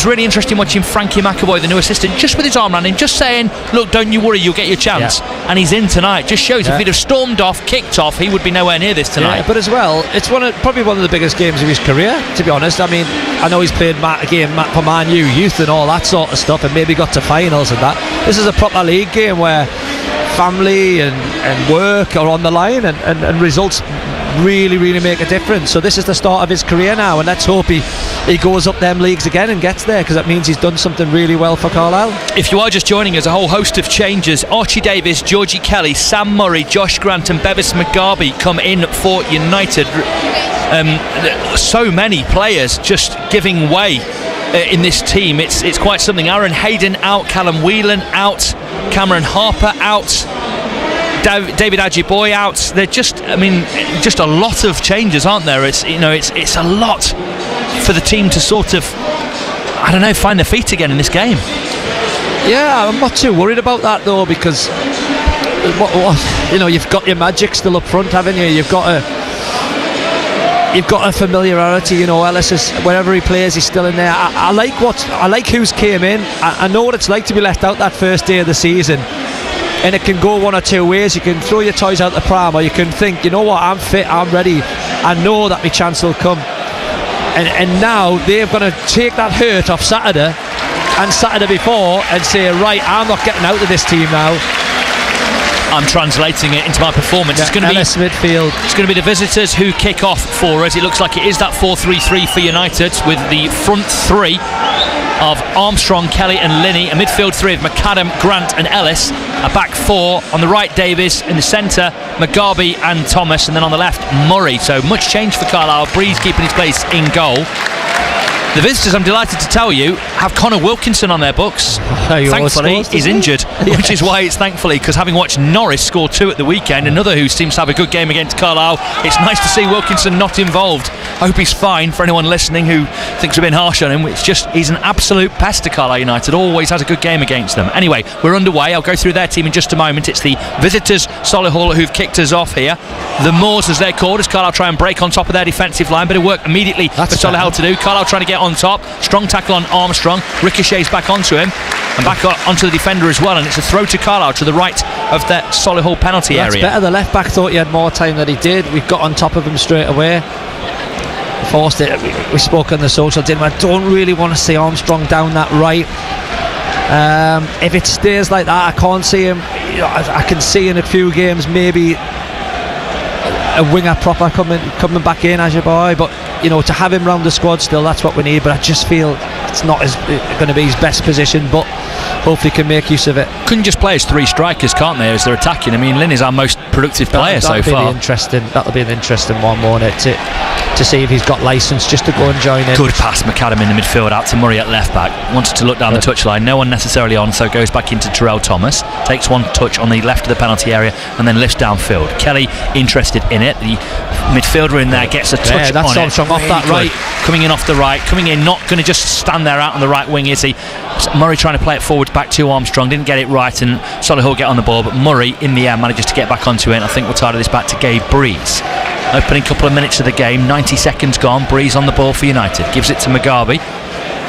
It's really interesting watching Frankie McAvoy, the new assistant, just with his arm around him, just saying, look, don't you worry, you'll get your chance. And he's in tonight. Just shows if he'd have stormed off, kicked off, he would be nowhere near this tonight. But as well, it's probably one of the biggest games of his career, to be honest. I mean, I know he's played a game for Man U youth and all that sort of stuff, and maybe got to finals and that. This is a proper league game where family and work are on the line, and results really, really make a difference. So this is the start of his career now, and let's hope he goes up them leagues again and gets there, because that means he's done something really well for Carlisle. If you are just joining us, a whole host of changes. Archie Davies, Georgie Kelly, Sam Murray, Josh Grant and Bevis McGarvey come in for United. So many players just giving way in this team. It's quite something. Aaron Hayden out, Callum Whelan out, Cameron Harper out, David Ajiboye out. They're just a lot of changes, aren't there? It's a lot for the team to sort of, I don't know, find their feet again in this game. Yeah, I'm not too worried about that though, because you've got your magic still up front, haven't you? You've got a familiarity. Ellis is, wherever he plays, he's still in there. I like who's came in. I know what it's like to be left out that first day of the season, and it can go one or two ways. You can throw your toys out the pram, or you can think, you know what, I'm fit, I'm ready, I know that my chance will come. And now they're going to take that hurt off Saturday and Saturday before and say, right, I'm not getting out of this team now. I'm translating it into my performance. Yeah, it's going to be midfield. It's going to be the visitors who kick off for us. It looks like it is that 4-3-3 for United, with the front three of Armstrong, Kelly and Linney, a midfield three of McAdam, Grant and Ellis, a back four on the right, Davies, in the centre McGarvey and Thomas, and then on the left Murray. So much change for Carlisle. Breeze keeping his place in goal. The visitors, I'm delighted to tell you, have Connor Wilkinson on their books. Thankfully, he's injured, which is why it's thankfully, because having watched Norris score 2 at the weekend, another who seems to have a good game against Carlisle, it's nice to see Wilkinson not involved. I hope he's fine. For anyone listening who thinks we've been harsh on him, he's an absolute pest to Carlisle United, always has a good game against them. Anyway, we're underway. I'll go through their team in just a moment. It's the visitors, Solihull, who've kicked us off here. The Moors, as they're called, as Carlisle try and break on top of their defensive line. Bit of work immediately for Solihull to do. Carlisle trying to get on top. Strong tackle on Armstrong. Ricochets back onto him and back onto the defender as well, and it's a throw to Carlisle to the right of the Solihull penalty area. That's better. The left back thought he had more time than he did. We've got on top of him straight away. Forced it. We spoke on the social, didn't we? I don't really want to see Armstrong down that right. If it stays like that, I can't see him. I can see in a few games maybe a winger proper coming back in as your boy, but to have him round the squad still, that's what we need. But I just feel it's not going to be his best position, but hopefully can make use of it. Couldn't just play as 3 strikers, can't they, as they're attacking? I mean, Lynn is our most productive player so far. That'll be an interesting one, won't it, to see if he's got licence just to go and join in. Good pass, McAdam in the midfield out to Murray at left back. Wanted to look down the touchline, no one necessarily on, so goes back into Terrell Thomas, takes one touch on the left of the penalty area and then lifts downfield. Kelly interested in it. The midfielder in there gets a touch that's on Armstrong it. Off that right. Coming in off the right, coming in, not going to just stand there out on the right wing, is he? Murray trying to play it forwards back to Armstrong, didn't get it right, and Solihull get on the ball, but Murray in the end manages to get back onto it, and I think we'll tidy this back to Gabe Breeze. Opening couple of minutes of the game, 90 seconds gone. Breeze on the ball for United, gives it to McGarvey.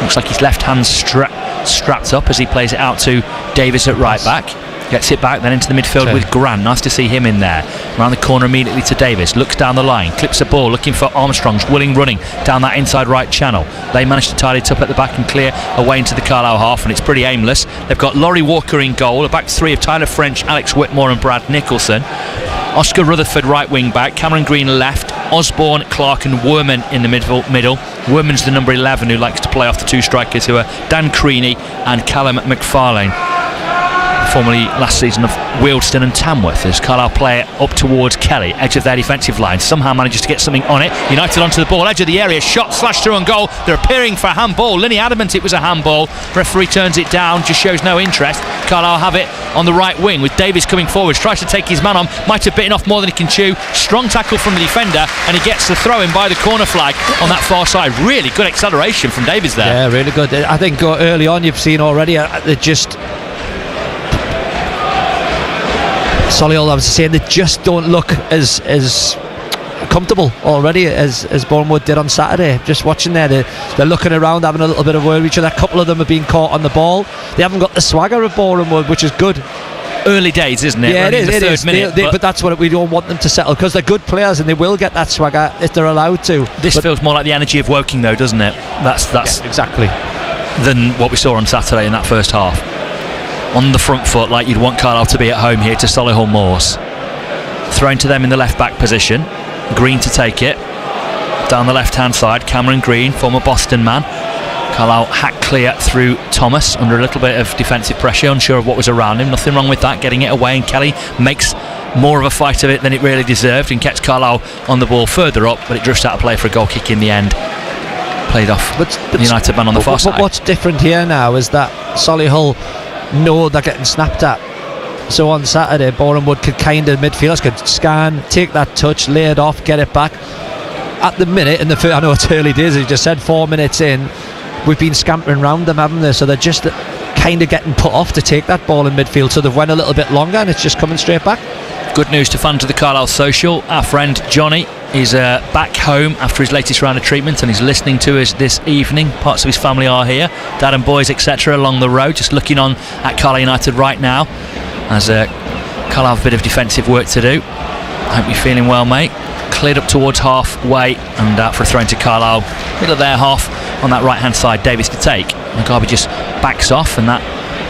Looks like his left hand's strapped up as he plays it out to Davis at right back. Gets it back then into the midfield with Grant. Nice to see him in there. Around the corner immediately to Davis. Looks down the line. Clips the ball. Looking for Armstrong's willing running down that inside right channel. They managed to tidy it up at the back and clear away into the Carlisle half, and it's pretty aimless. They've got Laurie Walker in goal. A back three of Tyler French, Alex Whitmore and Brad Nicholson. Oscar Rutherford right wing back. Cameron Green left. Osborne, Clark and Werman in the middle. Werman's the number 11 who likes to play off the 2 strikers who are Dan Creaney and Callum McFarlane, formerly last season of Wealdstone and Tamworth, as Carlisle play it up towards Kelly, edge of their defensive line, somehow manages to get something on it. United onto the ball, edge of the area, shot slashed through on goal. They're appearing for a handball. Linney adamant it was a handball. Referee turns it down, just shows no interest. Carlisle have it on the right wing with Davies coming forwards, tries to take his man on, might have bitten off more than he can chew. Strong tackle from the defender, and he gets the throw in by the corner flag on that far side. Really good acceleration from Davies there. Yeah, really good. I think early on you've seen already they just Solihull, I was saying, they just don't look as comfortable already, as Bournemouth did on Saturday. Just watching there, they're looking around, having a little bit of word with each other. A couple of them have been caught on the ball. They haven't got the swagger of Bournemouth, which is good. Early days, isn't it? Yeah, it is. But that's what we don't want them to settle, because they're good players and they will get that swagger if they're allowed to. This feels more like the energy of Woking, though, doesn't it? That's yeah, exactly than what we saw on Saturday in that first half. On the front foot, like you'd want Carlisle to be at home here to Solihull Moors. Thrown to them in the left back position. Green to take it. Down the left hand side, Cameron Green, former Boston man. Carlisle hacked clear through Thomas under a little bit of defensive pressure, unsure of what was around him. Nothing wrong with that, getting it away, and Kelly makes more of a fight of it than it really deserved and gets Carlisle on the ball further up, but it drifts out of play for a goal kick in the end. Played off the United man on the far side. What's different here now is that Solihull know they're getting snapped at. So on Saturday, Bournemouth could midfielders could scan, take that touch, lay it off, get it back. At the minute, I know it's early days, as you just said, 4 minutes in, we've been scampering around them, haven't they? So they're just kind of getting put off to take that ball in midfield, so they've went a little bit longer and it's just coming straight back. Good news to fans of the Carlisle Social. Our friend Johnny is back home after his latest round of treatment and he's listening to us this evening. Parts of his family are here, dad and boys etc. along the road, just looking on at Carlisle United right now as Carlisle have a bit of defensive work to do. I hope you're feeling well, mate. Cleared up towards halfway and for a throw into Carlisle, middle of their half on that right hand side. Davis to take. Mugabe just backs off and that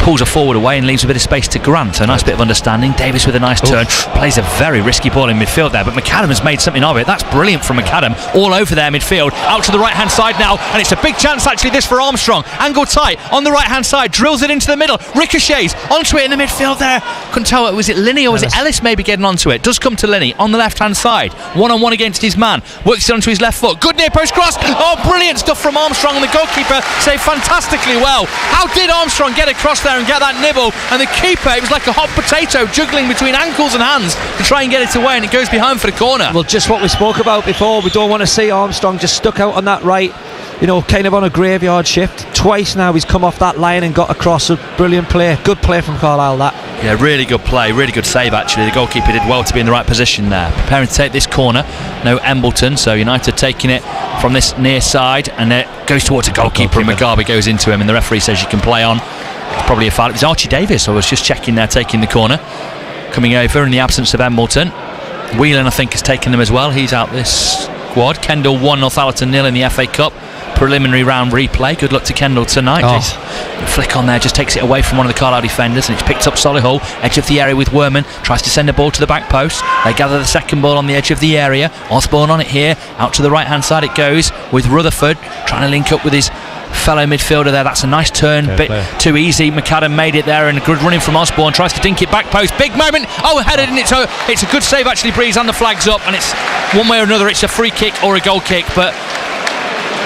pulls her forward away and leaves a bit of space to Grant. So a nice bit of understanding. Davis with a nice turn, plays a very risky ball in midfield there, but McAdam has made something of it. That's brilliant from McAdam, all over there midfield, out to the right hand side now, and it's a big chance actually this for Armstrong. Angle tight on the right hand side, drills it into the middle, ricochets onto it in the midfield there. Couldn't tell, was it Linney or was it Ellis maybe getting onto it? Does come to Linney on the left hand side, one-on-one against his man, works it onto his left foot, good near post cross. Oh, brilliant stuff from Armstrong, and the goalkeeper saved fantastically well. How did Armstrong get across there and get that nibble? And the keeper, it was like a hot potato juggling between ankles and hands to try and get it away, and it goes behind for the corner. Well, just what we spoke about before, we don't want to see Armstrong just stuck out on that right, kind of on a graveyard shift. Twice now he's come off that line and got across. A brilliant play, good play from Carlisle, that. Yeah, really good play, really good save actually. The goalkeeper did well to be in the right position there. Preparing to take this corner, no Embleton, so United taking it from this near side, and it goes towards a goalkeeper and Mugabe goes into him, and the referee says you can play on. It's probably a foul. It was Archie Davis, I was just checking there, taking the corner. Coming over in the absence of Embleton. Whelan I think has taken them as well, he's out this squad. Kendall 1, Northallerton 0 in the FA Cup preliminary round replay. Good luck to Kendall tonight. Flick on there just takes it away from one of the Carlisle defenders, and it's picked up Solihull, edge of the area with Werman, tries to send a ball to the back post. They gather the second ball on the edge of the area. Osborne on it here, out to the right hand side it goes with Rutherford trying to link up with his fellow midfielder there. That's a nice turn, bit too easy. McAdam made it there, and a good running from Osborne, tries to dink it back post, big moment, headed, and it's a good save actually, Breeze, and the flag's up, and it's one way or another, it's a free kick or a goal kick. But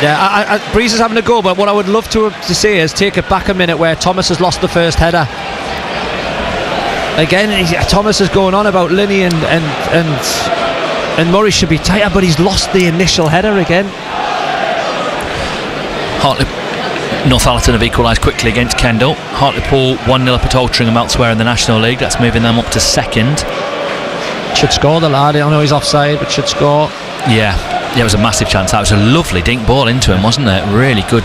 yeah, Breeze is having a go, but what I would love to see is take it back a minute where Thomas has lost the first header. Again, Thomas is going on about Linney and Murray should be tighter, but he's lost the initial header again. Northallerton have equalised quickly against Kendall. Hartlepool 1-0 up at Altrincham elsewhere in the National League. That's moving them up to second. Should score, the lad. I know he's offside, but should score. Yeah, it was a massive chance. That was a lovely dink ball into him, wasn't it? Really good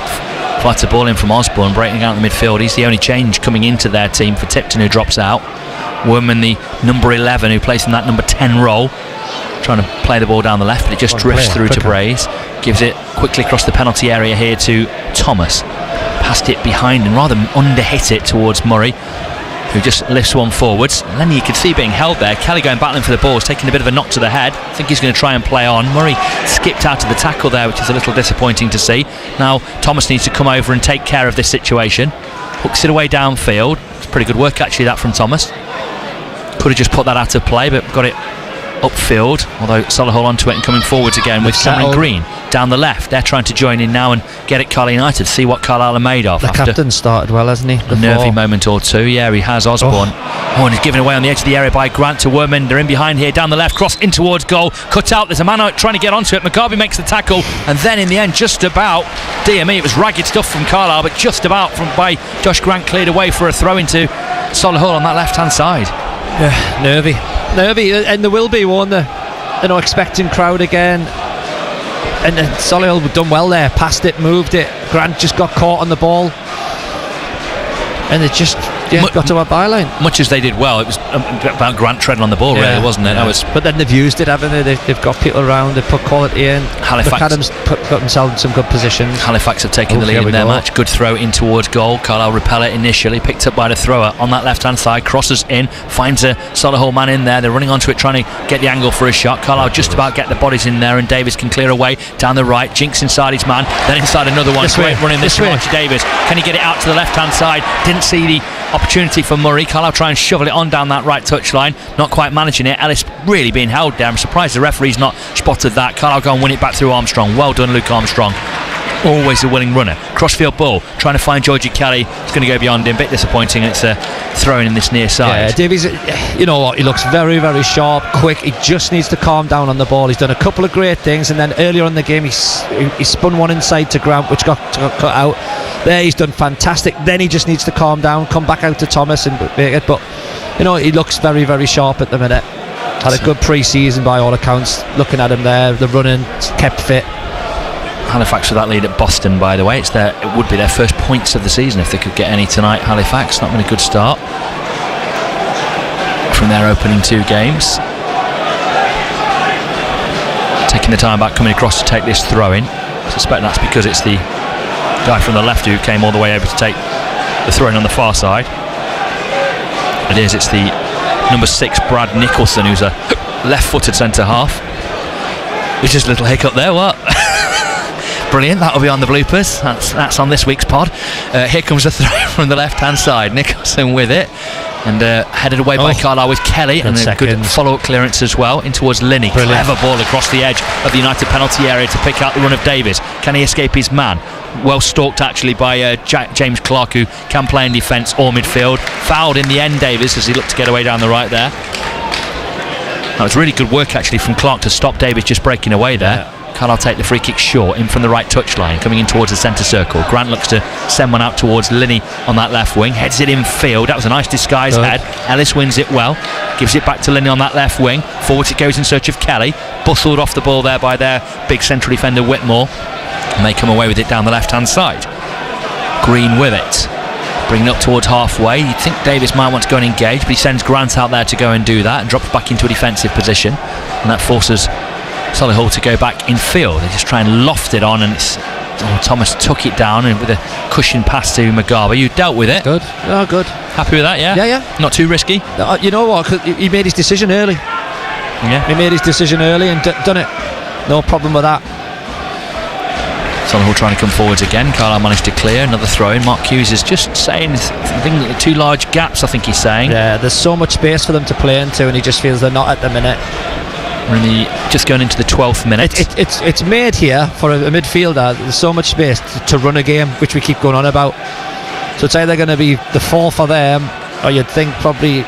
flight of ball in from Osborne, breaking out in the midfield. He's the only change coming into their team for Tipton, who drops out. Worman, the number 11, who plays in that number 10 role, trying to play the ball down the left, but it just drifts through to Braze. Gives it quickly across the penalty area here to Thomas. Passed it behind and rather under-hit it towards Murray, who just lifts one forwards. And then you can see being held there. Kelly going battling for the ball, is taking a bit of a knock to the head. I think he's going to try and play on. Murray skipped out of the tackle there, which is a little disappointing to see. Now Thomas needs to come over and take care of this situation. Hooks it away downfield. It's pretty good work actually, that from Thomas. Could have just put that out of play, but got it upfield, although Solihull onto it and coming forwards again with Cameron Green down the left. They're trying to join in now and get at Carlisle United, see what Carlisle are made of. The captain started well, hasn't he? A nervy moment or two. Yeah, he has. Osborne. And he's given away on the edge of the area by Grant to Werman. They're in behind here, down the left, cross in towards goal, cut out. There's a man out trying to get onto it. Mugabe makes the tackle, and then in the end, just about, dear me, it was ragged stuff from Carlisle, but just about by Josh Grant cleared away for a throw into Solihull on that left hand side. Yeah, nervy, and there will be, won't there? expecting crowd again. And Solihull done well there, passed it, moved it. Grant just got caught on the ball, and it just got to our byline. Much as they did well, it was about Grant treading on the ball, really, wasn't it? Yeah. But then they've used it, haven't they? They've got people around, they've put quality in. McAdams put himself in some good positions. Halifax have taken the lead in their match. Good throw in towards goal. Carlisle repel it initially, picked up by the thrower on that left hand side, crosses in, finds a Solihull man in there. They're running onto it, trying to get the angle for a shot. Carlisle just about get the bodies in there, and Davis can clear away down the right. Jinks inside his man, then inside another one. Great running this way. Davis, can he get it out to the left hand side? Didn't see the opportunity for Murray. Carlisle try and shovel it on down that right touchline, not quite managing it. Ellis really being held there. I'm surprised the referee's not spotted that. Carlisle go and win it back through Armstrong. Well done, Luke Armstrong. Always a willing runner. Crossfield ball, trying to find Georgie Kelly. It's going to go beyond him. Bit disappointing. It's a throw in this near side. Yeah, Davies, you know what? He looks very, very sharp, quick. He just needs to calm down on the ball. He's done a couple of great things, and then earlier in the game, he spun one inside to Grant, which got cut out. There, he's done fantastic. Then he just needs to calm down, come back out to Thomas and make it. But you know, he looks very, very sharp at the minute. Had a good pre-season by all accounts. Looking at him there, the running, kept fit. Halifax with that lead at Boston, by the way. It would be their first points of the season if they could get any tonight. Halifax, not been a good start from their opening 2 games. Taking the time back, coming across to take this throw in. I suspect that's because it's the guy from the left who came all the way over to take the throw in on the far side. It's the number 6 Brad Nicholson, who's a left-footed centre half. There's just a little hiccup there, what? Brilliant, that'll be on the bloopers. That's on this week's pod. Here comes the throw from the left hand side. Nicholson with it, and headed away by Carlisle with Kelly, and a good follow-up clearance as well in towards Linney. Brilliant. Clever ball across the edge of the United penalty area to pick out the run of Davis. Can he escape his man? Well stalked actually by James Clark, who can play in defence or midfield. Fouled in the end, Davis, as he looked to get away down the right there. That was really good work actually from Clark to stop Davis just breaking away there. Yeah. Carlisle take the free kick short, in from the right touchline, coming in towards the centre circle. Grant looks to send one out towards Linney on that left wing, heads it in field. That was a nice disguised head. Ellis wins it well, gives it back to Linney on that left wing. Forwards it goes in search of Kelly, bustled off the ball there by their big central defender Whitmore, and they come away with it down the left hand side. Green with it, bringing up towards halfway. You'd think Davis might want to go and engage, but he sends Grant out there to go and do that, and drops back into a defensive position, and that forces Solihull to go back in field. They just try and loft it on, and Thomas took it down and with a cushion pass to Magaba. You dealt with it. Good. Oh, good. Happy with that, yeah? Yeah. Not too risky? You know what? 'Cause he made his decision early. Yeah. He made his decision early and done it. No problem with that. Solihull trying to come forwards again. Carlisle managed to clear. Another throw in. Mark Hughes is just saying, I think, 2 large gaps, I think he's saying. Yeah, there's so much space for them to play into, and he just feels they're not at the minute. Really just going into the 12th minute. It's made here for a midfielder. There's so much space to run a game, which we keep going on about. So it's either going to be the 4 for them, or you'd think probably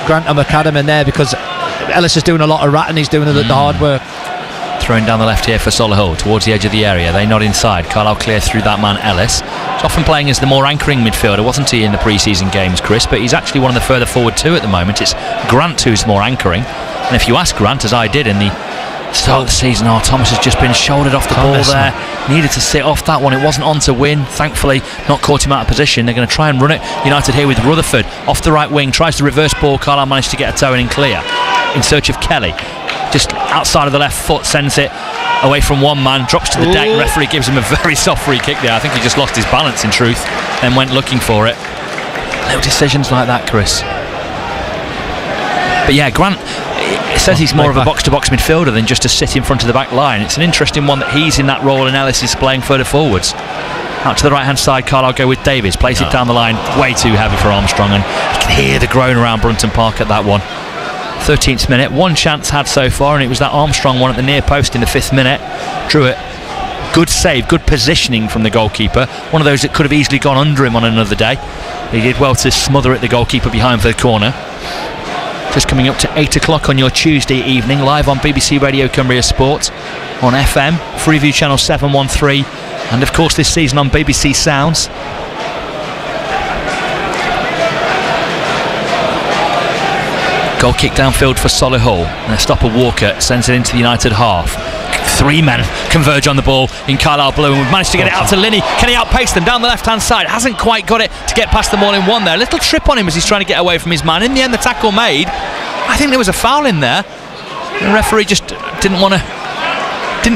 Grant and McAdam in there, because Ellis is doing a lot of ratting. He's doing the hard work. Throwing down the left here for Solihull towards the edge of the area. They nod inside. Carlisle clear through that man Ellis. He's often playing as the more anchoring midfielder, wasn't he, in the pre-season games, Chris? But he's actually one of the further forward 2 at the moment. It's Grant who's more anchoring. And if you ask Grant, as I did in the start of the season, Thomas has just been shouldered off the ball there. Needed to sit off that one. It wasn't on to win. Thankfully, not caught him out of position. They're going to try and run it. United here with Rutherford off the right wing. Tries the reverse ball. Carlisle managed to get a toe in and clear. In search of Kelly. Just outside of the left foot, sends it away from one man, drops to the deck. Referee gives him a very soft free kick there. I think he just lost his balance in truth, then went looking for it. Little decisions like that, Chris. But yeah, Grant, it says he's more of a box-to-box midfielder than just to sit in front of the back line. It's an interesting one that he's in that role and Ellis is playing further forwards. Out to the right hand side, Carlisle go with Davies, plays it down the line, way too heavy for Armstrong, and you can hear the groan around Brunton Park at that one. 13th minute, 1 chance had so far, and it was that Armstrong one at the near post in the 5th minute. Drew it. Good save, good positioning from the goalkeeper. One of those that could have easily gone under him on another day. He did well to smother it, the goalkeeper behind for the corner. Just coming up to 8 o'clock on your Tuesday evening, live on BBC Radio Cumbria Sport, on FM, Freeview Channel 713, and of course this season on BBC Sounds. Goal kick downfield for Solihull. And a stopper Walker sends it into the United half. 3 men converge on the ball in Carlisle blue, and we've managed to get it out to Linney. Can he outpace them down the left hand side? Hasn't quite got it to get past them all in one there. A little trip on him as he's trying to get away from his man. In the end, the tackle made. I think there was a foul in there. The referee just didn't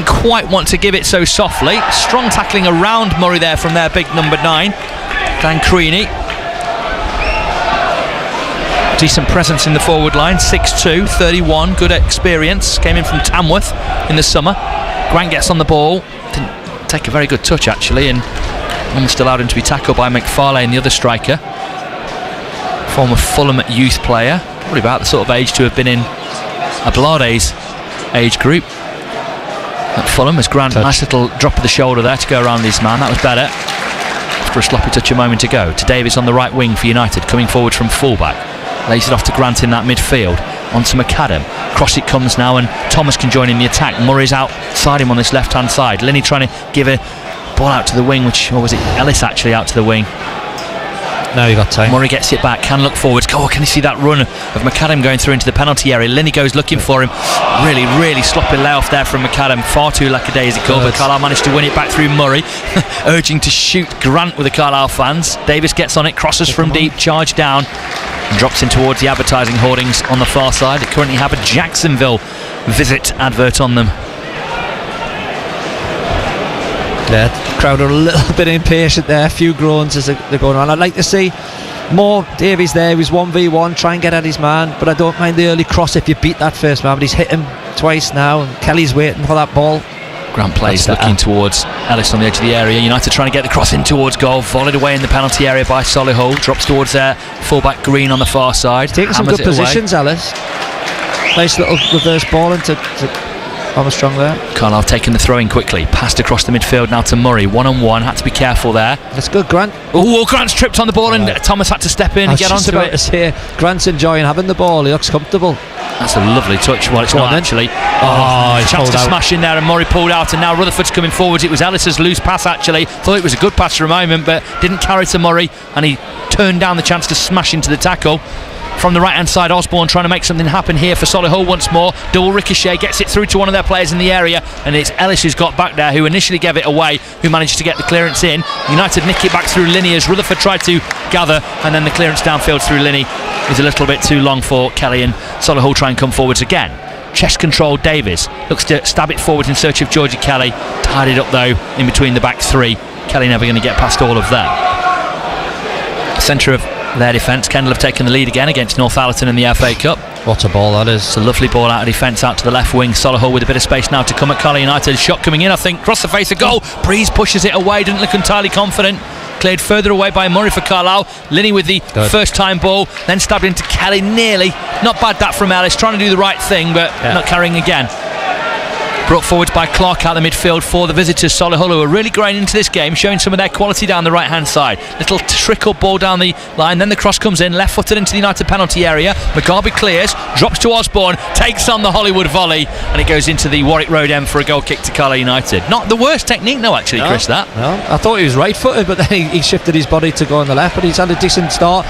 quite want to give it so softly. Strong tackling around Murray there from their big number 9, Dan Creaney. Decent presence in the forward line, 6'2", 31, good experience. Came in from Tamworth in the summer. Grant gets on the ball, didn't take a very good touch actually, and almost allowed him to be tackled by McFarlane, the other striker. Former Fulham youth player, probably about the sort of age to have been in Ablade's age group at Fulham. As Grant, nice little drop of the shoulder there to go around his man, that was better. After a sloppy touch a moment ago. To Davis on the right wing for United, coming forward from fullback. Lays it off to Grant in that midfield. On to McAdam. Cross it comes now, and Thomas can join in the attack. Murray's outside him on this left hand side. Linney trying to give a ball out to the wing, or was it Ellis actually out to the wing? No, you got time. Murray gets it back, can look forwards. Oh, can you see that run of McAdam going through into the penalty area? Linney goes looking for him. Really sloppy layoff there from McAdam. Far too lackadaisical, but Carlisle managed to win it back through Murray. Urging to shoot Grant with the Carlisle fans. Davis gets on it, crosses from deep, charge down, and drops in towards the advertising hoardings on the far side. They currently have a Jacksonville visit advert on them. Yeah, the crowd are a little bit impatient there. A few groans as they're going on. I'd like to see more Davies there. He was 1v1, try and get at his man, but I don't mind the early cross if you beat that first man. But he's hit him twice now, and Kelly's waiting for that ball. Grant plays looking towards Ellis on the edge of the area. United trying to get the cross in towards goal. Volleyed away in the penalty area by Solihull. Drops towards their fullback Green on the far side. Taking some good positions, Ellis. Nice little reverse ball into Armstrong there. Carlisle taking the throw in quickly. Passed across the midfield now to Murray. 1-on-1. Had to be careful there. That's good, Grant. Oh, Grant's tripped on the ball, and Thomas had to step in and get onto it. To say, Grant's enjoying having the ball. He looks comfortable. That's a lovely touch. Well, it's not actually. Chance to smash in there, and Murray pulled out, and now Rutherford's coming forwards. It was Ellis's loose pass actually. Thought it was a good pass for a moment, but didn't carry to Murray, and he turned down the chance to smash into the tackle. From the right hand side, Osborne trying to make something happen here for Solihull once more. Double ricochet, gets it through to one of their players in the area, and it's Ellis who's got back there, who initially gave it away, who managed to get the clearance in. United nick it back through Linney as Rutherford tried to gather, and then the clearance downfield through Linney is a little bit too long for Kelly, and Solihull try and come forwards again. Chest control, Davis looks to stab it forward in search of Georgie Kelly. Tied it up though in between the back three. Kelly never going to get past all of them. Centre of their defence, Kendall have taken the lead again against Northallerton in the FA Cup. What a ball that is. It's a lovely ball out of defence out to the left wing. Solihull with a bit of space now to come at Carlisle United. Shot coming in, I think, across the face of goal. Breeze pushes it away, didn't look entirely confident. Cleared further away by Murray for Carlisle. Linney with the first time ball, then stabbed into Kelly nearly. Not bad that from Ellis, trying to do the right thing, but not carrying again. Brought forward by Clark out the midfield for the visitors. Solihull, who are really growing into this game, showing some of their quality down the right hand side. Little trickle ball down the line, then the cross comes in, left footed into the United penalty area. McGarvey clears, drops to Osborne, takes on the Hollywood volley, and it goes into the Warwick Road end for a goal kick to Carlisle United. Not the worst technique, no, actually, Chris, that. No, I thought he was right footed, but then he shifted his body to go on the left, but he's had a decent start.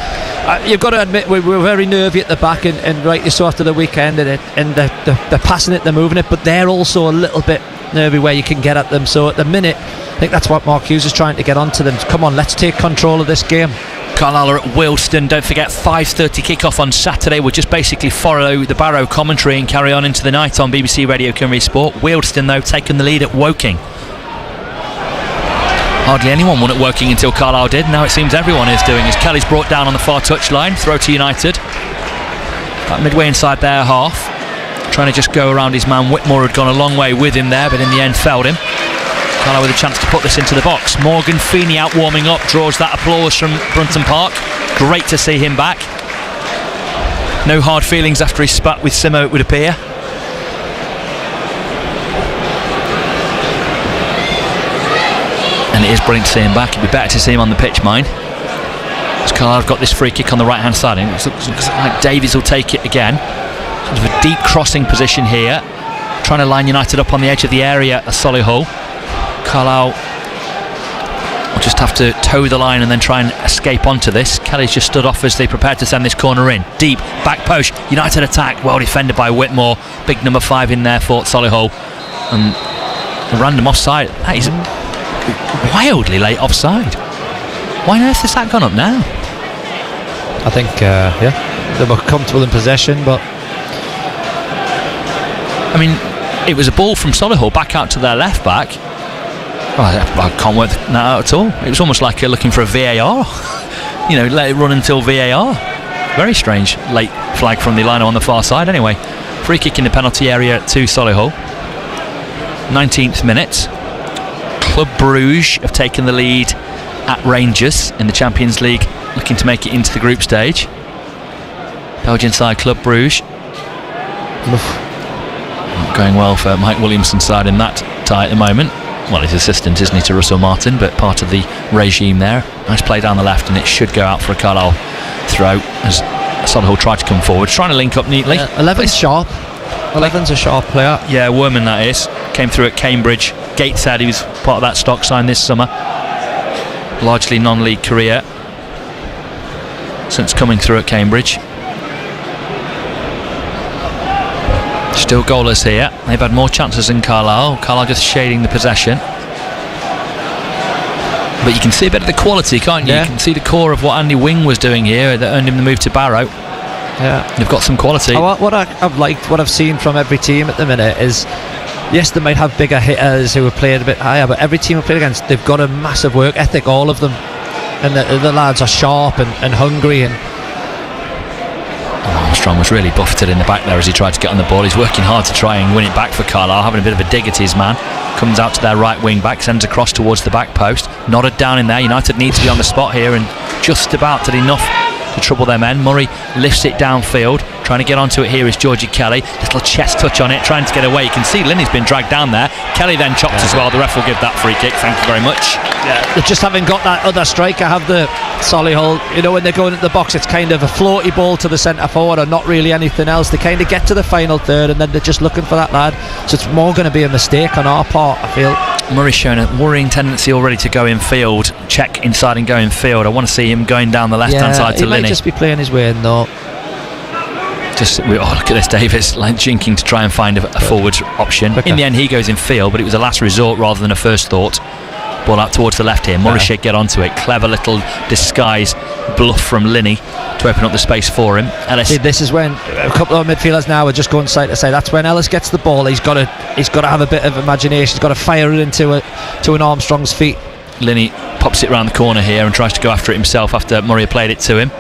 You've got to admit, we were very nervy at the back, and rightly so after the weekend, and they're passing it, they're moving it, but they're also a little bit nervy where you can get at them. So at the minute, I think that's what Mark Hughes is trying to get onto them. Come on, let's take control of this game. Carlisle are at Wealdstone. Don't forget, 5:30 kick-off on Saturday. We'll just basically follow the Barrow commentary and carry on into the night on BBC Radio Cumbria Sport. Wealdstone, though, taking the lead at Woking. Hardly anyone won at Woking until Carlisle did. Now it seems everyone is doing, as Kelly's brought down on the far touchline. Throw to United. About midway inside their half. Trying to just go around his man. Whitmore had gone a long way with him there, but in the end felled him. Carlisle with a chance to put this into the box. Morgan Feeney out warming up, draws that applause from Brunton Park. Great to see him back. No hard feelings after his spat with Simo, it would appear. And it is brilliant to see him back. It'd be better to see him on the pitch, mind. As Carlisle have got this free kick on the right hand side, and it looks like Davies will take it again. Sort of a deep crossing position here, trying to line United up on the edge of the area at Solihull. Carlisle We'll just have to toe the line and then try and escape onto this. Kelly's just stood off as they prepare to send this corner in. Deep, back post, United attack, well defended by Whitmore. Big number 5 in there for Solihull. And a random offside. That is wildly late offside. Why on earth has that gone up now? I think, they were comfortable in possession, but... I mean, it was a ball from Solihull back out to their left back. I can't work that out at all. It was almost like looking for a VAR. Let it run until VAR. Very strange. Late flag from the liner on the far side. Anyway, free kick in the penalty area to Solihull. 19th minute. Club Bruges have taken the lead at Rangers in the Champions League, looking to make it into the group stage. Belgian side Club Bruges. Not going well for Mike Williamson's side in that tie at the moment. Well, his assistant, isn't he, to Russell Martin, but part of the regime there. Nice play down the left, and it should go out for a Carlisle throw as Solihull tried to come forward, trying to link up neatly. 11's sharp. 11's a sharp player. Yeah, Worman that is. Came through at Cambridge. Gates said he was part of that stock sign this summer. Largely non-league career since coming through at Cambridge. Still goalless here. They've had more chances than Carlisle. Carlisle just shading the possession. But you can see a bit of the quality, can't you? Yeah. You can see the core of what Andy Wing was doing here that earned him the move to Barrow. Yeah. They've got some quality. What I've liked, what I've seen from every team at the minute is, yes, they might have bigger hitters who have played a bit higher, but every team I've played against, they've got a massive work ethic, all of them. And the lads are sharp and hungry. And Armstrong was really buffeted in the back there as he tried to get on the ball. He's working hard to try and win it back for Carlisle, having a bit of a dig at his man. Comes out to their right wing back, sends across towards the back post. Nodded down in there. United need to be on the spot here, and just about did enough to trouble their men. Murray lifts it downfield. Trying to get onto it here is Georgie Kelly. Little chest touch on it, trying to get away. You can see Linney's been dragged down there. Kelly then chopped as well. The ref will give that free kick. Thank you very much. They just haven't got that other striker, have the Solihull. When they're going into the box, it's kind of a floaty ball to the centre forward or not really anything else. They kind of get to the final third and then they're just looking for that lad. So it's more going to be a mistake on our part, I feel. Murray's shown a worrying tendency already to go in field. Check inside and go in field. I want to see him going down the left-hand side to Linney. He might just be playing his way in though. Look at this, Davis, like jinking to try and find a forward option. Quicker. In the end, he goes in field, but it was a last resort rather than a first thought. Ball out towards the left here. Murray should get onto it. Clever little disguise bluff from Linney to open up the space for him. Ellis. See, this is when a couple of midfielders now are just going side to side. That's when Ellis gets the ball. He's got to have a bit of imagination. He's got to fire it into an Armstrong's feet. Linney pops it around the corner here and tries to go after it himself after Murray had played it to him.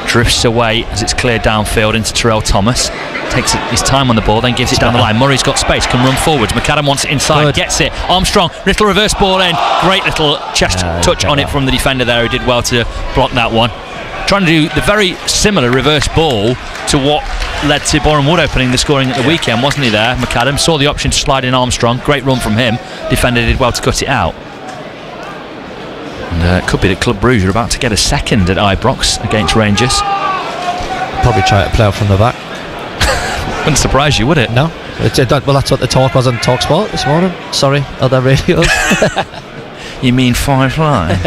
Drifts away as it's cleared downfield into Terrell Thomas. Takes his time on the ball, then gives it down the line. Murray's got space, can run forwards. McAdam wants it inside, gets it. Armstrong, little reverse ball in. Great little chest touch on it from the defender there, who did well to block that one. Trying to do the very similar reverse ball to what led to Boreham Wood opening the scoring at the weekend, wasn't he there? McAdam saw the option to slide in Armstrong. Great run from him. Defender did well to cut it out. And it could be that Club Bruges are about to get a second at Ibrox against Rangers. Probably try to play out from the back. Wouldn't surprise you, would it? No. Well, that's what the talk was on TalkSport this morning. Sorry, other radios. You mean Firefly?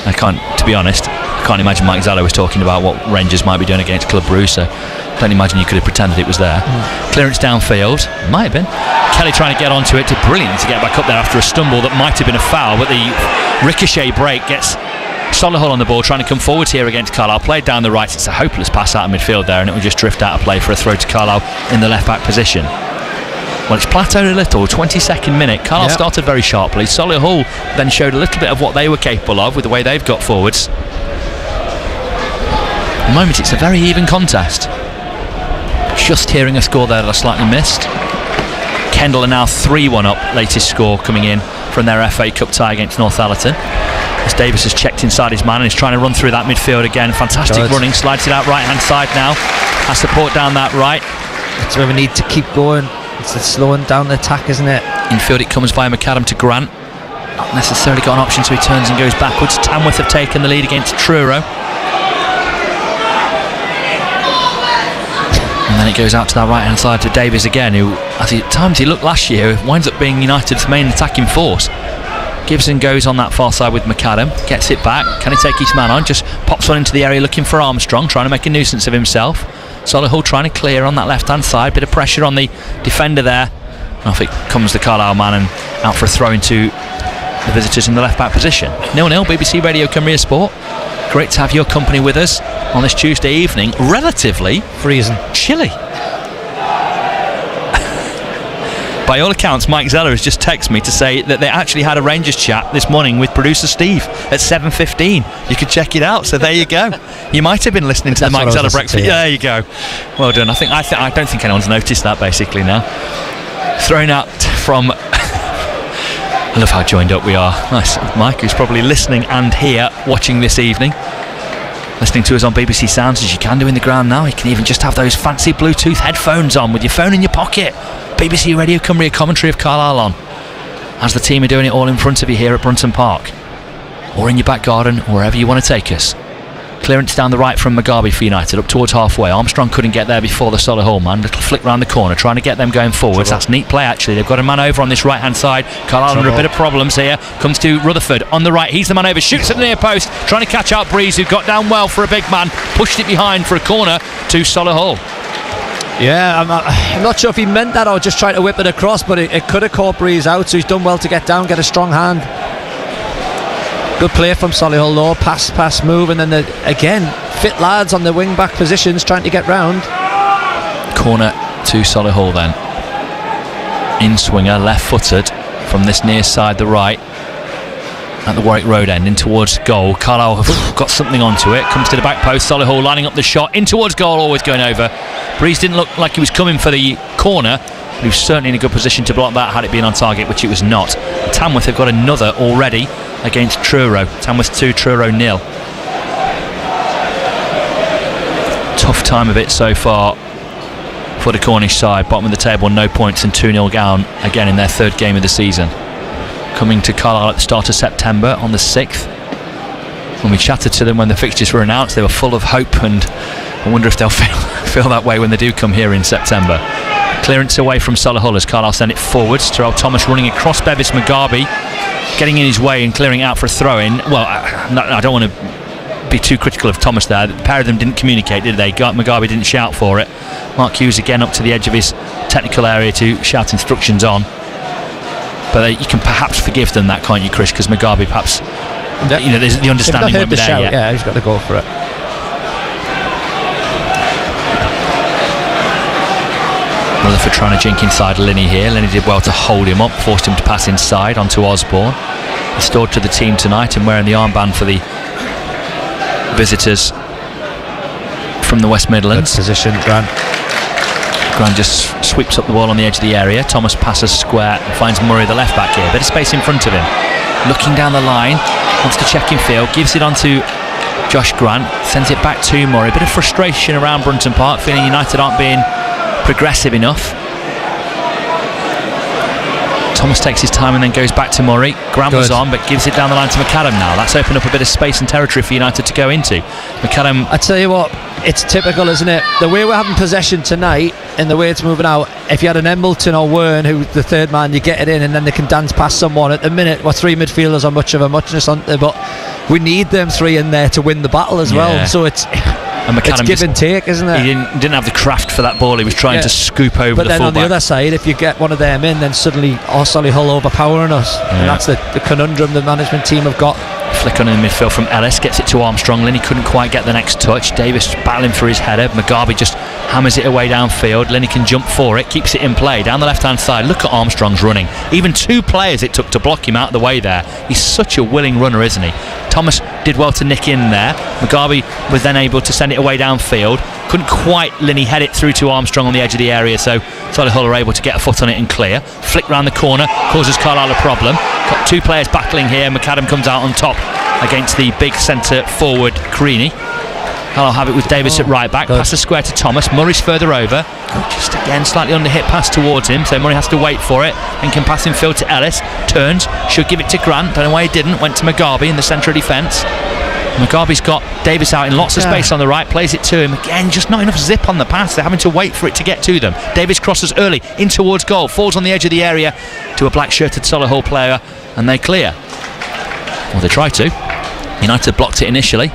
I can't, to be honest, I can't imagine Mike Zallo was talking about what Rangers might be doing against Club Bruges, so don't imagine you could have pretended it was there. Clearance downfield, might have been. Kelly trying to get onto it, brilliant to get back up there after a stumble that might have been a foul, but the ricochet break gets Solihull on the ball, trying to come forwards here against Carlisle. Played down the right, it's a hopeless pass out of midfield there, and it will just drift out of play for a throw to Carlisle in the left back position. Well, it's plateaued a little, 22nd minute. Carlisle started very sharply. Solihull then showed a little bit of what they were capable of with the way they've got forwards. At the moment, it's a very even contest. Just hearing a score there that I slightly missed. Kendal are now 3-1 up, latest score coming in from their FA Cup tie against Northallerton. As Davis has checked inside his man and is trying to run through that midfield again. Fantastic running, slides it out right hand side now. Has support down that right. That's where we need to keep going. It's slowing down the attack, isn't it? Infield it comes via McAdam to Grant. Not necessarily got an option, so he turns and goes backwards. Tamworth have taken the lead against Truro. And then it goes out to that right hand side to Davies again, who at times he looked last year winds up being United's main attacking force. Gibson goes on that far side with McAdam, gets it back. Can he take his man on? Just pops one into the area looking for Armstrong, trying to make a nuisance of himself. Solihull trying to clear on that left hand side, bit of pressure on the defender there. Off it comes the Carlisle man and out for a throw into the visitors in the left back position. 0-0, BBC Radio Cumbria Sport. Great to have your company with us on this Tuesday evening. Relatively freezing, chilly. By all accounts, Mike Zeller has just texted me to say that they actually had a Rangers chat this morning with producer Steve at 7:15. You could check it out. So there you go. You might have been listening to the Mike Zeller breakfast. Yeah, there you go. Well done. I don't think anyone's noticed that basically now. Thrown out from. I love how joined up we are. Nice, Mike, who's probably listening and here watching this evening. Listening to us on BBC Sounds as you can do in the ground now. You can even just have those fancy Bluetooth headphones on with your phone in your pocket. BBC Radio Cumbria commentary of Carlisle on as the team are doing it all in front of you here at Brunton Park, or in your back garden, or wherever you want to take us. Clearance down the right from Mugabe for United, up towards halfway. Armstrong couldn't get there before the Solihull man. Little flick round the corner, trying to get them going forwards. That's neat play actually. They've got a man over on this right hand side. Carlisle under a bit of problems here. Comes to Rutherford on the right. He's the man over, shoots at the near post, trying to catch out Breeze, who got down well for a big man. Pushed it behind for a corner to Solihull. Yeah, I'm not sure if he meant that or just tried to whip it across, but it could have caught Breeze out, so he's done well to get down, get a strong hand. Good play from Solihull though, pass move, and then again fit lads on the wing back positions trying to get round. Corner to Solihull then. In swinger, left footed from this near side, the right, at the Warwick Road end, in towards goal. Carlisle have got something onto it, comes to the back post. Solihull lining up the shot in towards goal, always going over. Breeze didn't look like he was coming for the corner, but he was certainly in a good position to block that had it been on target, which it was not. Tamworth have got another already against Truro. Tamworth 2, Truro 0. Tough time of it so far for the Cornish side. Bottom of the table, no points, and 2-0 down again in their third game of the season. Coming to Carlisle at the start of September on the 6th. When we chatted to them when the fixtures were announced, they were full of hope, and I wonder if they'll feel that way when they do come here in September. Clearance away from Solihull as Carlisle send it forwards. Terrell Thomas running across Bevis Mugabe, getting in his way and clearing it out for a throw-in. Well, I don't want to be too critical of Thomas there. The pair of them didn't communicate, did they? Mugabe didn't shout for it. Mark Hughes again up to the edge of his technical area to shout instructions on. But you can perhaps forgive them that, can't you, Chris? Because Mugabe perhaps, there's the understanding won't be there yet. Yeah, he's got to go for it. Rutherford trying to jink inside Linney here. Linney did well to hold him up, forced him to pass inside onto Osborne. Restored to the team tonight and wearing the armband for the visitors from the West Midlands. Good position, Grant. Grant just sweeps up the ball on the edge of the area. Thomas passes square and finds Murray, the left back here. Bit of space in front of him. Looking down the line, wants to check in field, gives it on to Josh Grant, sends it back to Murray. Bit of frustration around Brunton Park, feeling United aren't being progressive enough. Thomas takes his time and then goes back to Murray. Grant was on, but gives it down the line to McAdam now. That's opened up a bit of space and territory for United to go into. McAdam, I tell you what, it's typical, isn't it? The way we're having possession tonight and the way it's moving out, if you had an Embleton or Wern, who's the third man, you get it in and then they can dance past someone. At the minute, our three midfielders are much of a muchness, aren't they? But we need them three in there to win the battle as well. So it's give and take, isn't it? He didn't have the craft for that ball. He was trying to scoop over the fullback. But then on the other side, if you get one of them in, then suddenly Solihull overpowering us. And that's the conundrum the management team have got. Flick on in midfield from Ellis, gets it to Armstrong. Linney couldn't quite get the next touch. Davis battling for his header. Mugabe just hammers it away downfield. Linney can jump for it, keeps it in play down the left hand side. Look at Armstrong's running. Even two players it took to block him out of the way there. He's such a willing runner, isn't he? Thomas did well to nick in there. Mugabe was then able to send it away downfield. Couldn't quite Linney head it through to Armstrong on the edge of the area, so Solihull are able to get a foot on it and clear. Flick round the corner, causes Carlisle a problem. Got two players battling here. McAdam comes out on top against the big centre forward Creaney. Carlisle have it with Davis at right back. Passes square to Thomas. Murray's further over. Just again slightly under hit pass towards him, so Murray has to wait for it and can pass in field to Ellis. Turns, should give it to Grant. Don't know why he didn't. Went to Mugabe in the centre of defence. Mugabe's got Davis out in lots of space on the right, plays it to him again, just not enough zip on the pass. They're having to wait for it to get to them. Davis crosses early in towards goal, falls on the edge of the area to a black shirted Solihull player, and they clear. Well, they tried to. United blocked it initially.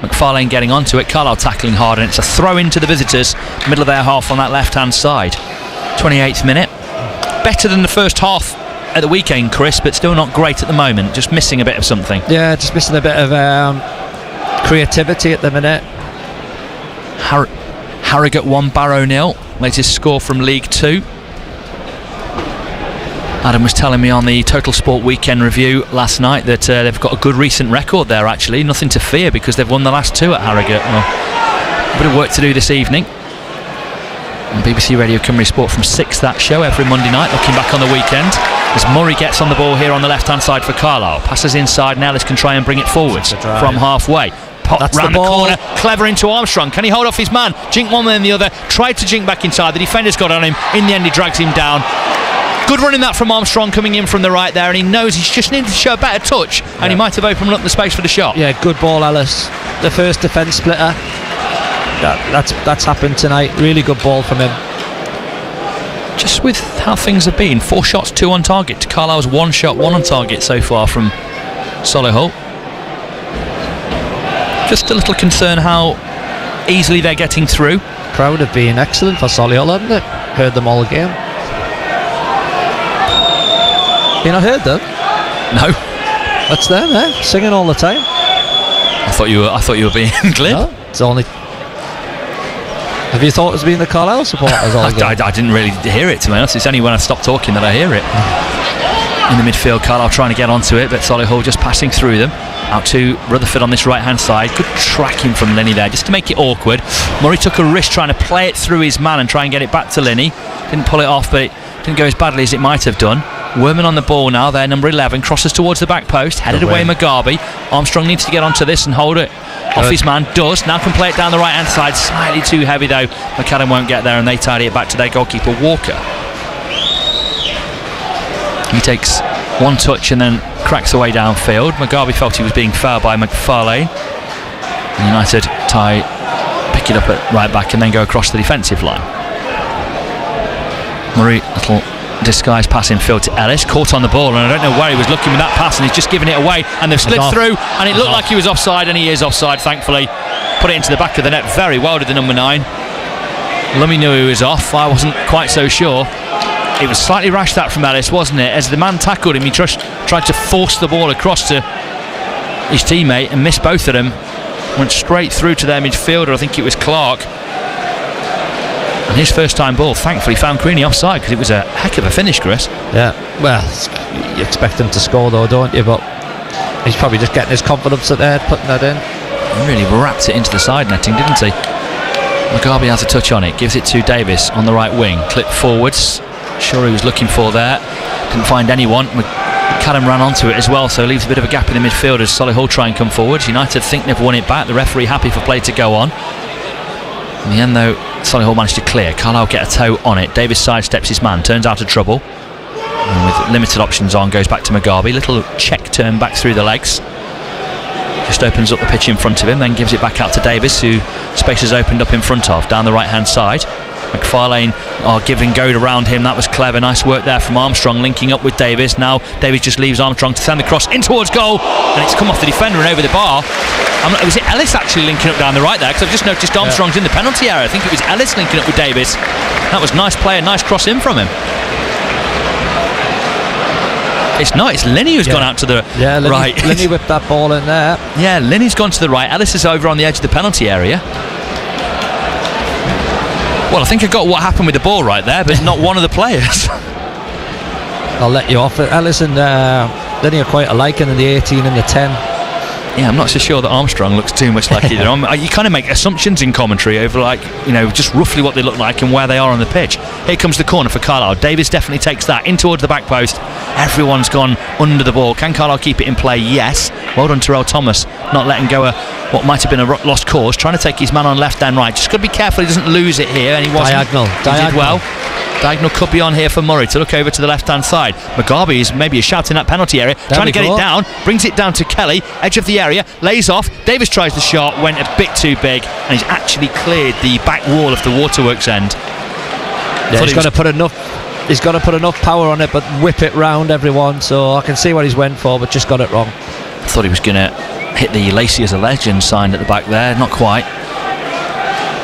McFarlane getting onto it, Carlisle tackling hard, and it's a throw into the visitors, middle of their half on that left-hand side. 28th minute. Better than the first half at the weekend, Chris, but still not great at the moment. Just missing a bit of something. Yeah, just missing a bit of creativity at the minute. Harrogate 1, Barrow 0. Latest score from League 2. Adam was telling me on the Total Sport weekend review last night that they've got a good recent record there, actually. Nothing to fear because they've won the last 2 at Harrogate. Well, a bit of work to do this evening. On BBC Radio Cumbria Sport from 6, that show every Monday night, looking back on the weekend. As Murray gets on the ball here on the left-hand side for Carlisle. Passes inside, now Ellis can try and bring it forwards from halfway. Pop round the corner, clever into Armstrong. Can he hold off his man? Jink one way and the other. Tried to jink back inside. The defender's got on him. In the end, he drags him down. Good running that from Armstrong coming in from the right there, and he knows he's just needed to show a better touch, and he might have opened up the space for the shot. Yeah, good ball, Ellis. The first defence splitter. That's happened tonight. Really good ball from him. Just with how things have been, 4 shots, 2 on target. Carlisle's 1 shot, 1 on target so far from Solihull. Just a little concern how easily they're getting through. Crowd have been excellent for Solihull, haven't they? Heard them all again. You not heard them? No. That's them, singing all the time. I thought you were being glib. No, it's only. Have you thought it was being the Carlisle supporters all again? I didn't really hear it, to be honest. It's only when I stopped talking that I hear it. In the midfield, Carlisle trying to get onto it, but Solihull just passing through them. Out to Rutherford on this right-hand side. Good tracking from Linney there, just to make it awkward. Murray took a risk trying to play it through his man and try and get it back to Linney. Didn't pull it off, but it didn't go as badly as it might have done. Worman on the ball now, there, number 11, crosses towards the back post, headed away Mugabe. Armstrong needs to get onto this and hold it off his man, does, now can play it down the right hand side, slightly too heavy though. McAdam won't get there and they tidy it back to their goalkeeper Walker. He takes 1 touch and then cracks away downfield. Mugabe felt he was being fouled by McFarlane. United pick it up at right back and then go across the defensive line. Murray, little disguised pass infield to Ellis, caught on the ball, and I don't know where he was looking with that pass, and he's just giving it away, and they've slid through, and it looked like he was offside, and he is offside, thankfully. Put it into the back of the net very well, did the number 9. Lummy knew he was off, I wasn't quite so sure. It was slightly rash that from Ellis, wasn't it? As the man tackled him, he tried to force the ball across to his teammate and missed both of them. Went straight through to their midfielder, I think it was Clark. And his first time ball thankfully found Creaney offside, because it was a heck of a finish, Chris. Yeah, well, you expect him to score though, don't you? But he's probably just getting his confidence at there, putting that in. He really wrapped it into the side netting, didn't he? Mugabe has a touch on it, gives it to Davis on the right wing, clip forwards. Sure he was looking for there, didn't find anyone. McAdam ran onto it as well, so leaves a bit of a gap in the midfield as Solihull try and come forward. United think they've won it back, the referee happy for play to go on. In the end though, Solihull managed to clear. Carlisle get a toe on it. Davis sidesteps his man, turns out of trouble, and with limited options on, goes back to Mugabe. Little check turn back through the legs, just opens up the pitch in front of him, then gives it back out to Davis, who space has opened up in front of, down the right hand side. McFarlane giving goad around him, that was clever. Nice work there from Armstrong, linking up with Davis. Now Davis just leaves Armstrong to send the cross in towards goal, and it's come off the defender and over the bar. Was it Ellis actually linking up down the right there? Because I've just noticed Armstrong's in the penalty area. I think it was Ellis linking up with Davis. That was nice play, a nice cross in from him. It's not, it's Linney who's gone out to the right. Linney whipped that ball in there. Yeah, Linney's gone to the right. Ellis is over on the edge of the penalty area. Well, I think I got what happened with the ball right there, but not one of the players. I'll let you off. Ellis and Linney are quite alike in the 18 and the 10. Yeah, I'm not so sure that Armstrong looks too much like either. You kind of make assumptions in commentary over, just roughly what they look like and where they are on the pitch. Here comes the corner for Carlisle. Davis definitely takes that in towards the back post. Everyone's gone under the ball. Can Carlisle keep it in play? Yes. Well done, Terrell Thomas, not letting go of what might have been a lost cause, trying to take his man on left and right. Just got to be careful he doesn't lose it here, and he wasn't. Diagonal. He did well. Diagonal could be on here for Murray to look over to the left hand side. Mugabe is maybe a shout in that penalty area, trying to get it down, brings it down to Kelly, edge of the area, lays off. Davis tries the shot, went a bit too big, and he's actually cleared the back wall of the waterworks end. Yeah, he's got to put enough power on it, but whip it round everyone. So I can see what he's went for, but just got it wrong. Thought he was going to hit the Lacey as a legend sign at the back there. Not quite.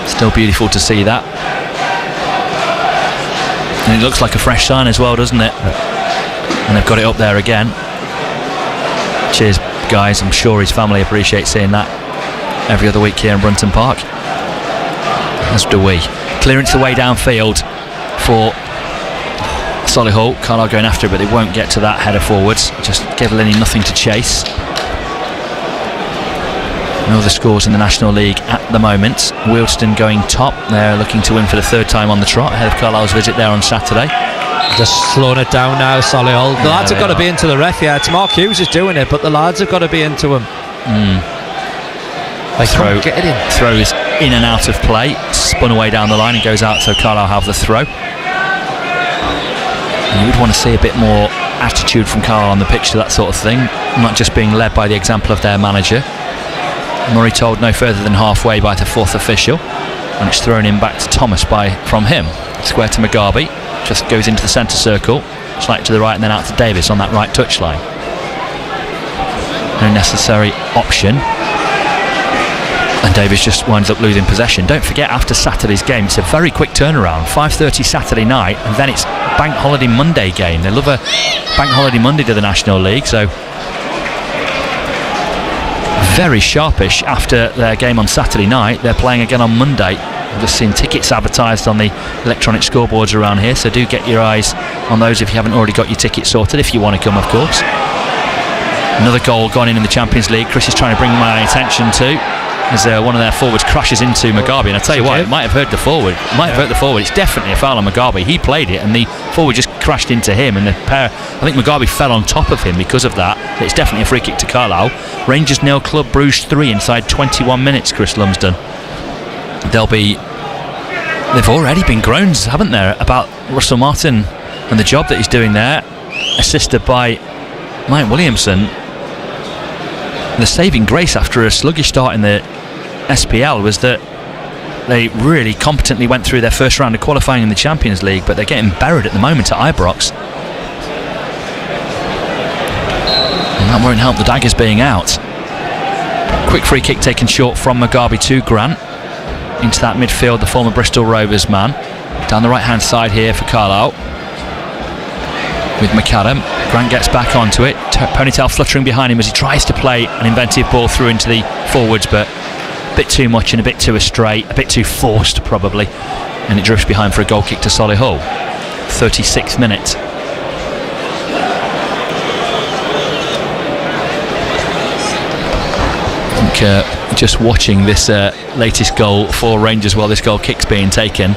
Still beautiful to see that. And it looks like a fresh sign as well, doesn't it? And they've got it up there again. Cheers, guys. I'm sure his family appreciates seeing that every other week here in Brunton Park. As do we. Clearance the way downfield for Solihull. Carlisle going after it, but they won't get to that header forwards. Just give Lenny nothing to chase. No other scores in the National League at the moment. Wealdstone going top. They're looking to win for the third time on the trot ahead of Carlisle's visit there on Saturday. Just slowing it down now, Solihull. The lads have got to be into the ref. Yeah, it's Mark Hughes who's doing it, but the lads have got to be into him. They can't get it in. Throw is in and out of play. Spun away down the line and goes out, so Carlisle have the throw. And you would want to see a bit more attitude from Carlisle on the pitch to that sort of thing, not just being led by the example of their manager. Murray told no further than halfway by the fourth official, and it's thrown in back to Thomas from him. Square to Mugabe, just goes into the centre circle, slightly to the right and then out to Davis on that right touchline. No necessary option, and Davis just winds up losing possession. Don't forget, after Saturday's game, it's a very quick turnaround. 5:30 Saturday night, and then it's Bank Holiday Monday game. They love a Bank Holiday Monday to the National League, so very sharpish after their game on Saturday night. They're playing again on Monday. I've just seen tickets advertised on the electronic scoreboards around here, so do get your eyes on those if you haven't already got your tickets sorted, if you want to come, of course. Another goal gone in the Champions League. Chris is trying to bring my attention to as one of their forwards crashes into Mugabe, and I tell you what, it might have hurt the forward. It's definitely a foul on Mugabe. He played it and the forward just crashed into him, and the pair, I think Mugabe fell on top of him because of that. It's definitely a free kick to Carlisle. Rangers 0, Club Bruges 3 inside 21 minutes, Chris Lumsden. They've already been groans, haven't there, about Russell Martin and the job that he's doing there, assisted by Mike Williamson. The saving grace after a sluggish start in the SPL was that they really competently went through their first round of qualifying in the Champions League, but they're getting buried at the moment at Ibrox. And that won't help the Daggers being out. Quick free kick taken short from Mugabe to Grant. Into that midfield, the former Bristol Rovers man. Down the right hand side here for Carlisle with McAdam. Grant gets back onto it. Ponytail fluttering behind him as he tries to play an inventive ball through into the forwards, but a bit too much and a bit too astray, a bit too forced probably, and it drifts behind for a goal kick to Solihull. 36th minute. I think just watching this latest goal for Rangers while this goal kick's being taken,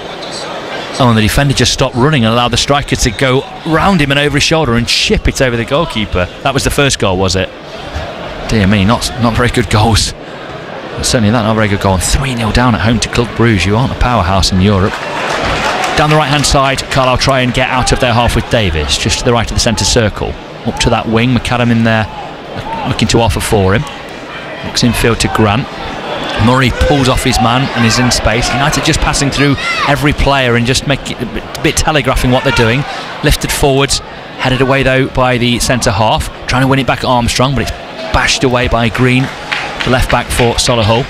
and the defender just stopped running and allowed the striker to go round him and over his shoulder and chip it over the goalkeeper. That was the first goal, was it? Dear me, not very good goals. But certainly that, not very good goal. 3-0 down at home to Club Bruges. You aren't a powerhouse in Europe. Down the right hand side, Carlisle try and get out of their half with Davis, just to the right of the centre circle. Up to that wing, McAdam in there looking to offer for him. Looks infield to Grant. Murray pulls off his man and is in space. United just passing through every player and just making a bit telegraphing what they're doing. Lifted forwards, headed away though by the centre half, trying to win it back at Armstrong, but it's bashed away by Green, the left back for Solihull,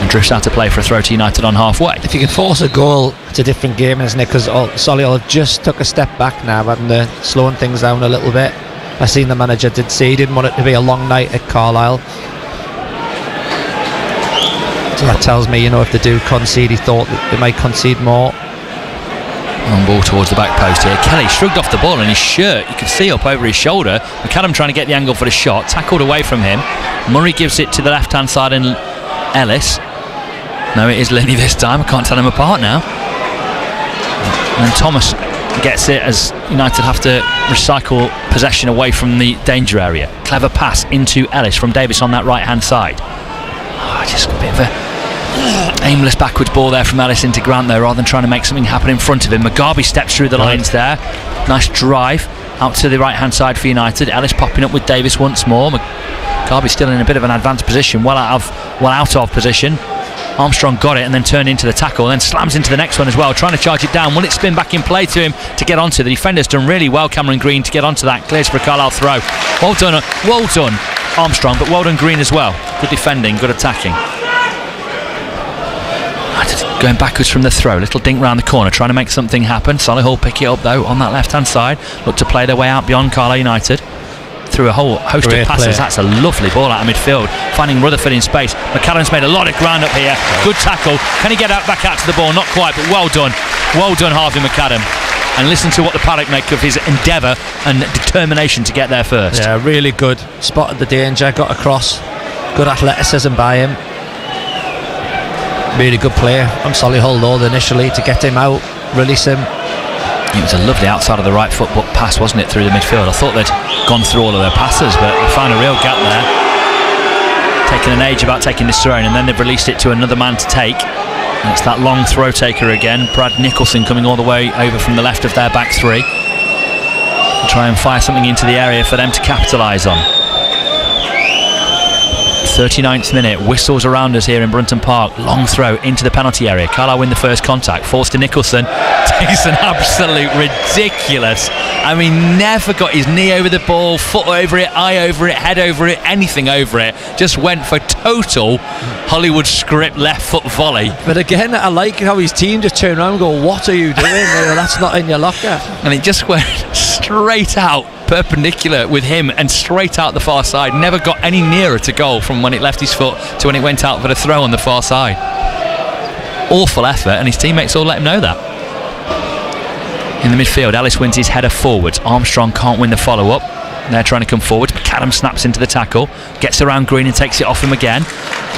and drifts out to play for a throw to United on halfway. If you can force a goal, it's a different game, isn't it? Because Solihull have just took a step back now, haven't they? Slowing things down a little bit. I seen the manager did say he didn't want it to be a long night at Carlisle. So that tells me, if they do concede, he thought that they might concede more. On ball towards the back post here. Kelly shrugged off the ball in his shirt. You could see up over his shoulder. McAdam trying to get the angle for the shot. Tackled away from him. Murray gives it to the left hand side and Ellis. No, it is Lenny this time. I can't tell him apart now. And then Thomas gets it as United have to recycle possession away from the danger area. Clever pass into Ellis from Davis on that right hand side. Just a bit of a aimless backwards ball there from Ellis into Grant there, rather than trying to make something happen in front of him. Mugabe steps through the lines there. Nice drive out to the right hand side for United. Ellis popping up with Davis once more. Mugabe still in a bit of an advanced position, well out of position. Armstrong got it and then turned into the tackle, and then slams into the next one as well, trying to charge it down. Will it spin back in play to him to get onto? The defender's done really well, Cameron Green, to get onto that. Clears for a Carlisle throw. Well done Armstrong, but well done Green as well. Good defending, good attacking. Going backwards from the throw, little dink round the corner, trying to make something happen. Solihull pick it up though on that left hand side, look to play their way out beyond Carlisle United through a whole host of passes. That's a lovely ball out of midfield, finding Rutherford in space. McAdam's made a lot of ground up here. Good tackle. Can he get back out to the ball? Not quite, but well done Harvey McAdam. And listen to what the paddock make of his endeavour and determination to get there first. Yeah, really good. Spotted the danger, got across. Good athleticism by him. Really good play from Solihull though initially to get him out, release him. It was a lovely outside of the right foot pass, wasn't it, through the midfield? I thought they'd gone through all of their passes, but they found a real gap there. Taking an age about taking this throw, and then they've released it to another man to take. And it's that long throw taker again, Brad Nicholson, coming all the way over from the left of their back three to try and fire something into the area for them to capitalise on. 39th minute, whistles around us here in Brunton Park. Long throw into the penalty area. Carlisle win the first contact. Falls to Nicholson. Takes an absolute ridiculous. I mean, never got his knee over the ball, foot over it, eye over it, head over it, anything over it. Just went for total Hollywood script left foot volley. But again, I like how his team just turned around and go, "What are you doing? That's not in your locker." And it just went straight out, perpendicular with him, and straight out the far side. Never got any nearer to goal from when it left his foot to when it went out for the throw on the far side. Awful effort, and his teammates all let him know that. In the midfield, Ellis wins his header forwards. Armstrong can't win the follow-up. They're trying to come forward. McAdam snaps into the tackle, gets around Green and takes it off him again.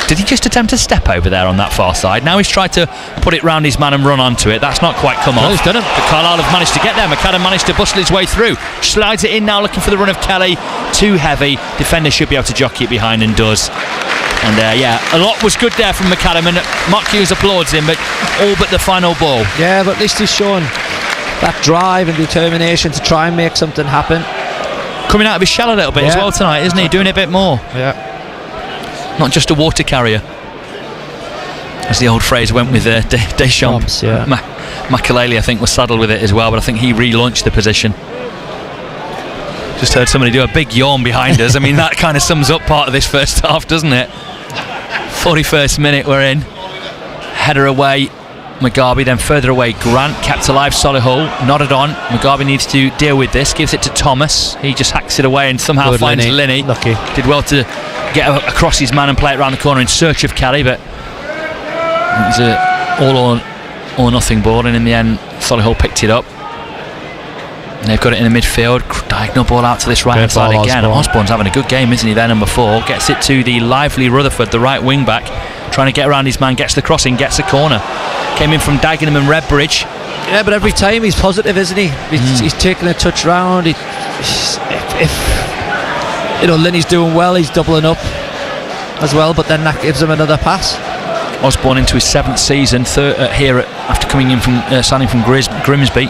Did he just attempt a step over there on that far side? Now he's tried to put it round his man and run onto it. That's not quite come off. He's done it. But Carlisle have managed to get there. McAdam managed to bustle his way through. Slides it in now, looking for the run of Kelly. Too heavy. Defender should be able to jockey it behind, and does. And a lot was good there from McAdam, and Mark Hughes applauds him, but all but the final ball. Yeah, but at least he's shown that drive and determination to try and make something happen. Coming out of his shell a little bit as well tonight, isn't he? Doing a bit more. Yeah. Not just a water carrier, as the old phrase went with Deschamps. Yeah. Makaleli, I think, was saddled with it as well, but I think he relaunched the position. Just heard somebody do a big yawn behind us. I mean, that kind of sums up part of this first half, doesn't it? 41st minute we're in. Header away, Mugabe, then further away Grant, kept alive Solihull, nodded on. Mugabe needs to deal with this, gives it to Thomas. He just hacks it away and somehow Good finds Linney. Lucky. Did well to get across his man and play it around the corner in search of Kelly, but it was a all or nothing ball, and in the end Solihull picked it up. And they've got it in the midfield. Diagonal ball out to this right hand side again. Osborne's having a good game, isn't he, there, number 4. Gets it to the lively Rutherford, the right wing back, trying to get around his man, gets the crossing, gets a corner. Came in from Dagenham and Redbridge. Yeah, but every time he's positive, isn't he? He's taking a touch round. If Linney's doing well, he's doubling up as well, but then that gives him another pass. Osborne into his 7th season here after coming in from signing from Grimsby.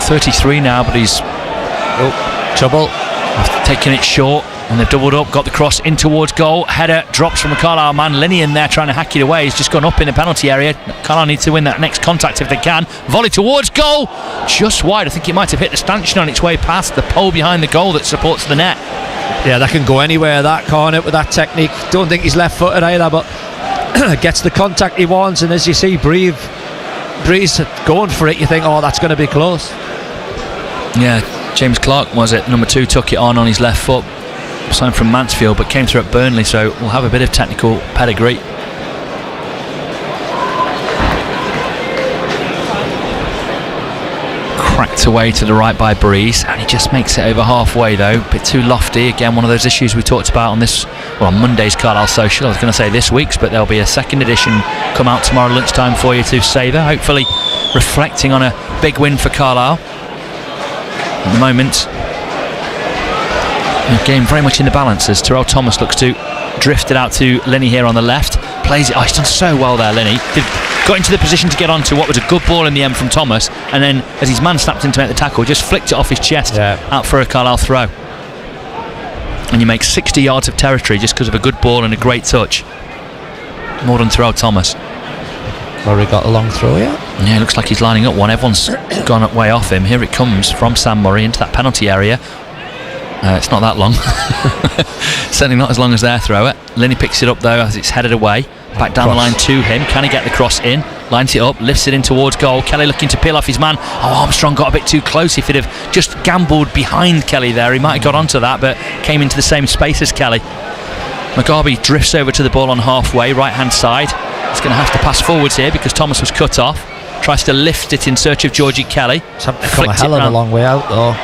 33 now, but he's trouble. Taking it short, and they've doubled up, got the cross in towards goal. Header drops from a Carlisle man. Linney in there trying to hack it away. He's just gone up in the penalty area. Carlisle need to win that next contact if they can. Volley towards goal, just wide. I think it might have hit the stanchion on its way past the pole behind the goal that supports the net. Yeah, that can go anywhere, that corner, with that technique. Don't think he's left-footed either, but gets the contact he wants, and as you see Breeze going for it, you think, oh, that's going to be close. Yeah, James Clark was it, number 2, took it on his left foot, signed from Mansfield, but came through at Burnley, so we'll have a bit of technical pedigree. Cracked away to the right by Breeze, and he just makes it over halfway though. A bit too lofty. Again, one of those issues we talked about on on Monday's Carlisle Social. I was going to say this week's, but there'll be a second edition come out tomorrow lunchtime for you to savour, hopefully reflecting on a big win for Carlisle. At the moment, the game very much in the balance as Terrell Thomas looks to drift it out to Linney here on the left. Plays it. Oh, he's done so well there, Linney. Got into the position to get onto what was a good ball in the end from Thomas, and then as his man snapped in to make the tackle, just flicked it off his chest out for a Carlisle throw. And you make 60 yards of territory just because of a good ball and a great touch. Morden throw, Thomas. Murray got a long throw, yeah. Yeah, it looks like he's lining up one. Everyone's gone way off him. Here it comes from Sam Murray into that penalty area. It's not that long. Certainly not as long as their thrower. Linney picks it up though as it's headed away. Back down the line to him. Can he get the cross in? Lines it up, lifts it in towards goal. Kelly looking to peel off his man. Oh, Armstrong got a bit too close. If he'd have just gambled behind Kelly there, he might have got onto that, but came into the same space as Kelly. Mugabe drifts over to the ball on halfway, right hand side. He's going to have to pass forwards here because Thomas was cut off. Tries to lift it in search of Georgie Kelly. Something come a hell of a long way out though.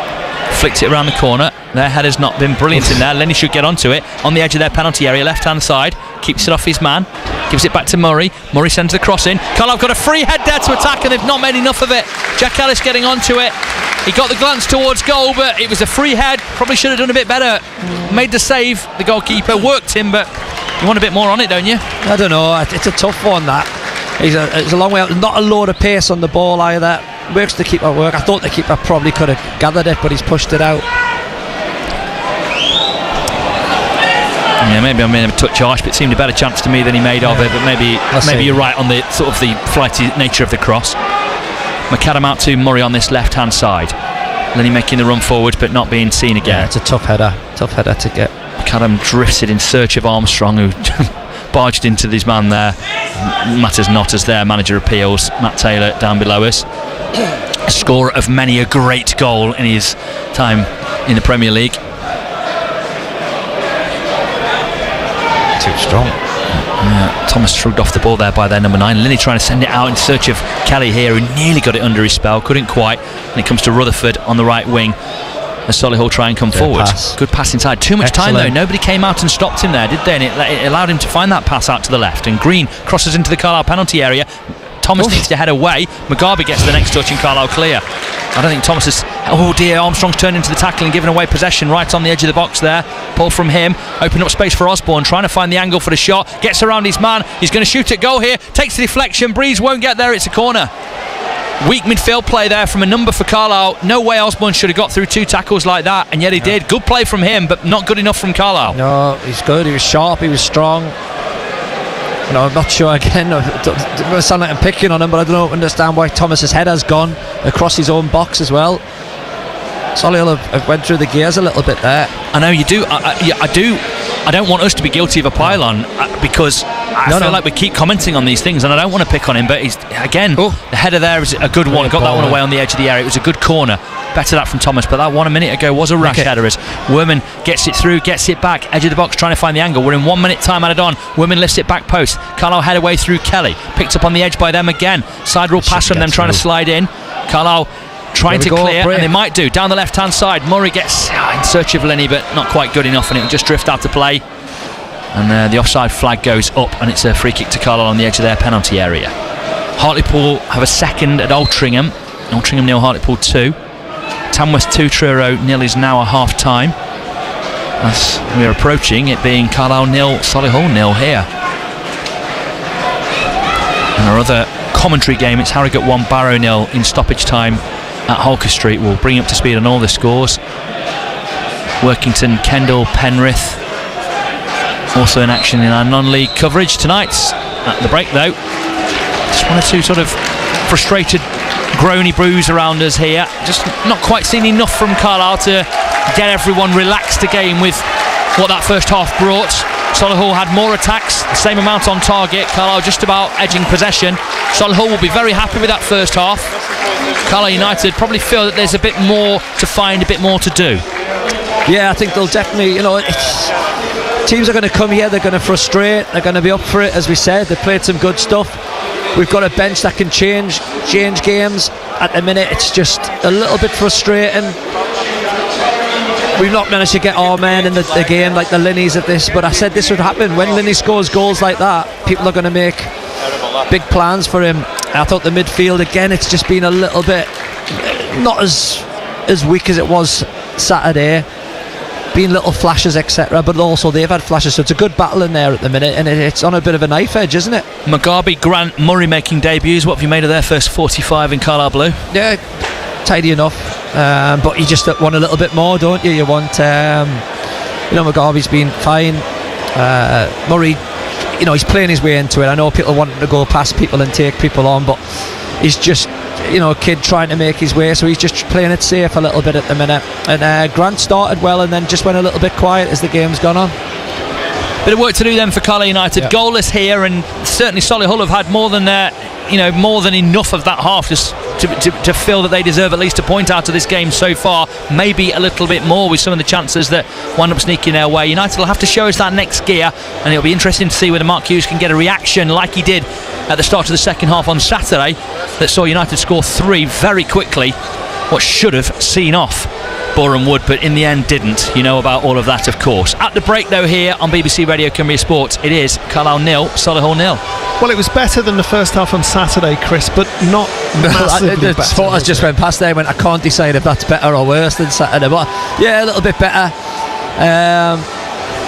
Flicked it around the corner. Their header's not been brilliant in there. Lenny should get onto it. On the edge of their penalty area, left hand side. Keeps it off his man. Gives it back to Murray. Murray sends the cross in. Carlisle got a free head there to attack and they've not made enough of it. Jack Ellis getting onto it. He got the glance towards goal, but it was a free head. Probably should have done a bit better. Made the save. The goalkeeper worked him, but you want a bit more on it, don't you? I don't know. It's a tough one, that. It's a long way out. Not a load of pace on the ball either. Works the keeper work. I thought the keeper probably could have gathered it, but he's pushed it out. Yeah, maybe I'm being a touch harsh, but it seemed a better chance to me than he made of it. But maybe you're right on the sort of the flighty nature of the cross. McAdam out to Murray on this left-hand side. Lenny making the run forward, but not being seen again. Yeah, it's a tough header to get. McAdam drifts it in search of Armstrong, who barged into this man there. Matters not as their manager appeals. Matt Taylor down below us. A scorer of many a great goal in his time in the Premier League. Too strong. Thomas shrugged off the ball there by their number 9. Linney trying to send it out in search of Kelly here, who nearly got it under his spell, couldn't quite. And it comes to Rutherford on the right wing as Solihull try and come forward. Good pass inside. Too much time though. Nobody came out and stopped him there, did they? And it allowed him to find that pass out to the left. And Green crosses into the Carlisle penalty area. Thomas needs to head away. Mugabe gets the next touch and Carlisle clear. I don't think Thomas has... Oh dear, Armstrong's turned into the tackle and given away possession right on the edge of the box there. Ball from him, open up space for Osborne, trying to find the angle for the shot. Gets around his man, he's going to shoot at goal here. Takes the deflection, Breeze won't get there, it's a corner. Weak midfield play there from a number for Carlisle. No way Osborne should have got through 2 tackles like that, and yet he did. Good play from him, but not good enough from Carlisle. No, he's good, he was sharp, he was strong. No, I'm not sure again. It sound like I'm picking on him, but I don't understand why Thomas's head has gone across his own box as well. Solihull have went through the gears a little bit there. I know you do. I do. I don't want us to be guilty of a pile-on because I feel like we keep commenting on these things, and I don't want to pick on him. But he's again, the header there is a good one. Got that one away on the edge of the area. It was a good corner. Better that from Thomas, but that one a minute ago was a rash header as Werman gets it through, gets it back, edge of the box trying to find the angle. We're in 1 minute time added on. Werman lifts it back post. Carlisle head away through Kelly. Picked up on the edge by them again. Side roll pass from them trying to slide in. Carlisle trying to clear, and they might do. Down the left hand side, Murray gets in search of Linney, but not quite good enough, and it will just drift out to play. And the offside flag goes up, and it's a free kick to Carlisle on the edge of their penalty area. Hartlepool have a second at Altrincham. Altrincham 0, Hartlepool 2. Tamworth 2, Truro 0 is now a half time. As we're approaching it being Carlisle 0, Solihull 0 here. And our other commentary game, it's Harrogate 1, Barrow 0 in stoppage time at Holker Street. We'll bring you up to speed on all the scores. Workington, Kendal, Penrith also in action in our non-league coverage tonight. At the break though, just 1 or 2 sort of frustrated groany brews around us here. Just not quite seen enough from Carlisle to get everyone relaxed again with what that first half brought. Solihull had more attacks, the same amount on target. Carlisle just about edging possession. Solihull will be very happy with that first half. Carlisle United probably feel that there's a bit more to find, a bit more to do. Yeah, I think they'll definitely, teams are going to come here, they're going to frustrate, they're going to be up for it. As we said, they played some good stuff. We've got a bench that can change games. At the minute it's just a little bit frustrating. We've not managed to get our men in the game like the Linneys of this, but I said this would happen. When Linney scores goals like that, people are going to make big plans for him. I thought the midfield again, it's just been a little bit not as weak as it was Saturday. Been little flashes, etc., but also they've had flashes, so it's a good battle in there at the minute, and it's on a bit of a knife edge, isn't it? Mugabe, Grant, Murray making debuts. What have you made of their first 45 in Carlisle Blue? Yeah, tidy enough, but you just want a little bit more, don't you? You want, Mugabe's been fine. Murray you know, he's playing his way into it. I know people want him to go past people and take people on, but he's just, you know, a kid trying to make his way, so he's just playing it safe a little bit at the minute. And Grant started well and then just went a little bit quiet as the game's gone on. Bit of work to do then for Carlisle United. Goalless here, and certainly Solihull have had more than enough of that half to feel that they deserve at least a point out of this game so far. Maybe a little bit more with some of the chances that wind up sneaking their way. United will have to show us that next gear, and it'll be interesting to see whether Mark Hughes can get a reaction like he did at the start of the second half on Saturday, that saw United score 3 very quickly, what should have seen off Boreham Wood, but in the end didn't. You know about all of that, of course. At the break though, here on BBC Radio Cumbria Sports, it is Carlisle 0, Solihull 0. Well, it was better than the first half on Saturday, Chris, but not massively better. The supporters just went past there and went, I can't decide if that's better or worse than Saturday, but yeah, a little bit better.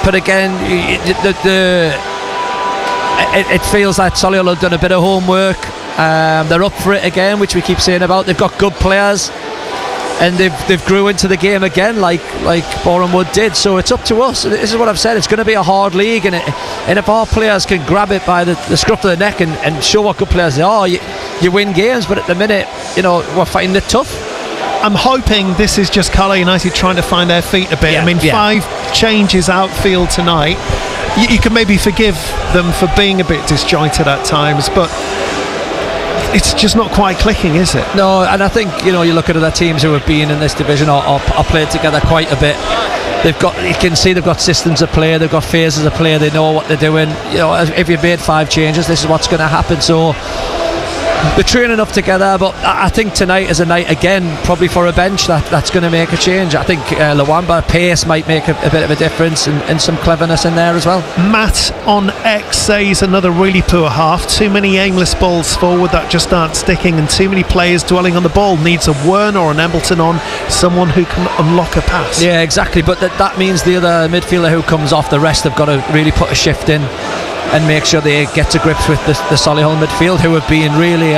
But again, it feels like Solihull have done a bit of homework. They're up for it again, which we keep saying about. They've got good players, and they've grew into the game again, like Boreham Wood did. So it's up to us. This is what I've said. It's going to be a hard league, and if our players can grab it by the scruff of the neck and show what good players they are, you win games. But at the minute, you know, we're finding it tough. I'm hoping this is just Carlisle United trying to find their feet a bit. Yeah, 5 changes outfield tonight. You can maybe forgive them for being a bit disjointed at times, but it's just not quite clicking, is it? No, and I think, you know, you look at other teams who have been in this division or played together quite a bit. You can see they've got systems of play, they've got phases of play, they know what they're doing. You know, if you've made 5 changes, this is what's going to happen. So they're training up together, but I think tonight is a night again probably for a bench that's going to make a change. I think Luamba pace might make a bit of a difference, and some cleverness in there as well. Matt on X says another really poor half. Too many aimless balls forward that just aren't sticking, and too many players dwelling on the ball. Needs a Wern or an Embleton on, someone who can unlock a pass. Yeah, exactly, but that means the other midfielder who comes off, the rest have got to really put a shift in and make sure they get to grips with the Solihull midfield, who have been really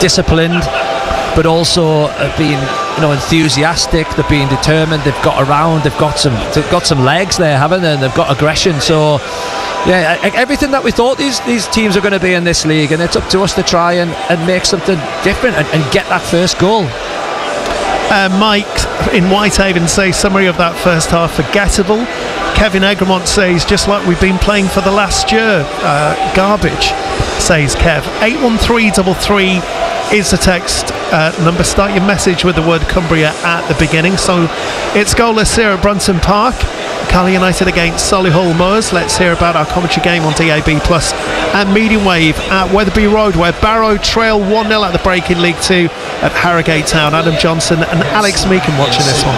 disciplined, but also being, you know, enthusiastic. They've been determined. They've got around. They've got some legs there, haven't they? And they've got aggression. So yeah, everything that we thought these teams are going to be in this league, and it's up to us to try and make something different and get that first goal. Mike in Whitehaven says summary of that first half forgettable. Kevin Egremont says just like we've been playing for the last year. Garbage, says Kev. 81333 is the text number. Start your message with the word Cumbria at the beginning. So it's goalless here at Brunton Park. Carlisle United against Solihull Moors. Let's hear about our commentary game on DAB Plus and medium wave at Wetherby Road, where Barrow trail 1-0 at the break in League 2 at Harrogate Town. Adam Johnson and Alex Meakin watching this one.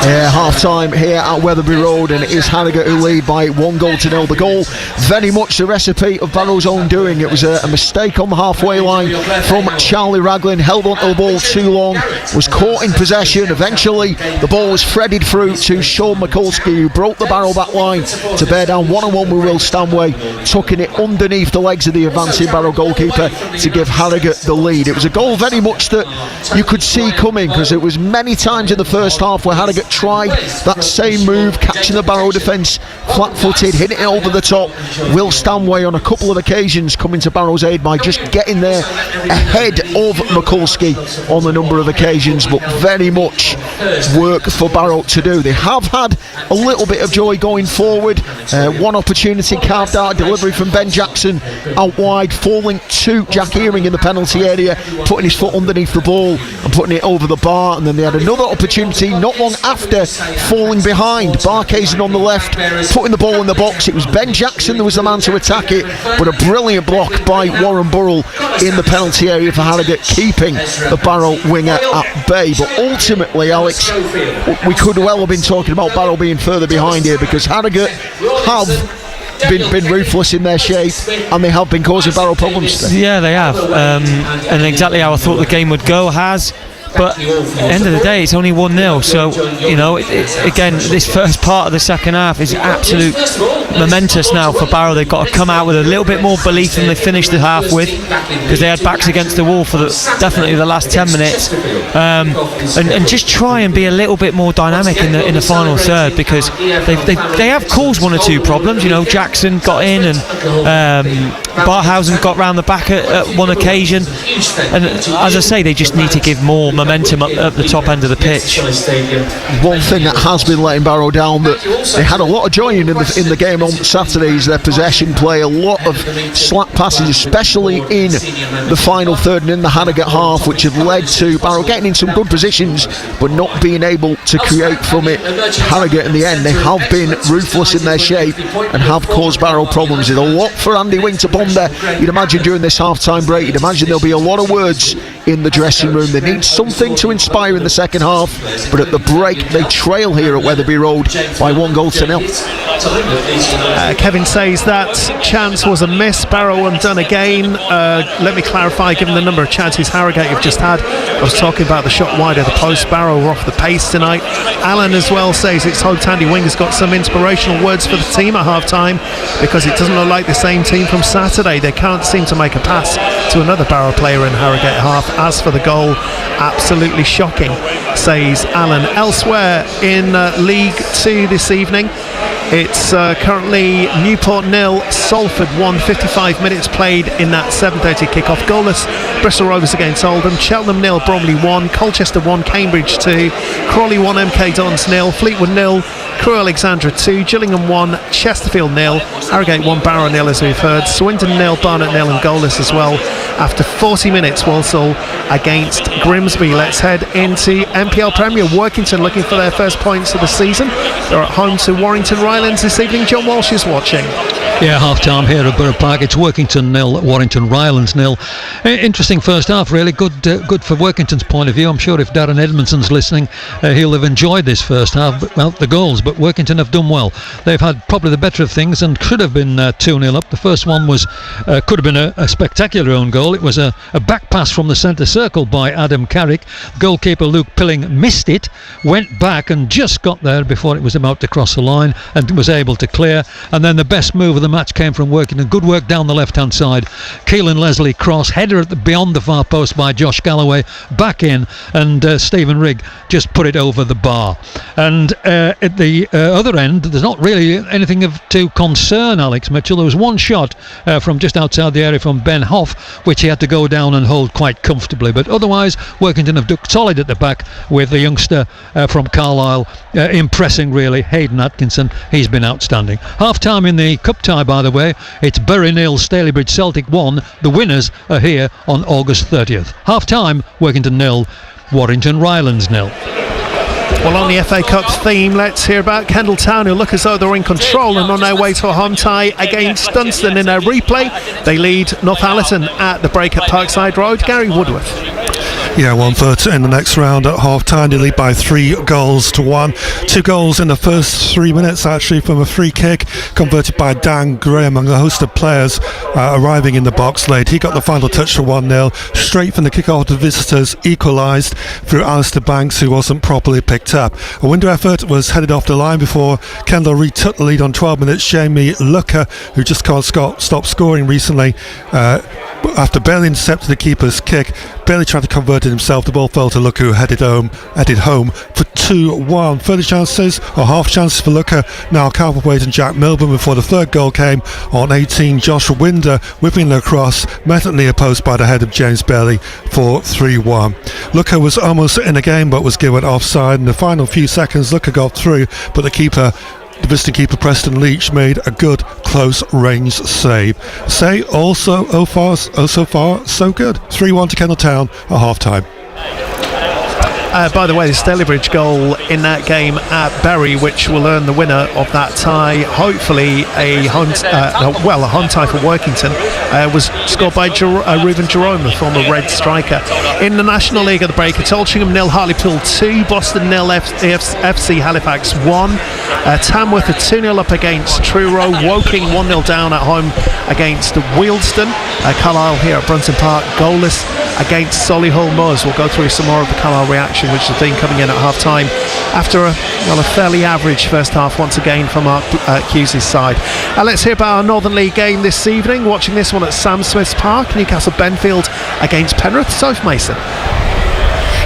Yeah, half time here at Wetherby Road, and it is Harrogate who lead by 1-0. The goal very much the recipe of Barrow's own doing. It was a mistake on the halfway line from Charlie Raglan, held onto the ball too long, was caught in possession. Eventually the ball was threaded through to Sean Mikulski, who broke the Barrow back line to bear down 1-on-1 with Will Stanway, tucking it underneath the legs of the advancing Barrow goalkeeper to give Harrogate the lead. It was a goal very much that you could see coming, because it was many times in the first half where Harrogate tried that same move, catching the Barrow defence flat-footed, hitting it over the top. Will Stanway on a couple of occasions coming to Barrow's aid by just getting there ahead of Mikulski on a number of occasions, but very much work for Barrow to do. They have had a little bit of joy going forward. One opportunity carved out, delivery from Ben Jackson out wide, falling to Jack Earing in the penalty area, putting his foot underneath the ball and putting it over the bar. And then they had another opportunity not long after, falling behind. Barkhazen on the left, putting the ball in the box. It was Ben Jackson that was the man to attack it, but a brilliant block by Warren Burrell in the penalty area for Harrogate, keeping the Barrow winger at bay. But ultimately, Alex, we could well have been talking about Barrow being further behind here, because Harrogate have been ruthless in their shape, and they have been causing Barrow problems today. Yeah, they have, and exactly how I thought the game would go has. But at the end of the day, it's only 1-0. So, you know, again, this first part of the second half is absolute momentous now for Barrow. They've got to come out with a little bit more belief than they finished the half with, because they had backs against the wall for definitely the last 10 minutes, and just try and be a little bit more dynamic in the final third, because they have caused 1 or 2 problems. You know, Jackson got in, and Barhausen got round the back at one occasion, and as I say, they just need to give more momentum up the top end of the pitch. One thing that has been letting Barrow down, that they had a lot of joy in the game on Saturday, is their possession play. A lot of slack passes, especially in the final third and in the Harrogate half, which have led to Barrow getting in some good positions but not being able to create from it. Harrogate in the end, they have been ruthless in their shape and have caused Barrow problems. There's a lot for Andy Wing to ponder. You'd imagine during this half-time break, you'd imagine there'll be a lot of words in the dressing room. They need something to inspire in the second half, but at the break they trail here at Wetherby Road by 1-0. Kevin says that chance was a miss. Barrow undone again. Let me clarify, given the number of chances Harrogate have just had. I was talking about the shot wide of the post. Barrow were off the pace tonight. Alan as well says it's hoped Andy Wing has got some inspirational words for the team at half time, because it doesn't look like the same team from Saturday. They can't seem to make a pass to another Barrow player in Harrogate half. As for the goal, absolutely shocking, says Alan. Elsewhere in League 2 this evening, it's currently Newport 0, Salford 1, 55 minutes played in that 7:30 kickoff. Goalless, Bristol Rovers against Oldham. Cheltenham 0, Bromley 1, Colchester 1, Cambridge 2, Crawley 1, MK Dons 0, Fleetwood 0, Crewe Alexandra 2, Gillingham 1, Chesterfield 0, Harrogate 1, Barrow 0, as we've heard, Swindon 0, Barnet 0, and goalless as well. After 40 minutes, Walsall against Grimsby. Let's head into NPL Premier. Workington looking for their first points of the season. They're at home to Warrington Rylands this evening. John Walsh is watching. Yeah, half-time here at Borough Park. It's Workington 0, Warrington Rylands 0. Interesting first half, really. Good for Workington's point of view. I'm sure if Darren Edmondson's listening, he'll have enjoyed this first half. Well, the goals, but Workington have done well. They've had probably the better of things and should have been 2-0 up. The first one was could have been a spectacular own goal. It was a back pass from the centre circle by Adam Carrick. Goalkeeper Luke Pilling missed it, went back and just got there before it was about to cross the line and was able to clear. And then the best move of the match came from Workington. Good work down the left hand side. Keelan Leslie cross, header beyond the far post by Josh Galloway, back in, and Stephen Rigg just put it over the bar. And at the other end, there's not really anything to concern Alex Mitchell. There was one shot from just outside the area from Ben Hoff, which he had to go down and hold quite comfortably, but otherwise Workington have looked solid at the back, with the youngster from Carlisle impressing really, Hayden Atkinson. He's been outstanding. Half time in the cup tie, by the way, it's Bury 0, Stalybridge Celtic 1. The winners are here on August 30th. Half time, Workington 0, Warrington Rylands 0. Well, on the FA Cup theme, let's hear about Kendal Town, who look as though they're in control and on their way to a home tie against Dunstan in their replay. They lead Northallerton at the break at Parkside Road. Gary Woodworth. Yeah, 1-3 in the next round at half time. They lead by 3-1. 2 goals in the first 3 minutes, actually, from a free kick converted by Dan Graham, and a host of players arriving in the box late. He got the final touch for 1-0. Straight from the kick-off, the visitors equalised through Alistair Banks, who wasn't properly picked up. A window effort was headed off the line before Kendal retook the lead on 12 minutes. Jamie Lucker, who just can't stop scoring recently, after barely intercepted the keeper's kick, barely tried to convert it himself. The ball fell to Lucker, who headed home for 2-1. Further chances, or half chances for Lucker. Now Calverwaite and Jack Milburn before the third goal came on 18. Joshua Winder whipping the cross, met at near post by the head of James Bailey for 3-1. Lucker was almost in the game but was given offside. In the final few seconds, Lucker got through, but the visiting keeper Preston Leach made a good close range save. So far so good. 3-1 to Kendal Town at half time. By the way, the Stalybridge goal in that game at Bury, which will earn the winner of that tie, hopefully a home tie for Workington, was scored by Reuben Jerome, the former Red striker. In the National League at the break, it's Altrincham 0, Hartlepool 2, Boston 0, FC Halifax 1, Tamworth are 2-0 up against Truro, Woking 1-0 down at home against Wealdstone, Carlisle here at Brunton Park, goalless against Solihull Moors. We'll go through some more of the Carlisle reaction, which has been coming in at half time after a fairly average first half once again from Mark Hughes' side. Let's hear about our Northern League game this evening. Watching this one at Sam Smith's Park, Newcastle Benfield against Penrith. Soph Mason.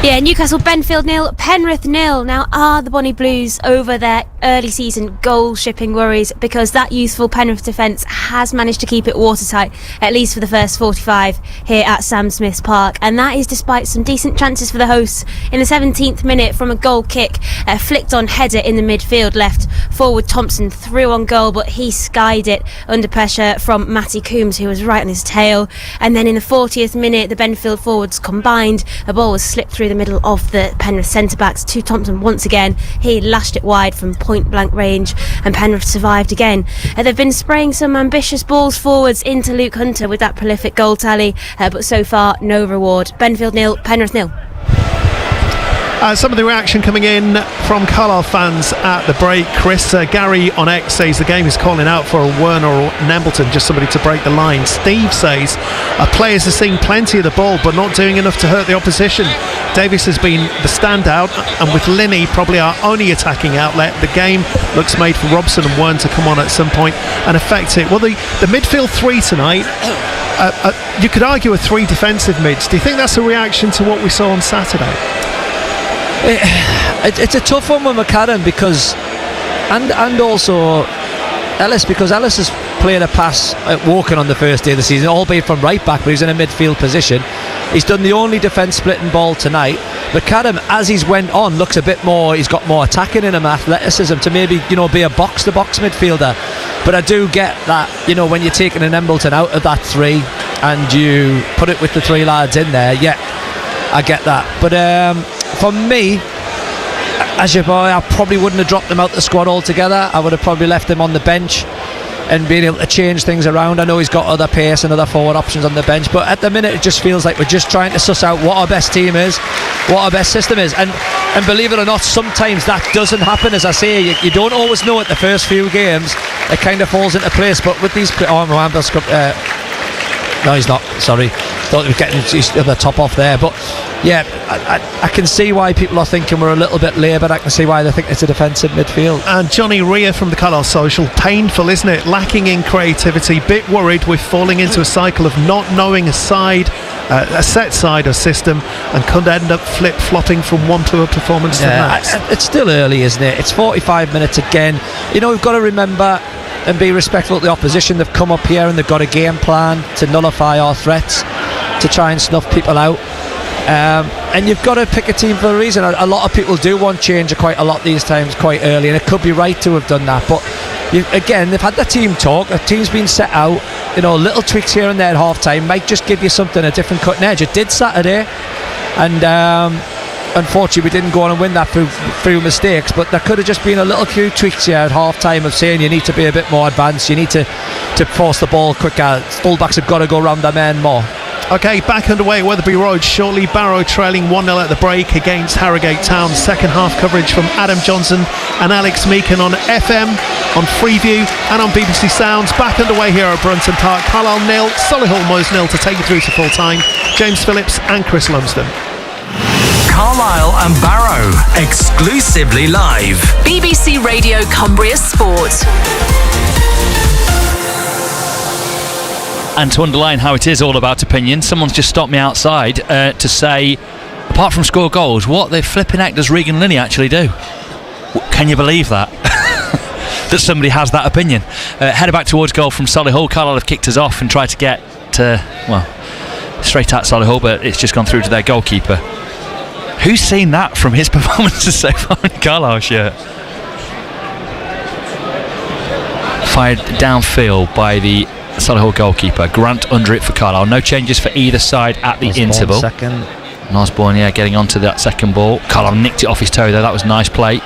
Yeah, Newcastle Benfield 0, Penrith 0. Now, are the Bonnie Blues over their early season goal shipping worries? Because that youthful Penrith defence has managed to keep it watertight, at least for the first 45 here at Sam Smith's Park. And that is despite some decent chances for the hosts. In the 17th minute from a goal kick, a flicked on header in the midfield left forward Thompson through on goal, but he skied it under pressure from Matty Coombs, who was right on his tail. And then in the 40th minute, the Benfield forwards combined. A ball was slipped through the middle of the Penrith centre-backs to Thompson once again. He lashed it wide from point-blank range and Penrith survived again. They've been spraying some ambitious balls forwards into Luke Hunter with that prolific goal tally, but so far no reward. Benfield 0, Penrith 0. Some of the reaction coming in from Carlisle fans at the break. Chris, Gary on X says the game is calling out for a Werner or Nembleton, just somebody to break the line. Steve says players are seeing plenty of the ball but not doing enough to hurt the opposition. Davis has been the standout, and with Linney probably our only attacking outlet, the game looks made for Robson and Wern to come on at some point and affect it. Well, the midfield three tonight, you could argue a three defensive mids. Do you think that's a reaction to what we saw on Saturday? It's a tough one with McCarran because and also Ellis, because Ellis has played a pass at Woking on the first day of the season, albeit from right back, but he's in a midfield position. He's done the only defence splitting ball tonight. McCarran, as he's went on, looks a bit more, he's got more attacking in him, athleticism to maybe, be a box-to-box midfielder. But I do get that, when you're taking an Embleton out of that three and you put it with the three lads in there, yeah, I get that. But for me, as your boy, I probably wouldn't have dropped him out the squad altogether. I would have probably left him on the bench and being able to change things around. I know he's got other pace and other forward options on the bench, but at the minute it just feels like we're just trying to suss out what our best team is, what our best system is, and believe it or not, sometimes that doesn't happen. As I say, you don't always know it the first few games. It kind of falls into place, but with these no, he's not, sorry, thought he was getting the top off there, but yeah, I can see why people are thinking we're a little bit laboured. I can see why they think it's a defensive midfield. And Johnny Rea from the Carlisle Social, painful, isn't it? Lacking in creativity, bit worried with falling into a cycle of not knowing a set side or system, and could end up flip-flopping from one poor performance to the next. It's still early, isn't it? It's 45 minutes again. We've got to remember and be respectful of the opposition. They've come up here and they've got a game plan to nullify our threats, to try and snuff people out. And you've got to pick a team for a reason. A lot of people do want change quite a lot these times, quite early, and it could be right to have done that. But again, they've had the team talk. The team's been set out. Little tweaks here and there at half time might just give you something, a different cutting edge. It did Saturday, and unfortunately we didn't go on and win that through mistakes, but there could have just been a little few tweaks here at half time of saying you need to be a bit more advanced, you need to force the ball quicker, fullbacks have got to go round their men more. Okay, back underway at Wetherby Road shortly. Barrow trailing 1-0 at the break against Harrogate Town. Second half coverage from Adam Johnson and Alex Meakin on FM, on Freeview and on BBC Sounds. Back underway here at Brunton Park. Carlisle 0, Solihull Moors 0 to take you through to full time. James Phillips and Chris Lumsden. Carlisle and Barrow, exclusively live. BBC Radio Cumbria Sport. And to underline how it is all about opinion, someone's just stopped me outside to say, apart from score goals, what the flipping heck does Regan Linney actually do? Can you believe that? That somebody has that opinion. Header back towards goal from Solihull. Carlisle have kicked us off and tried to get straight at Solihull, but it's just gone through to their goalkeeper. Who's seen that from his performances so far in Carlisle shirt? Fired downfield by the Solihull goalkeeper. Grant under it for Carlisle. No changes for either side at the interval. Second. And Osborne, getting onto that second ball. Carlisle nicked it off his toe there. That was a nice play.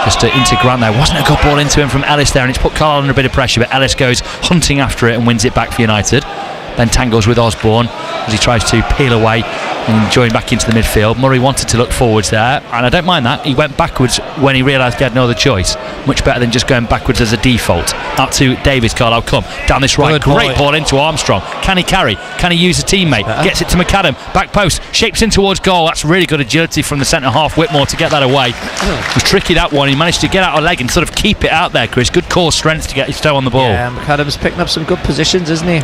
Just into Grant there. Wasn't a good ball into him from Ellis there, and it's put Carlisle under a bit of pressure, but Ellis goes hunting after it and wins it back for United. Then tangles with Osborne as he tries to peel away and joined back into the midfield. Murray wanted to look forwards there, and I don't mind that. He went backwards when he realised he had no other choice. Much better than just going backwards as a default. Up to Davis. Carlisle come down this right. Great ball into Armstrong. Can he carry? Can he use a teammate? Gets it to McAdam. Back post. Shapes in towards goal. That's really good agility from the centre half, Whitmore, to get that away. It was tricky, that one. He managed to get out a leg and sort of keep it out there, Chris. Good core strength to get his toe on the ball. Yeah, McAdam's picking up some good positions, isn't he?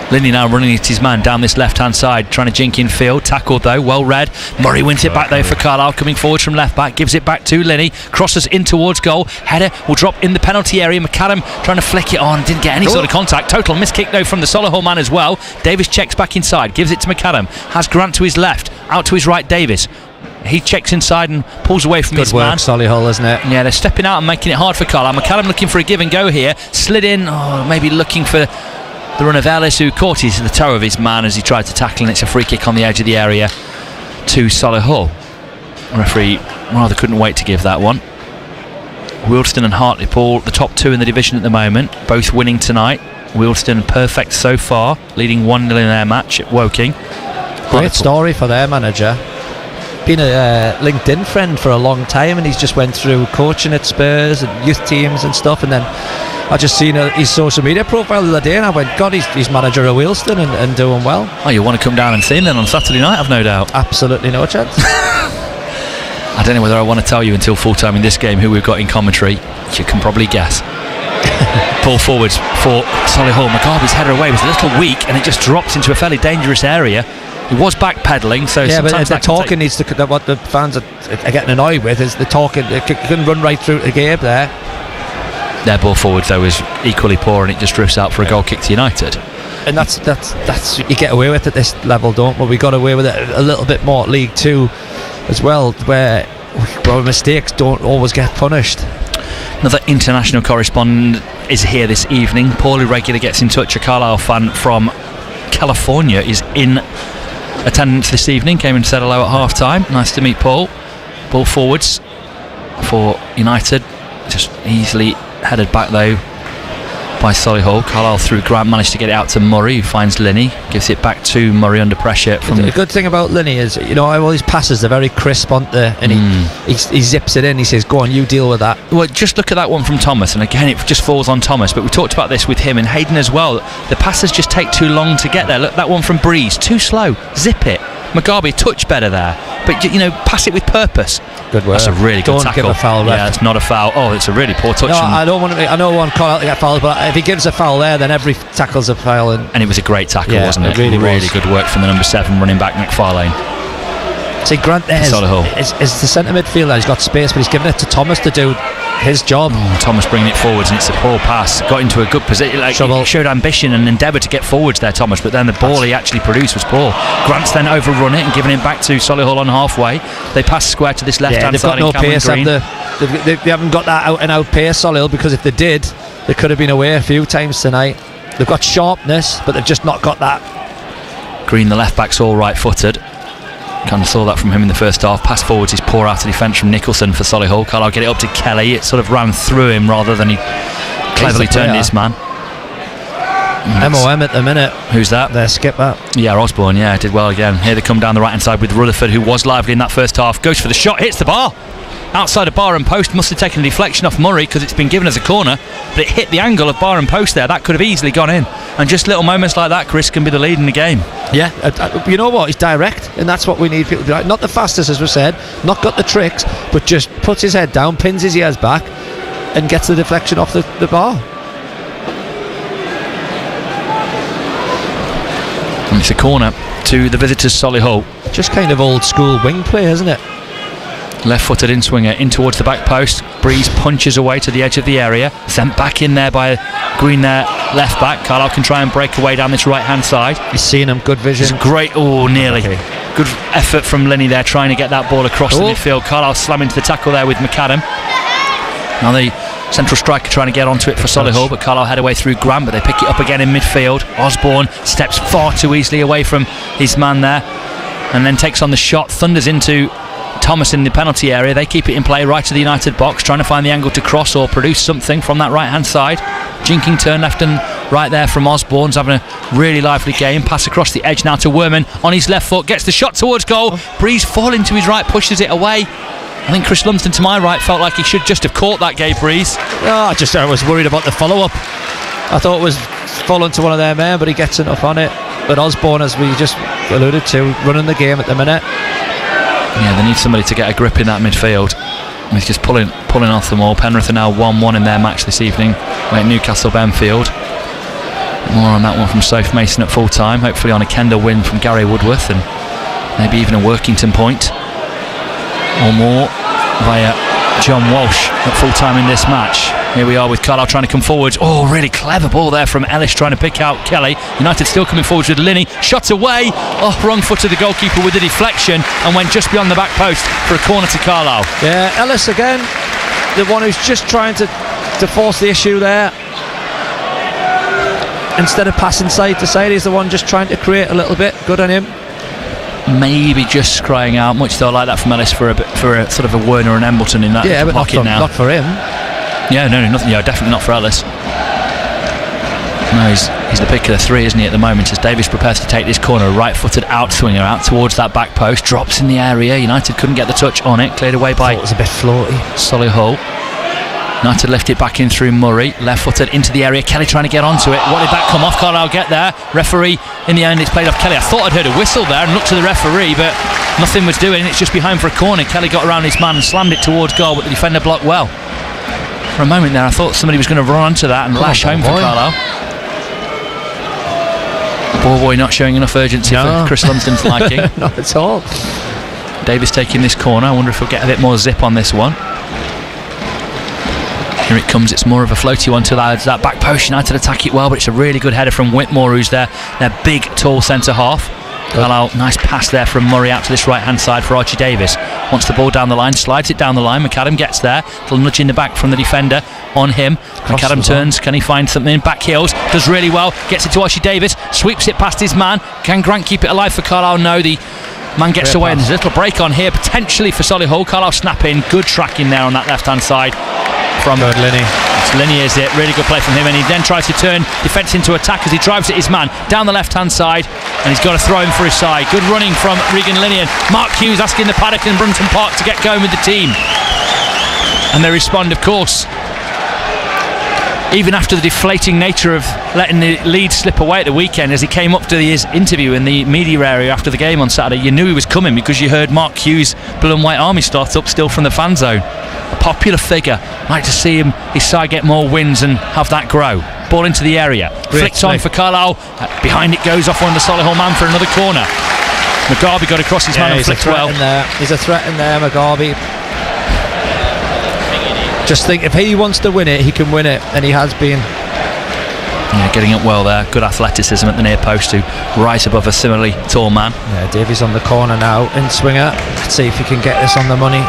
Linney now running at his man down this left hand side, trying to jink in field. Tackled though, well read. Murray wins it back though for Carlisle, coming forward from left back, gives it back to Linney, crosses in towards goal. Header will drop in the penalty area. McAdam trying to flick it on, didn't get any sort of contact. Total miss kick though from the Solihull man as well. Davis checks back inside, gives it to McAdam, has Grant to his left, out to his right. Davis, he checks inside and pulls away from his man. Good work, Solihull, isn't it? Yeah, they're stepping out and making it hard for Carlisle. McAdam looking for a give and go here, slid in, maybe looking for the run of Ellis, who caught the toe of his man as he tried to tackle, and it's a free kick on the edge of the area to Solihull. The referee rather couldn't wait to give that one. Wealdstone and Hartlepool, the top two in the division at the moment, both winning tonight. Wealdstone perfect so far, leading 1-0 in their match at Woking. Great story for their manager. Been a LinkedIn friend for a long time, and he's just went through coaching at Spurs and youth teams and stuff, and then I just seen his social media profile the other day, and I went, God, he's manager of Wealdstone and doing well. Oh, you want to come down and see him then on Saturday night, I've no doubt. Absolutely no chance. I don't know whether I want to tell you until full time in this game who we've got in commentary. You can probably guess. Pull forwards for Solihull. McGarvey's header away was a little weak, and it just drops into a fairly dangerous area. He was backpedaling, so yeah, sometimes but the talking needs to. What the fans are getting annoyed with is the talking. They can run right through the game there. Their ball forward though is equally poor, and it just drifts out for a goal kick to United. And that's you get away with at this level, don't we? We got away with it a little bit more at League Two as well, where mistakes don't always get punished. Another international correspondent is here this evening. Paul, who regularly gets in touch, a Carlisle fan from California, is in attendance this evening. Came and said hello at half time. Nice to meet Paul. Ball forwards for United, just easily headed back though by Solihull. Carlisle through Grant managed to get it out to Murray, who finds Linney, gives it back to Murray under pressure. The good thing about Linney is, all his passes are very crisp, aren't they? And he zips it in. He says, go on, you deal with that. Well, just look at that one from Thomas, and again it just falls on Thomas, but we talked about this with him and Hayden as well. The passes just take too long to get there. Look, that one from Breeze, too slow, zip it. McGarvey touch better there, but pass it with purpose. Good work. That's a really good tackle. Don't give a foul. Yeah, it's not a foul. Oh, it's a really poor touch. No, I don't want Carlisle to get fouled, but if he gives a foul there, then every tackle's a foul. And it was a great tackle, wasn't it? Really good work from the number 7 running back McFarlane. See, Grant there is the centre midfielder. He's got space, but he's given it to Thomas to do his job. Thomas bringing it forwards, and it's a poor pass. Got into a good position. He showed ambition and endeavour to get forwards there, Thomas, but then the ball he actually produced was poor. Grant's then overrun it and given it back to Solihull on halfway. They pass square to this left-hand side. They've got no pace, they haven't got that out-and-out pace, Solihull, because if they did, they could have been away a few times tonight. They've got sharpness, but they've just not got that. Green, the left-back's all right-footed. Kind of saw that from him in the first half. Pass forwards is poor out of defence from Nicholson for Solihull. Carlisle get it up to Kelly. It sort of ran through him rather than he cleverly turned his man. MOM at the minute. Who's that? Their skipper. Yeah, Osborne. Yeah, did well again. Here they come down the right hand side with Rutherford, who was lively in that first half. Goes for the shot, hits the bar. Outside of bar and post, must have taken a deflection off Murray because it's been given as a corner, but it hit the angle of bar and post there. That could have easily gone in. And just little moments like that, Chris, can be the lead in the game. Yeah, you know what? He's direct, and that's what we need people to be like. Not the fastest, as we said, not got the tricks, but just puts his head down, pins his ears back, and gets the deflection off the bar. And it's a corner to the visitors, Solihull. Just kind of old school wing play, isn't it? Left-footed in-swinger in towards the back post. Breeze punches away to the edge of the area. Sent back in there by Green there, left back. Carlisle can try and break away down this right-hand side. He's seeing him, good vision. It's great, nearly. Okay. Good effort from Linney there, trying to get that ball across the midfield. Carlisle slamming to the tackle there with McAdam. Now the central striker trying to get onto it for Solihull, but Carlisle head away through Grant, but they pick it up again in midfield. Osborne steps far too easily away from his man there, and then takes on the shot, thunders into Thomas in the penalty area. They keep it in play right to the United box, trying to find the angle to cross or produce something from that right hand side. jinking turn left and right there from Osborne's having a really lively game. Pass across the edge now to Werman on his left foot, gets the shot towards goal. Breeze falling to his right, pushes it away. I think Chris Lumsden to my right felt like he should just have caught that, Gabe Breeze. I was worried about the follow-up. I thought it was falling to one of their men, but he gets enough on it. But Osborne, as we just alluded to, running the game at the minute. Yeah, they need somebody to get a grip in that midfield. He's just pulling off them all. Penrith are now 1-1 in their match this evening at Newcastle Benfield. More on that one from Soph Mason at full time. Hopefully on a Kendall win from Gary Woodworth and maybe even a Workington point or more via John Walsh at full time in this match. Here we are with Carlisle trying to come forwards. Oh, really clever ball there from Ellis trying to pick out Kelly. United still coming forwards with Linney. Shot away. Oh, wrong foot of the goalkeeper with the deflection and went just beyond the back post for a corner to Carlisle. Yeah, Ellis again, the one who's just trying to force the issue there. Instead of passing side to side, he's the one just trying to create a little bit. Good on him. Maybe just crying out, much though I like that from Ellis for a sort of a Werner and Embleton in that but pocket now. Not for him. Yeah, no, nothing. Yeah, definitely not for Ellis. No, he's the pick of the three, isn't he, at the moment, as Davis prepares to take this corner. Right-footed out-swinger out towards that back post, drops in the area. United couldn't get the touch on it, cleared away by... It was a bit floaty. Solihull. United left it back in through Murray, left-footed into the area. Kelly trying to get onto it. What did that come off? Carlisle get there. Referee, in the end, it's played off Kelly. I thought I'd heard a whistle there and looked to the referee, but nothing was doing. It's just behind for a corner. Kelly got around his man and slammed it towards goal, but the defender blocked well. For a moment there, I thought somebody was going to run onto that and lash home for Carlisle. Ball boy not showing enough urgency for Chris Lumsden's liking. Not at all. Davis taking this corner. I wonder if we'll get a bit more zip on this one. Here it comes. It's more of a floaty one to that back post. United attack it well, but it's a really good header from Whitmore, who's their big, tall centre half. Carlisle, nice pass there from Murray out to this right hand side for Archie Davis. Wants the ball down the line, slides it down the line. McAdam gets there, little nudge in the back from the defender on him. McAdam turns, can he find something? Back heels, does really well, gets it to Archie Davis, sweeps it past his man. Can Grant keep it alive for Carlisle? No, the man gets away, and there's a little break on here potentially for Solihull. Carlisle snapping, good tracking there on that left hand side from Linney. It's Linney, is it? Really good play from him, and he then tries to turn defence into attack as he drives at his man down the left hand side, and he's got to throw him for his side. Good running from Regan Linney, and Mark Hughes asking the paddock in Brunton Park to get going with the team, and they respond, of course. Even after the deflating nature of letting the lead slip away at the weekend, as he came up to his interview in the media area after the game on Saturday, you knew he was coming because you heard Mark Hughes, Blue and White Army start up still from the fan zone. A popular figure. Like to see him, his side get more wins and have that grow. Ball into the area. Flicked on for Carlisle. Behind it goes off one of the Solihull man for another corner. McGarvey got across his man and flicked well. He's a threat in there, McGarvey. Just think, if he wants to win it, he can win it, and he has been. Yeah, getting up well there. Good athleticism at the near post, too. Right above a similarly tall man. Yeah, Davies on the corner now, in swinger. Let's see if he can get this on the money.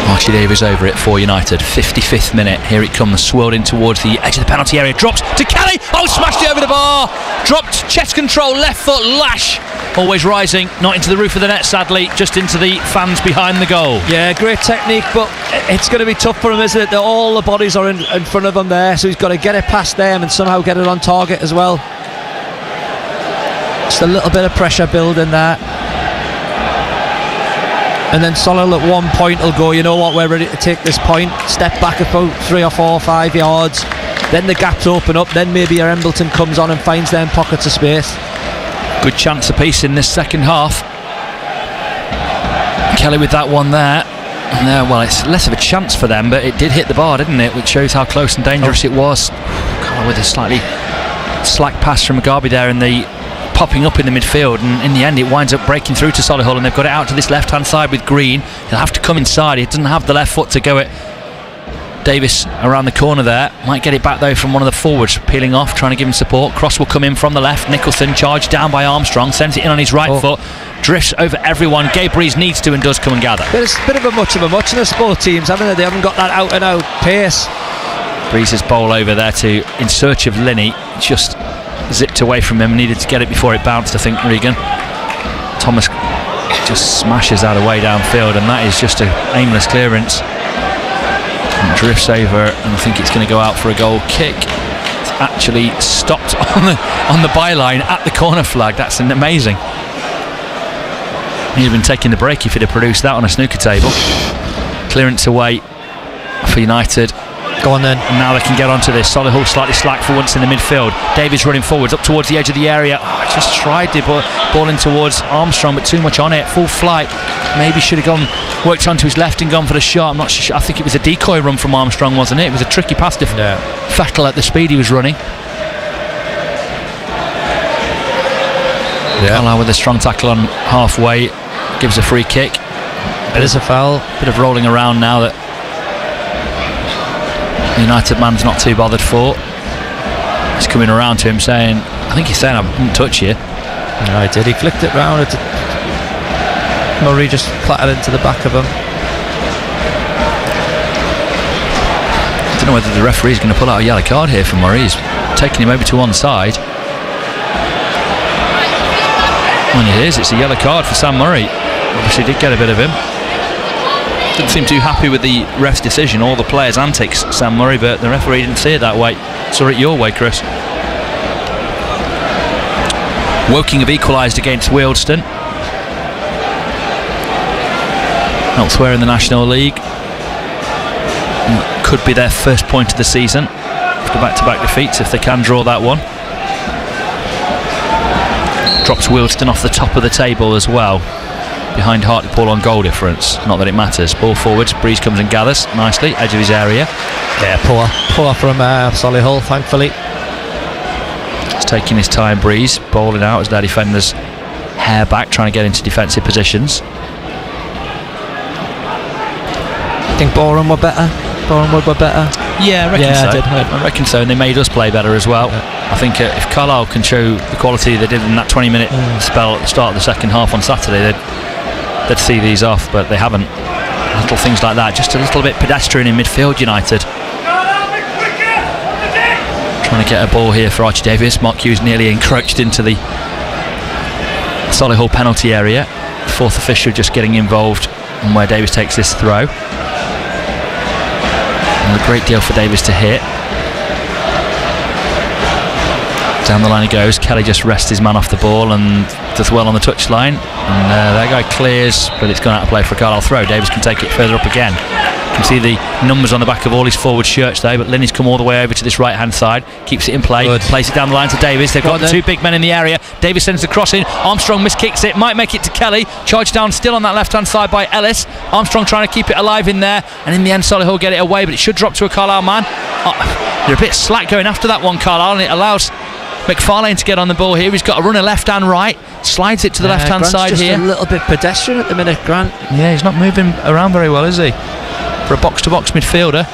Archie Davies over it for United. 55th minute. Here it comes, swirled in towards the edge of the penalty area. Drops to Kelly. Oh, smashed it over the bar. Dropped chest control, left foot lash. Always rising, not into the roof of the net, sadly, just into the fans behind the goal. Yeah, great technique, but it's going to be tough for him, isn't it? That all the bodies are in front of him there, so he's got to get it past them and somehow get it on target as well. Just a little bit of pressure building there. And then Solihull at one point will go, you know what, we're ready to take this point. Step back about 3 or 4 or 5 yards. Then the gaps open up. Then maybe your Embleton comes on and finds them pockets of space. Good chance apiece in this second half. Kelly with that one there. And there, well, it's less of a chance for them, but it did hit the bar, didn't it? Which shows how close and dangerous it was. God, with a slightly slack pass from McGarvey there in the popping up in the midfield, and in the end it winds up breaking through to Solihull, and they've got it out to this left hand side with Green. He'll have to come inside. He doesn't have the left foot to go it. Davis around the corner there, might get it back though from one of the forwards, peeling off, trying to give him support. Cross will come in from the left. Nicholson charged down by Armstrong, sends it in on his right foot, drifts over everyone. Gabe Breeze needs to and does come and gather. It's a bit of a muchness, both teams, haven't they? They haven't got that out and out pace. Breeze's bowl over there to in search of Linney, just zipped away from him, needed to get it before it bounced, I think, Regan. Thomas just smashes that away downfield, and that is just an aimless clearance. And drifts over, and I think it's going to go out for a goal kick. It's actually stopped on the byline at the corner flag. That's amazing. He'd have been taking the break if he'd have produced that on a snooker table. Clearance away for United. Go on then. And now they can get onto this. Solihull slightly slack for once in the midfield. Davies running forwards up towards the edge of the area. Just tried to ball in towards Armstrong, but too much on it. Full flight. Maybe should have worked onto his left and gone for the shot. I'm not sure. I think it was a decoy run from Armstrong, wasn't it? It was a tricky pass to Fettel at the speed he was running. Carlisle with a strong tackle on halfway. Gives a free kick. It is a foul. Bit of rolling around now that the United man's not too bothered for. He's coming around to him saying, I think he's saying I didn't touch you. No, he did. He flicked it round. Murray just clattered into the back of him. I don't know whether the referee's going to pull out a yellow card here for Murray. He's taking him over to one side. When it is, it's a yellow card for Sam Murray. Obviously did get a bit of him. Didn't seem too happy with the ref's decision or the players' antics, Sam Murray, but the referee didn't see it that way. Saw it your way, Chris. Woking have equalised against Wealdstone. Elsewhere in the National League. Could be their first point of the season after back-to-back defeats if they can draw that one. Drops Wealdstone off the top of the table as well, behind Hartlepool on goal difference. Not that it matters. Ball forwards, Breeze comes and gathers nicely, edge of his area. Yeah, poor from Solihull, thankfully. He's taking his time, Breeze, bowling out as their defenders hair back, trying to get into defensive positions. I think Boreham were better. Yeah, I reckon so. I reckon so, and they made us play better as well. I think if Carlisle can show the quality they did in that 20-minute spell at the start of the second half on Saturday, they'd see these off, but they haven't. Little things like that, just a little bit pedestrian in midfield, United. Trying to get a ball here for Archie Davies. Mark Hughes nearly encroached into the Solihull penalty area. Fourth official just getting involved in where Davies takes this throw. And a great deal for Davies to hit. Down the line he goes. Kelly just rests his man off the ball and does well on the touchline. And that guy clears, but it's gone out of play for a Carlisle throw. Davies can take it further up again. You can see the numbers on the back of all his forward shirts there, but Linney's come all the way over to this right hand side, keeps it in play, plays it down the line to Davies. They've got the two big men in the area. Davies sends the cross in, Armstrong miskicks it, might make it to Kelly, charged down still on that left hand side by Ellis. Armstrong trying to keep it alive in there, and in the end Solihull get it away, but it should drop to a Carlisle man. They're a bit slack going after that one, Carlisle, and it allows McFarlane to get on the ball here. He's got a runner left and right, slides it to the left hand side just here. A little bit pedestrian at the minute, Grant. Yeah, he's not moving around very well, is he? For a box-to-box midfielder.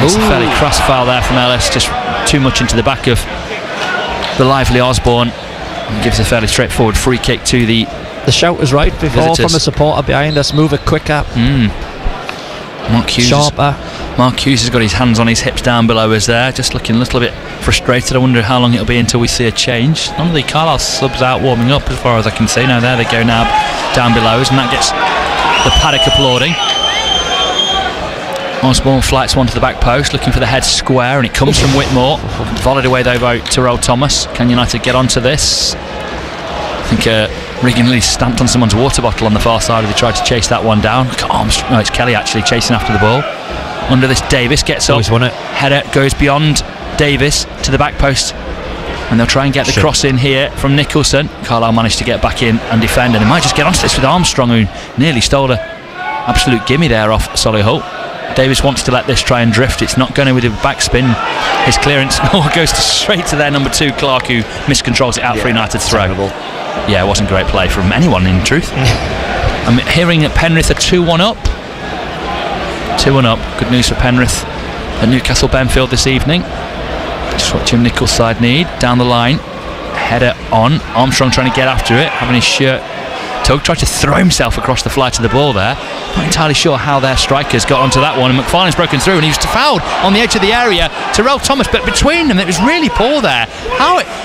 It's a fairly crass foul there from Ellis, just too much into the back of the lively Osborne, and gives a fairly straightforward free kick to the shout was right before visitors. From a supporter behind us. Move it quicker. Mark Hughes has got his hands on his hips down below us there, just looking a little bit frustrated. I wonder how long it'll be until we see a change. None of the Carlisle subs out warming up as far as I can see. Now there they go now down below us, and that gets the paddock applauding. Osborne flights one to the back post, looking for the head square, and it comes from Whitmore. Volleyed away though by Tyrell Thomas. Can United get onto this? I think Regan Lee stamped on someone's water bottle on the far side as they tried to chase that one down. No, it's Kelly actually chasing after the ball. Under this, Davis gets up. Won it. Header goes beyond Davis to the back post, and they'll try and get the cross in here from Nicholson. Carlisle managed to get back in and defend, and they might just get onto this with Armstrong, who nearly stole a absolute gimme there off Solihull. Davis wants to let this try and drift. It's not going to with a backspin. His clearance goes straight to their number 2 Clark, who miscontrols it out for United's throw. Terrible. Yeah, it wasn't great play from anyone in truth. I'm hearing that Penrith are 2-1 up. 2-1 up. Good news for Penrith at Newcastle Benfield this evening. Just what Jim Nichols' side need. Down the line, header on. Armstrong trying to get after it, having his shirt tugged, tried to throw himself across the flight of the ball there. Not entirely sure how their strikers got onto that one, and McFarlane's broken through, and he was fouled on the edge of the area. Tyrell Thomas, but between them it was really poor there.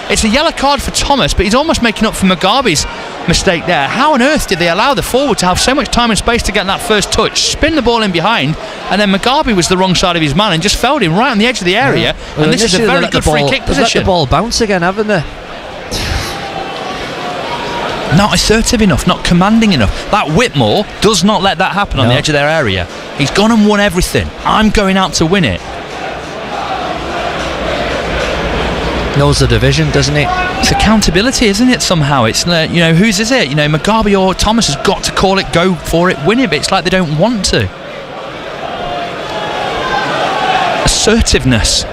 It's a yellow card for Thomas, but he's almost making up for Mugabe's mistake there. How on earth did they allow the forward to have so much time and space to get that first touch, spin the ball in behind, and then Mugabe was the wrong side of his man and just felled him right on the edge of the area. Well, and this is a very good free kick position. Let the ball bounce again, haven't they? Not assertive enough, not commanding enough. That Whitmore does not let that happen on the edge of their area. He's gone and won everything. I'm going out to win it. Knows the division, doesn't he? It's accountability, isn't it, somehow? It's, whose is it? Mugabe or Thomas has got to call it, go for it, win it, but it's like they don't want to. Assertiveness.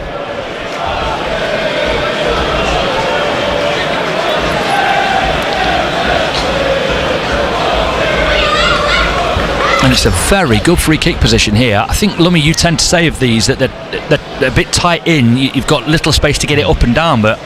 And it's a very good free kick position here. I think, Lummy, you tend to say of these that they're a bit tight in. You've got little space to get it up and down, but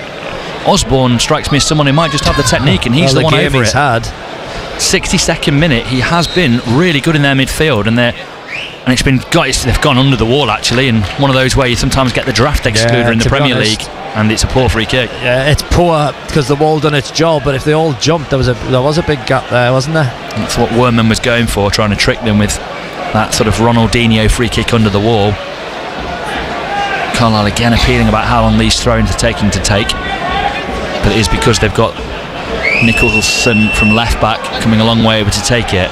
Osborne strikes me as someone who might just have the technique, and he's the one over it. 62nd minute, he has been really good in their midfield, and they've gone under the wall actually, and one of those where you sometimes get the draft excluder in the Premier League, and it's a poor free kick. Yeah, it's poor because the wall done its job, but if they all jumped, there was a big gap there, wasn't there? That's what Werman was going for, trying to trick them with that sort of Ronaldinho free kick under the wall. Carlisle again appealing about how long these throw-ins are taking to take, but it is because they've got Nicholson from left back coming a long way over to take it.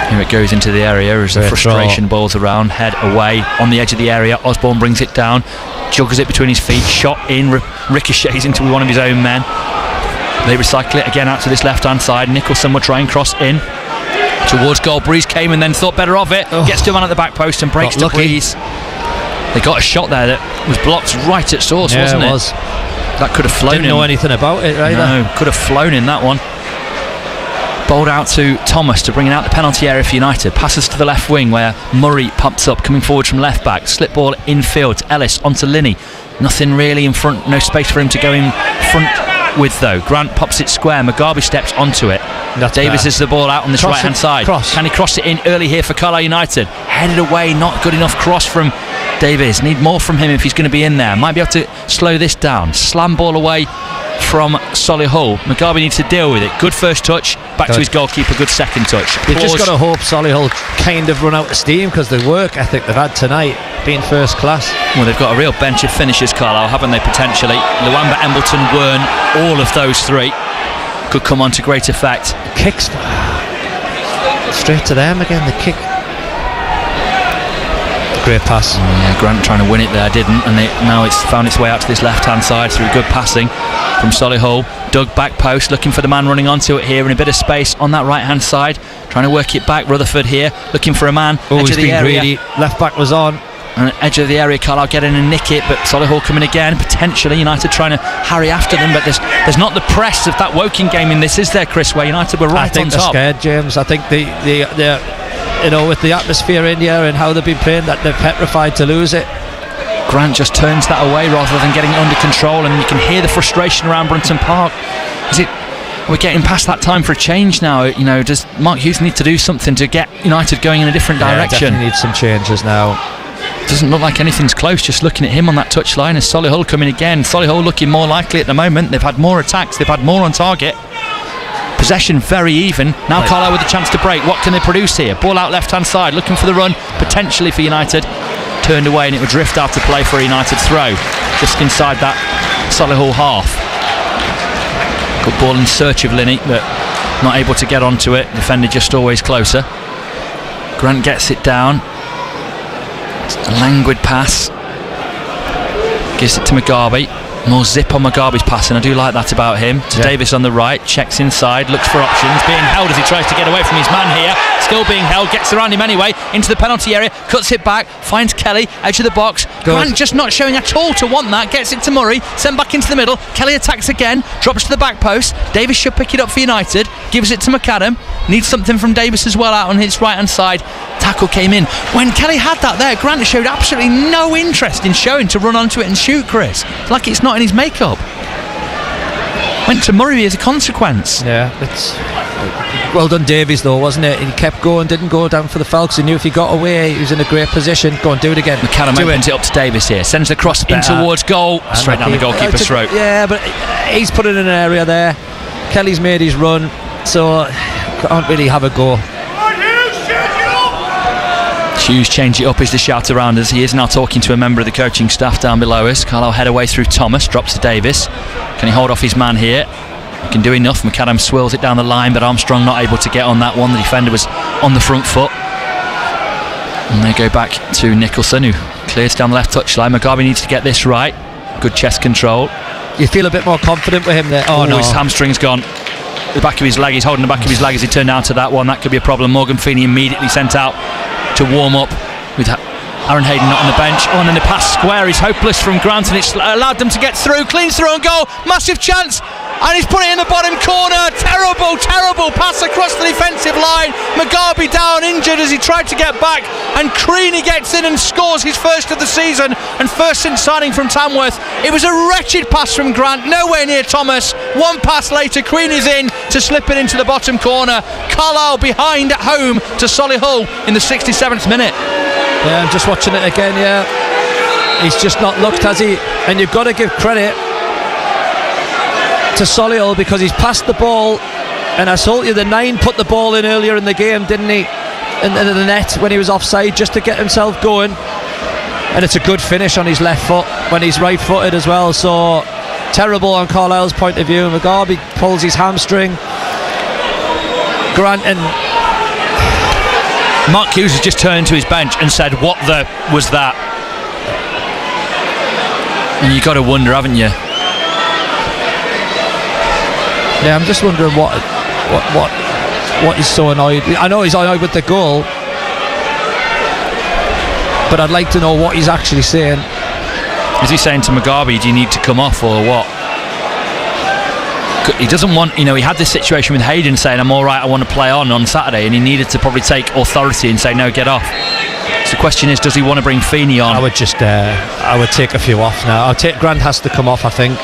Here it goes into the area as the frustration boils around, head away on the edge of the area. Osborne brings it down, juggles it between his feet, shot in, ricochets into one of his own men. They recycle it again out to this left hand side. Nicholson will try and cross in towards goal. Breeze came and then thought better of it, gets to a man at the back post and breaks to Breeze. They got a shot there that was blocked right at source, wasn't it? Was. That could have flown. Didn't know anything about it either. No, could have flown in that one. Bowled out to Thomas to bring it out the penalty area for United. Passes to the left wing where Murray pops up, coming forward from left back. Slip ball infield to Ellis onto Linney. Nothing really in front, no space for him to go in front with though. Grant pops it square. Mugabe steps onto it. Davis is the ball out on this right hand side. Can he cross it in early here for Carlisle United? Headed away, not good enough cross from Davis. Need more from him if he's going to be in there. Might be able to slow this down. Slam ball away from Solihull. Mugabe needs to deal with it. Good first touch, back to his goalkeeper. Good second touch. You've just got to hope Solihull kind of run out of steam, because the work ethic they've had tonight being first class. Well, they've got a real bench of finishers, Carlisle, haven't they, potentially? Luamba, Embleton, Wern, all of those three could come on to great effect. Kicks straight to them again, the kick. Great pass. Yeah, Grant trying to win it there, didn't, and now it's found its way out to this left hand side through good passing from Solihull. Doug back post, looking for the man running onto it here in a bit of space on that right hand side, trying to work it back. Rutherford here looking for a man. Edge of the area. Greedy. Left back was on. And edge of the area, Carlisle get in and nick it, but Solihull coming again, potentially United trying to harry after them, but there's not the press of that Woking game in this, is there, Chris, where United were right on top? I think they're scared, James. I think they're with the atmosphere in here and how they've been playing, that they're petrified to lose it. Grant just turns that away rather than getting it under control, and you can hear the frustration around Brunton Park. We're getting past that time for a change now. Does Mark Hughes need to do something to get United going in a different direction? Definitely need some changes now. Doesn't look like anything's close, just looking at him on that touchline. As Solihull coming again, Solihull looking more likely at the moment. They've had more attacks, they've had more on target. Possession very even. Now Carlisle with a chance to break. What can they produce here? Ball out left hand side, looking for the run, potentially for United. Turned away and it would drift out to play for a United throw, just inside that Solihull half. Good ball in search of Linney, but not able to get onto it. Defender just always closer. Grant gets it down. A languid pass, gives it to Mugabe. More zip on Mugabe's passing, I do like that about him. To Davis on the right, checks inside, looks for options, being held as he tries to get away from his man here. Still being held, gets around him anyway, into the penalty area, cuts it back, finds Kelly, edge of the box. Grant just not showing at all to want that, gets it to Murray, sent back into the middle. Kelly attacks again, drops to the back post. Davis should pick it up for United, gives it to McAdam. Needs something from Davis as well out on his right hand side. Tackle came in. When Kelly had that there, Grant showed absolutely no interest in showing to run onto it and shoot, Chris. It's like it's not in his makeup. Went to Murray as a consequence. Yeah, it's Well done Davies though, wasn't it? He kept going, didn't go down for the foul because he knew if he got away he was in a great position. Go and do it again. McCallum opens it up to Davies here, sends the cross in towards goal, straight down the goalkeeper's throat. Yeah, but he's put it in an area there. Kelly's made his run, so can't really have a go. Hughes, change it up is the shout around us. He is now talking to a member of the coaching staff down below us. Carlisle head away through Thomas, drops to Davis. Can he hold off his man here? He can do enough. McAdam swirls it down the line, but Armstrong not able to get on that one. The defender was on the front foot. And they go back to Nicholson, who clears down the left touchline. Mugabe needs to get this right. Good chest control. You feel a bit more confident with him there. Oh no, his hamstring's gone. The back of his leg, he's holding the back of his leg as he turned down to that one. That could be a problem. Morgan Feeney immediately sent out to warm up with Aaron Hayden not on the bench. Oh, and then the pass square is hopeless from Grant, and it's allowed them to get through. Clean through and goal. Massive chance. And he's put it in the bottom corner. Terrible pass across the defensive line. Mugabe down injured as he tried to get back, and Creaney gets in and scores his first of the season and first since signing from Tamworth. It was a wretched pass from Grant, nowhere near Thomas. One pass later, Creaney's in to slip it into the bottom corner. Carlisle behind at home to Solihull in the 67th minute. Yeah, I'm just watching it again. Yeah, he's just not looked, has he? And you've got to give credit to Solihull because he's passed the ball, and I told you the 9 put the ball in earlier in the game, didn't he, in the net when he was offside, just to get himself going. And it's a good finish on his left foot when he's right footed as well. So terrible on Carlisle's point of view. Mugabe pulls his hamstring. Grant and Mark Hughes has just turned to his bench and said, what the was that? And you've got to wonder, haven't you? Yeah, I'm just wondering what he's so annoyed. I know he's annoyed with the goal, but I'd like to know what he's actually saying. Is he saying to Mugabe, do you need to come off or what? He doesn't want, he had this situation with Hayden saying, I'm alright, I want to play on Saturday, and he needed to probably take authority and say, no, get off. So the question is, does he want to bring Feeney on? I would just I would take a few off now. Grant has to come off, I think.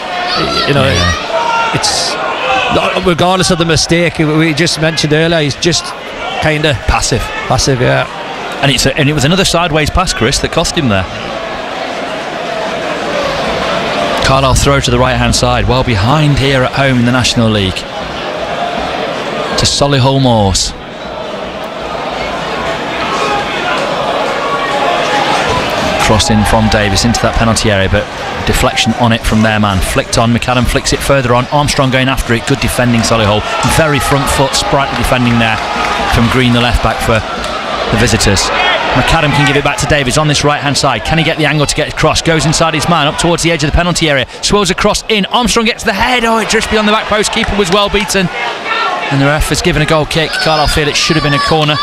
It's regardless of the mistake we just mentioned earlier, he's just kind of passive, yeah. And it was another sideways pass, Chris, that cost him there. Carlisle throw to the right hand side, well behind here at home in the National League, to Solihull Moors. Cross in from Davis into that penalty area, but deflection on it from their man. Flicked on, McAdam flicks it further on. Armstrong going after it, good defending Solihull. Very front foot, sprightly defending there from Green, the left back for the visitors. McAdam can give it back to Davies on this right hand side. Can he get the angle to get across? Goes inside his man up towards the edge of the penalty area, swirls across in. Armstrong gets the head. Oh, it drifts beyond the back post. Keeper was well beaten, and the ref has given a goal kick. Carlisle feel it should have been a corner.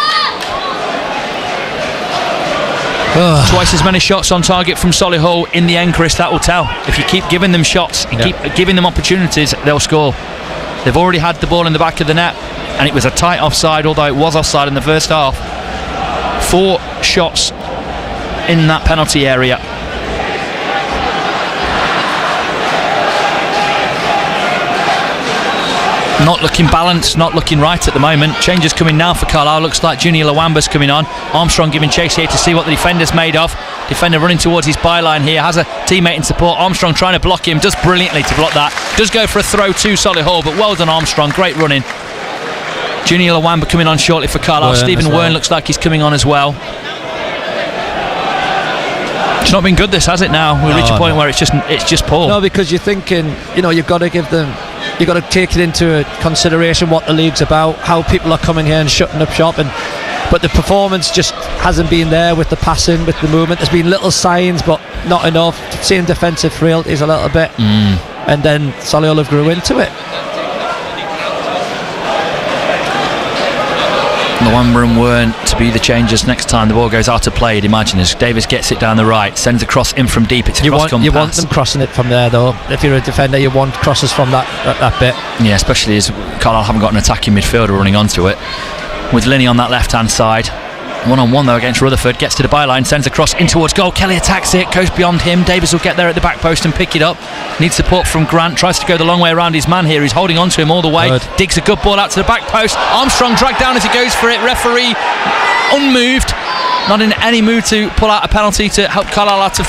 Twice as many shots on target from Solihull. In the end, Chris, that will tell. If you keep giving them shots, you keep giving them opportunities, they'll score. They've already had the ball in the back of the net, and it was a tight offside, although it was offside in the first half. 4 shots in that penalty area. Not looking balanced, not looking right at the moment. Changes coming now for Carlisle. Looks like Junior Lawamba's coming on. Armstrong giving chase here to see what the defender's made of. Defender running towards his byline here, has a teammate in support. Armstrong trying to block him, does brilliantly to block that. Does go for a throw to Solihull, but well done Armstrong, great running. Junior Lawamba coming on shortly for Carlisle. Stephen Wern looks like he's coming on as well. It's not been good, this, has it now? We reach a point where it's just poor. No, because you're thinking, you've got to give them, you've got to take it into consideration what the league's about, how people are coming here and shutting up shop, but the performance just hasn't been there with the passing, with the movement. There's been little signs, but not enough. Seeing defensive frailties a little bit, and then Solihull have grew into it. Lawamba and Wern to be the changers next time the ball goes out of play, you'd imagine, as Davis gets it down the right, sends a cross in from deep. It's a cross-come pass. You want them crossing it from there, though. If you're a defender, you want crosses from that bit. Yeah, especially as Carlisle haven't got an attacking midfielder running onto it. With Linney on that left-hand side, 1-on-1 though against Rutherford, gets to the byline, sends a cross in towards goal. Kelly attacks it, goes beyond him. Davies will get there at the back post and pick it up. Needs support from Grant, tries to go the long way around his man here. He's holding on to him all the way. Good. Digs a good ball out to the back post. Armstrong dragged down as he goes for it. Referee unmoved, not in any mood to pull out a penalty to help Carlisle out of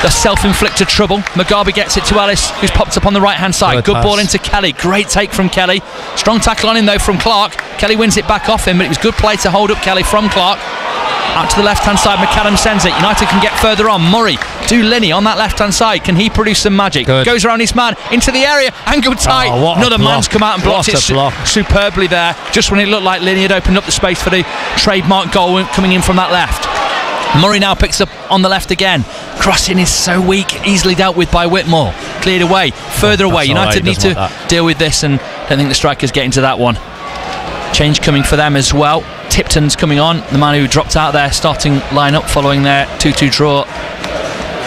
the self-inflicted trouble. Mugabe gets it to Ellis, who's popped up on the right hand side. Good ball into Kelly, great take from Kelly. Strong tackle on him though from Clark. Kelly wins it back off him, but it was good play to hold up Kelly from Clark. Out to the left hand side, McCallum sends it. United can get further on. Murray to Linney on that left hand side. Can he produce some magic? Good. Goes around his man into the area, angled tight. Another man's come out and blocked it superbly there, just when it looked like Linney had opened up the space for the trademark goal coming in from that left. Murray now picks up on the left again. Crossing is so weak, easily dealt with by Whitmore. Cleared away, further away. United need to deal with this, and I don't think the strikers get into that one. Change coming for them as well. Tipton's coming on, the man who dropped out their starting lineup following their 2-2 draw.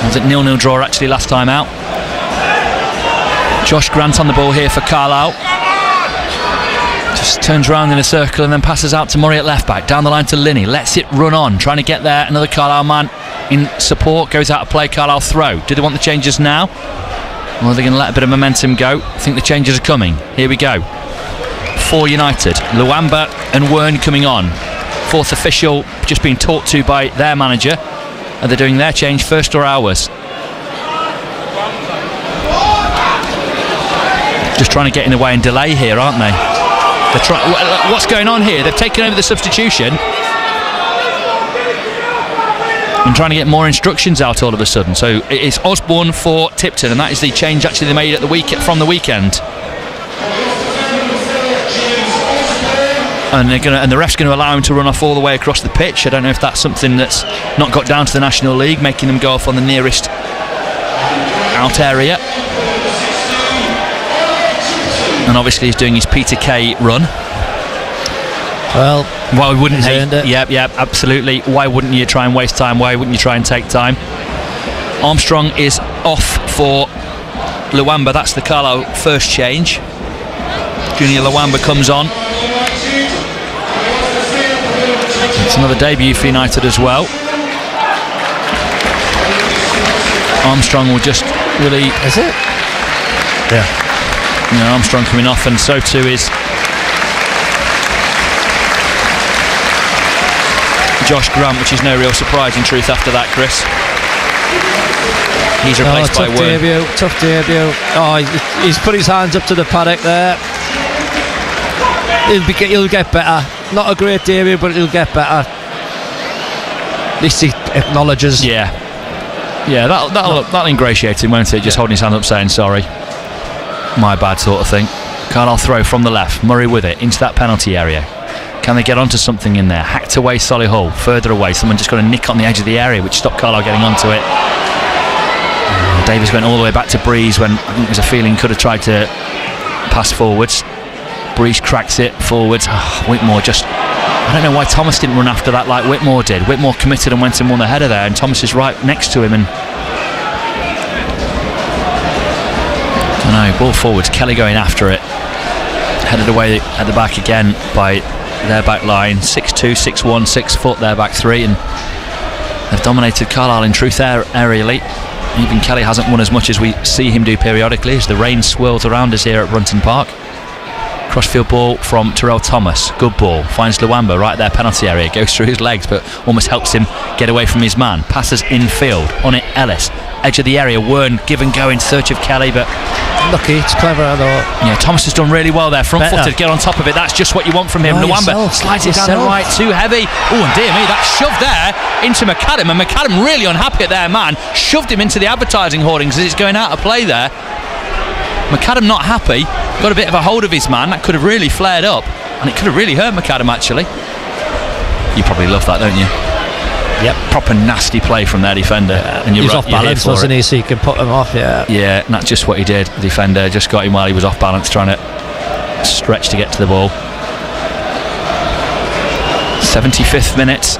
Was it 0-0 draw actually last time out? Josh Grant on the ball here for Carlisle. Just turns around in a circle and then passes out to Murray at left back. Down the line to Linney, lets it run on, trying to get there. Another Carlisle man in support, goes out of play. Carlisle throw. Do they want the changes now, or are they going to let a bit of momentum go? I think the changes are coming. Here we go. For United, Luamba and Wern coming on. Fourth official just being talked to by their manager. Are they doing their change first or ours? Just trying to get in the way and delay here, aren't they? What's going on here? They've taken over the substitution and trying to get more instructions out all of a sudden. So it's Osborne for Tipton, and that is the change actually they made at from the weekend. And the ref's going to allow him to run off all the way across the pitch. I don't know if that's something that's not got down to the National League, making them go off on the nearest out area. And obviously he's doing his Peter Kay run. Well, why wouldn't he? It. Yep, absolutely. Why wouldn't you try and waste time? Why wouldn't you try and take time? Armstrong is off for Luamba. That's the Carlisle first change. Junior Luamba comes on. It's another debut for United as well. Armstrong will just really... Is it? Yeah. Armstrong coming off, and so too is Josh Grant, which is no real surprise in truth after that, Chris. He's replaced by Wern. Tough debut. He's put his hands up to the paddock there. He'll get better. Not a great debut, but he'll get better. At least he acknowledges. Yeah, that'll ingratiate him, won't it? Just holding his hand up saying sorry. My bad sort of thing. Carlisle throw from the left. Murray with it into that penalty area. Can they get onto something in there? Hacked away Solihull. Further away. Someone just got a nick on the edge of the area, which stopped Carlisle getting onto it. Davies went all the way back to Breeze when I think there was a feeling could have tried to pass forwards. Breeze cracks it forwards. Whitmore just... I don't know why Thomas didn't run after that like Whitmore did. Whitmore committed and went and won the header there, and Thomas is right next to him, and ball forwards. Kelly going after it, headed away at the back again by their back line. 6'2", 6'1", 6 foot their back three, and they've dominated Carlisle in truth aerially. Even Kelly hasn't won as much as we see him do periodically as the rain swirls around us here at Brunton Park. Crossfield ball from Terrell Thomas. Good ball. Finds Luamba right there, penalty area. Goes through his legs but almost helps him get away from his man. Passes infield. On it, Ellis. Edge of the area. Wern give and go in search of Kelly, but lucky. It's clever though. Yeah, Thomas has done really well there. Front footed. Get on top of it. That's just what you want from him. Luamba slides it down the right. Too heavy. Oh, and dear me, that shoved there into McAdam, and McAdam really unhappy at their man. Shoved him into the advertising hoardings as it's going out of play there. McAdam not happy, got a bit of a hold of his man. That could have really flared up, and it could have really hurt McAdam actually. You probably love that, don't you? Yep. Proper nasty play from their defender. And he's off balance, wasn't he? So you can put him off, Yeah, and that's just what he did. The defender just got him while he was off balance, trying to stretch to get to the ball. 75th minute,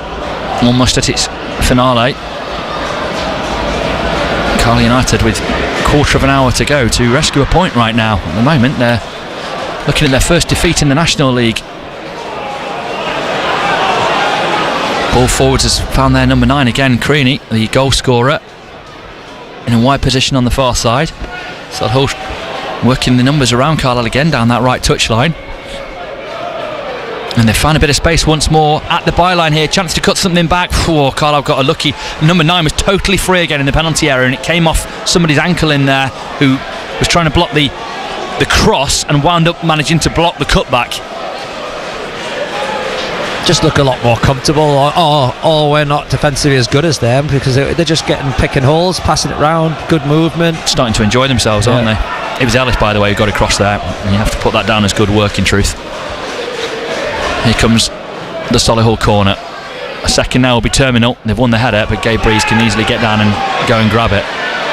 almost at its finale. Carlisle United with quarter of an hour to go to rescue a point right now. At the moment they're looking at their first defeat in the National League. Ball forwards has found their number 9 again, Creaney, the goal scorer, in a wide position on the far side. Solihull working the numbers around Carlisle again down that right touchline. And they found a bit of space once more at the byline here. Chance to cut something back. Carlisle got a lucky. Number 9 was totally free again in the penalty area, and it came off somebody's ankle in there who was trying to block the cross and wound up managing to block the cutback. Just look a lot more comfortable, or we're not defensively as good as them, because they're just picking holes, passing it round, good movement. Starting to enjoy themselves, aren't they? It was Ellis, by the way, who got across there, and you have to put that down as good work in truth. Here comes the Solihull corner. A second now will be terminal. They've won the header, but Gabe Breeze can easily get down and go and grab it.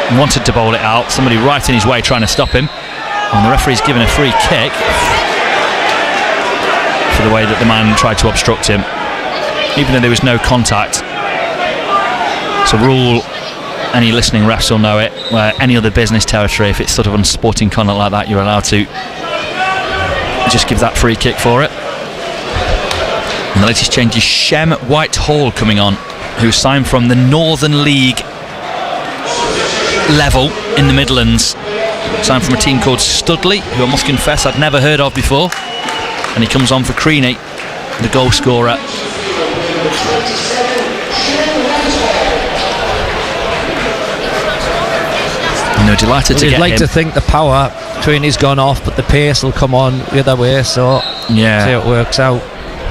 He wanted to bowl it out, somebody right in his way trying to stop him, and the referee's given a free kick for the way that the man tried to obstruct him, even though there was no contact. It's a rule, any listening refs will know it, where any other business territory, if it's sort of unsporting conduct like that, you're allowed to just give that free kick for it. And the latest change is Shem Whitehall coming on, who signed from the Northern League level in the Midlands. Signed from a team called Studley, who I must confess I'd never heard of before. And he comes on for Creaney, the goal scorer. And they're delighted to get him. You'd like to think the power Creaney's gone off, but the pace will come on the other way, so see how it works out.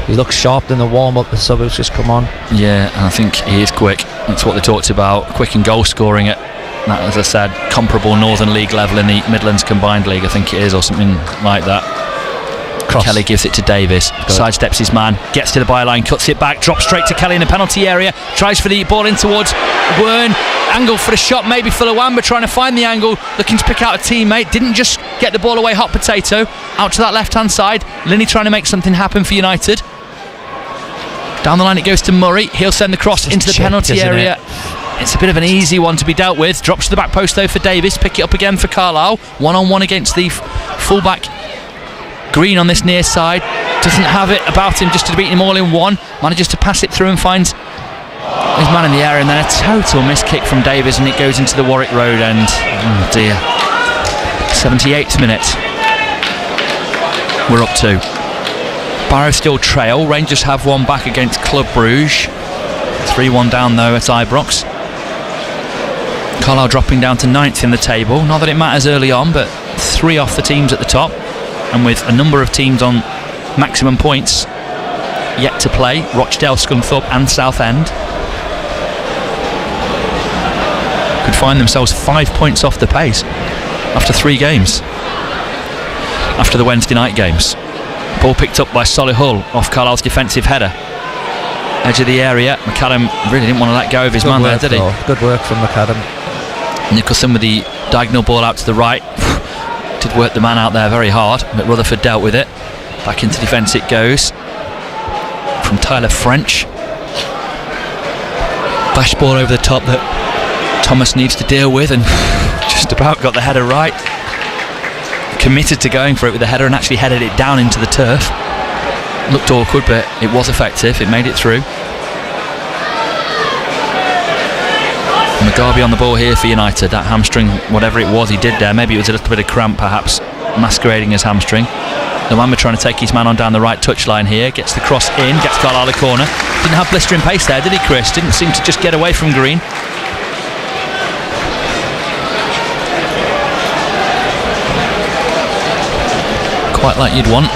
He looks sharp in the warm-up, the subs just come on. Yeah, and I think he is quick. That's what they talked about, quick and goal scoring at that, as I said, comparable Northern League level in the Midlands Combined League, I think it is, or something like that. Cross. Kelly gives it to Davis, sidesteps his man, gets to the byline, cuts it back, drops straight to Kelly in the penalty area, tries for the ball in towards Wern, angle for the shot maybe for Lawamba, trying to find the angle, looking to pick out a teammate, didn't just get the ball away hot potato, out to that left hand side, Linney trying to make something happen for United. Down the line it goes to Murray, he'll send the cross into the penalty area. It's a bit of an easy one to be dealt with, drops to the back post though for Davis, pick it up again for Carlisle, 1-on-1 against the fullback Green on this near side, doesn't have it about him just to beat him all in one, manages to pass it through and finds his man in the area, and then a total miss kick from Davis and it goes into the Warwick Road end. Oh dear. 78th minute. We're up 2. Barrow still trail, Rangers have one back against Club Bruges, 3-1 down though at Ibrox. Carlisle dropping down to 9th in the table, not that it matters early on, but 3 off the teams at the top, and with a number of teams on maximum points yet to play, Rochdale, Scunthorpe and Southend could find themselves 5 points off the pace after 3 games, after the Wednesday night games. Ball picked up by Solihull off Carlisle's defensive header, edge of the area. McAdam really didn't want to let go of his man there, did he? Good work from McAdam. Nicholson with the diagonal ball out to the right, did work the man out there very hard, but Rutherford dealt with it. Back into defence it goes from Tyler French. Flash ball over the top that Thomas needs to deal with, and just about got the header right. Committed to going for it with the header and actually headed it down into the turf. Looked awkward, but it was effective. It made it through. Mugabe on the ball here for United. That hamstring, whatever it was he did there, maybe it was a little bit of cramp perhaps, masquerading as hamstring. Lawamba trying to take his man on down the right touchline here, gets the cross in, gets Carlisle the corner. Didn't have blistering pace there, did he, Chris? Didn't seem to just get away from Green. Quite like you'd want.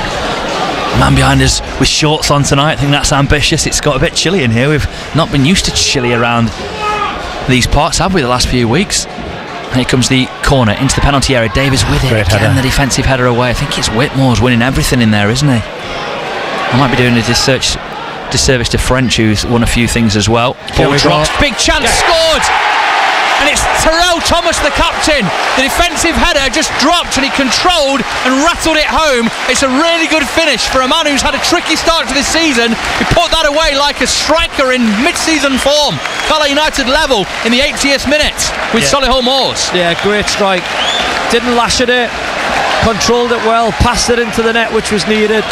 Man behind us with shorts on tonight, I think that's ambitious. It's got a bit chilly in here. We've not been used to chilly around these parts, have we, the last few weeks? And here comes the corner into the penalty area. Davis with it again, the defensive header away. I think it's Whitmore's winning everything in there, isn't he? I might be doing a disservice to French, who's won a few things as well. Ball drops, big chance, scored! And it's Terrell Thomas, the captain. The defensive header just dropped and he controlled and rattled it home. It's a really good finish for a man who's had a tricky start to this season. He put that away like a striker in mid-season form. Carlisle United level in the 80th minute with Solihull Moors. Yeah, great strike. Didn't lash at it, controlled it well, passed it into the net which was needed,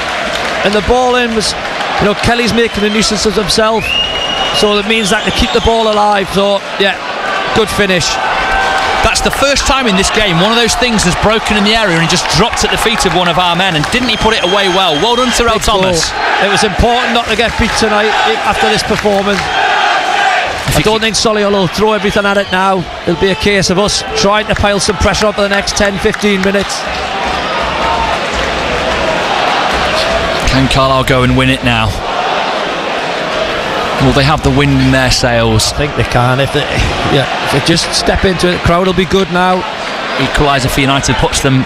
and the ball in was, Kelly's making a nuisance of himself. so it means that they keep the ball alive. So yeah, good finish. That's the first time in this game one of those things has broken in the area and he just dropped at the feet of one of our men, and didn't he put it away well? Well done, Tyrell Thomas. It was important not to get beat tonight after this performance. I don't think Solihull will throw everything at it now. It'll be a case of us trying to pile some pressure up for the next 10-15 minutes. Can Carlisle go and win it now? Will they have the wind in their sails? I think they can. If they just step into it, the crowd will be good now. Equaliser for United puts them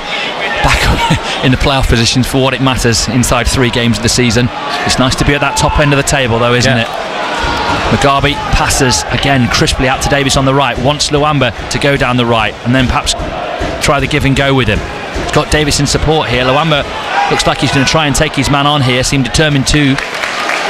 back in the playoff positions for what it matters inside 3 games of the season. It's nice to be at that top end of the table though, isn't it? Mugabe passes again crisply out to Davis on the right, wants Luamba to go down the right and then perhaps try the give and go with him. He's got Davis in support here. Luamba looks like he's going to try and take his man on here, seemed determined to.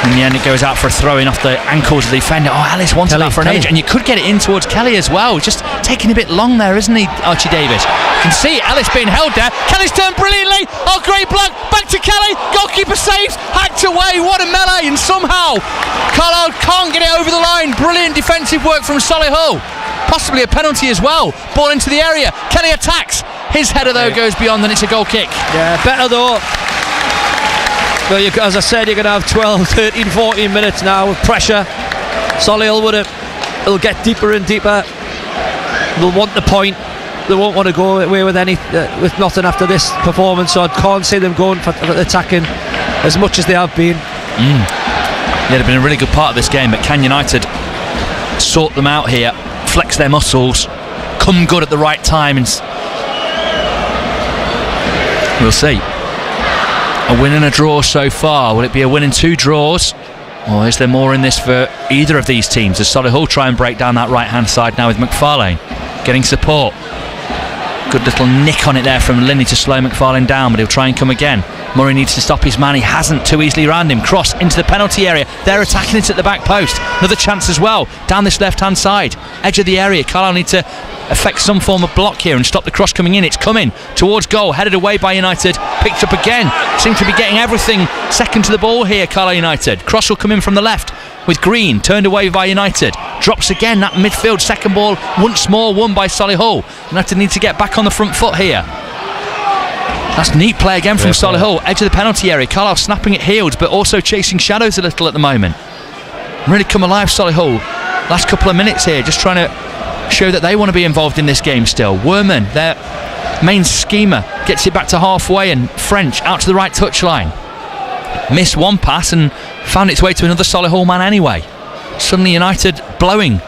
In the end it goes out for a throw in off the ankles of the defender. Oh, Ellis wanted that for an age, and you could get it in towards Kelly as well. Just taking a bit long there, isn't he, Archie Davis? You can see Ellis being held there. Kelly's turned brilliantly. Oh, great block, back to Kelly. Goalkeeper saves, hacked away. What a melee, and somehow Carlisle can't get it over the line. Brilliant defensive work from Solihull. Possibly a penalty as well. Ball into the area, Kelly attacks. His header though goes beyond, and it's a goal kick. Yeah, better though. Well, as I said, you're going to have 12, 13, 14 minutes now with pressure. Solihull will get deeper and deeper. They'll want the point. They won't want to go away with with nothing after this performance. So I can't see them going for attacking as much as they have been. Yeah, they've been a really good part of this game, but can United sort them out here, flex their muscles, come good at the right time, and we'll see. A win and a draw so far. Will it be a win and 2 draws? Or is there more in this for either of these teams? As Solihull try and break down that right hand side now with McFarlane getting support. Good little nick on it there from Linney to slow McFarlane down, but he'll try and come again. Murray needs to stop his man. He hasn't too easily around him. Cross into the penalty area. They're attacking it at the back post. Another chance as well down this left hand side, edge of the area. Carlisle need to effect some form of block here and stop the cross coming in. It's coming towards goal, headed away by United, picked up again. Seem to be getting everything second to the ball here, Carlisle United. Cross will come in from the left with Green, turned away by United. Drops again, that midfield second ball once more won by Solihull. United need to get back on the front foot here. That's neat play again from Solihull, edge of the penalty area. Carlisle snapping at heels but also chasing shadows a little at the moment. Really come alive, Solihull. Last couple of minutes here, just trying to show that they want to be involved in this game still. Werman, their main schemer, gets it back to halfway, and French out to the right touchline. Missed one pass and found its way to another Solihull man anyway. Suddenly United blowing.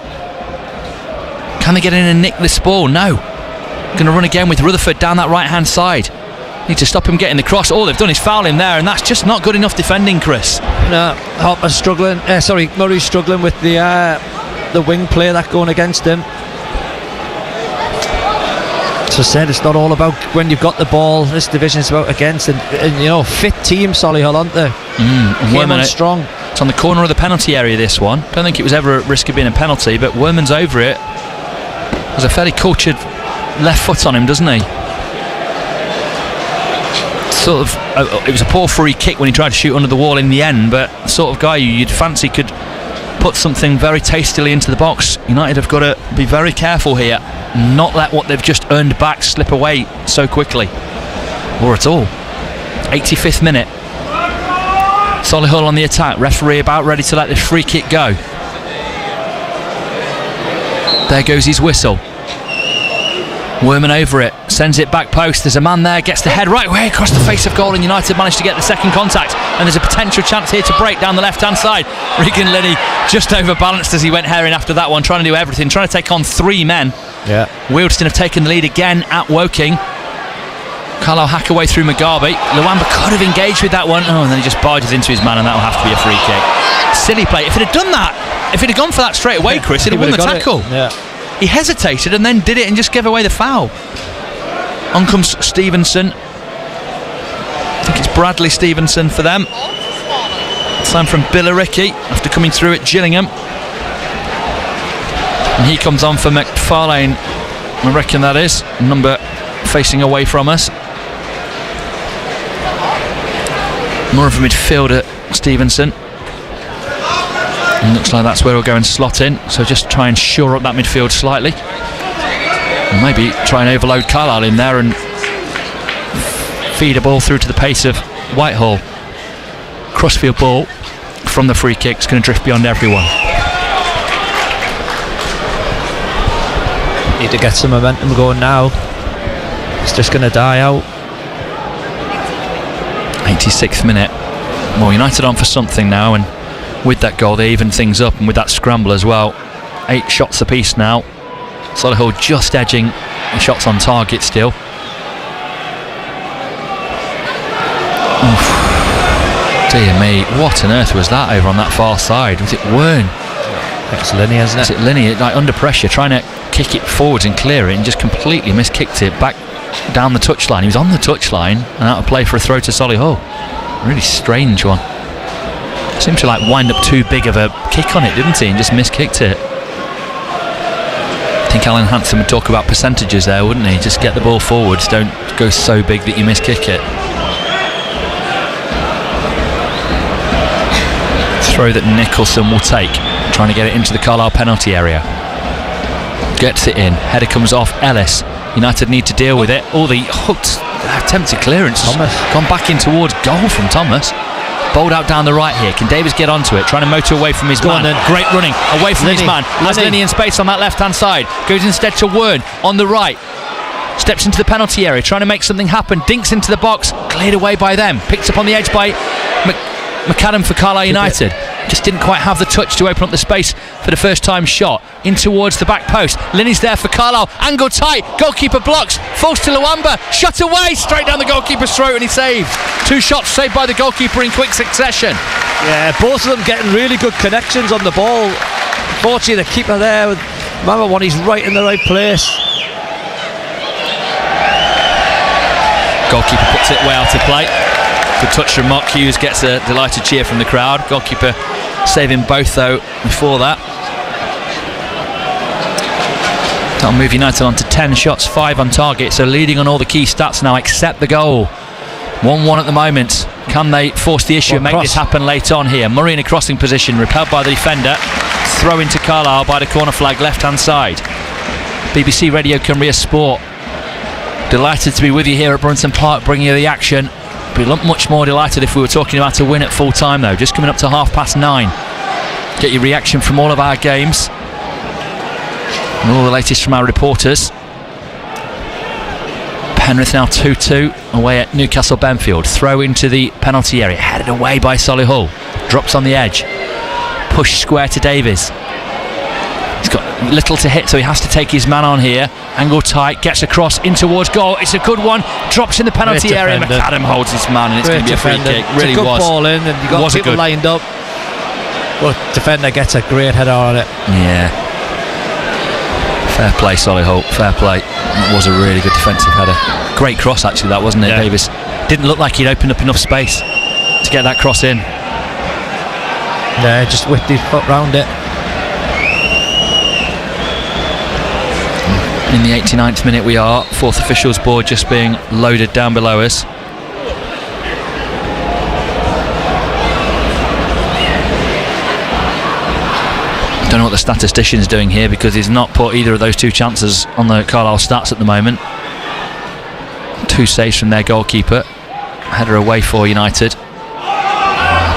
Can they get in and nick this ball? No. Going to run again with Rutherford down that right hand side. Need to stop him getting the cross. All they've done is foul him there, and that's just not good enough defending, Chris. No, Hopper's struggling. Murray's struggling with the wing play that going against him. As I said, it's not all about when you've got the ball. This division is about against and fit team Solihull, aren't they? Came on strong. It's on the corner of the penalty area, this one. Don't think it was ever at risk of being a penalty, but Werman's over it. There's a fairly cultured left foot on him, doesn't he? It was a poor free kick when he tried to shoot under the wall in the end, but the sort of guy you'd fancy could put something very tastily into the box. United have got to be very careful here, not let what they've just earned back slip away so quickly, or at all. 85th minute. Solihull on the attack. Referee about ready to let this free kick go. There goes his whistle. Werman over it, sends it back post. There's a man there, gets the head right way across the face of goal, and United managed to get the second contact, and there's a potential chance here to break down the left hand side. Regan Linney just overbalanced as he went herring after that one, trying to do everything, trying to take on 3 men. Wealdstone have taken the lead again at Woking. Carlisle hack away through Mugabe. Luamba could have engaged with that one. Oh, and then he just barges into his man, and that'll have to be a free kick. Silly play. If it had done that, if it had gone for that straight away, Chris, he'd have won the tackle. He hesitated and then did it and just gave away the foul. On comes Stevenson. I think it's Bradley Stevenson for them. Time from Billericay after coming through at Gillingham. And he comes on for McFarlane, I reckon that is. Number facing away from us. More of a midfielder, Stevenson. And looks like that's where we'll go and slot in, so just try and shore up that midfield slightly. And maybe try and overload Carlisle in there and feed a ball through to the pace of Whitehall. Crossfield ball from the free kick is going to drift beyond everyone. Need to get some momentum going now. It's just going to die out. 86th minute. Well, United on for something now, and with that goal they even things up, and with that scramble as well. 8 shots apiece now. Solihull just edging the shots on target still. Oof. Dear me, what on earth was that over on that far side? Was it Wern? It's Linney, isn't it? Is it Linney, like under pressure, trying to kick it forwards and clear it, and just completely miskicked it back down the touchline. He was on the touchline and out of play for a throw to Solihull. Really strange one. Seemed to like wind up too big of a kick on it, didn't he? And just miskicked it. I think Alan Hansen would talk about percentages there, wouldn't he? Just get the ball forwards, don't go so big that you miskick it. Throw that Nicholson will take, trying to get it into the Carlisle penalty area. Gets it in, header comes off Ellis. United need to deal with it. All the hooked attempted clearance Thomas gone back in towards goal from Thomas. Bowled out down the right here. Can Davis get onto it? Trying to motor away from his man. Great running away from his man. Has Linney in space on that left hand side. Goes instead to Wern on the right. Steps into the penalty area, trying to make something happen. Dinks into the box. Cleared away by them. Picked up on the edge by McAdam for Carlisle United. Just didn't quite have the touch to open up the space for the first time shot. In towards the back post. Linney's there for Carlisle. Angle tight. Goalkeeper blocks. Falls to Luamba. Shot away. Straight down the goalkeeper's throat, and he saved. 2 shots saved by the goalkeeper in quick succession. Yeah, both of them getting really good connections on the ball. Fortunately, the keeper there, remember when he's right in the right place. Goalkeeper puts it way out of play. Good touch from Mark Hughes, gets a delighted cheer from the crowd. Goalkeeper saving both though before that. That'll move United on to 10 shots, 5 on target, so leading on all the key stats now except the goal. 1-1 at the moment. Can they force the issue and make this happen late on here? Murray in a crossing position, repelled by the defender. Throw into Carlisle by the corner flag, left hand side. BBC Radio Cumbria Sport. Delighted to be with you here at Brunton Park, bringing you the action. Be much more delighted if we were talking about a win at full time though. Just coming up to 9:30. Get your reaction from all of our games and all the latest from our reporters. Penrith now 2-2 away at Newcastle Benfield. Throw into the penalty area, headed away by Solihull. Drops on the edge. Push square to Davies. He's got little to hit, so he has to take his man on here. Angle tight, gets across in towards goal. It's a good one. Drops in the penalty area. McAdam holds his man, and it's going to be a free kick. Really it's a good ball in, and you got people lined up. But defender gets a great header on it. Yeah. Fair play, Solihull. Fair play. It was a really good defensive header. Great cross, actually, that wasn't it, yeah. Davis? Didn't look like he'd opened up enough space to get that cross in. Yeah, just whipped his foot round it. In the 89th minute we are. 4th officials board just being loaded down below us. Don't know what the statistician's doing here, because he's not put either of those 2 chances on the Carlisle stats at the moment. 2 saves from their goalkeeper. Header away for United.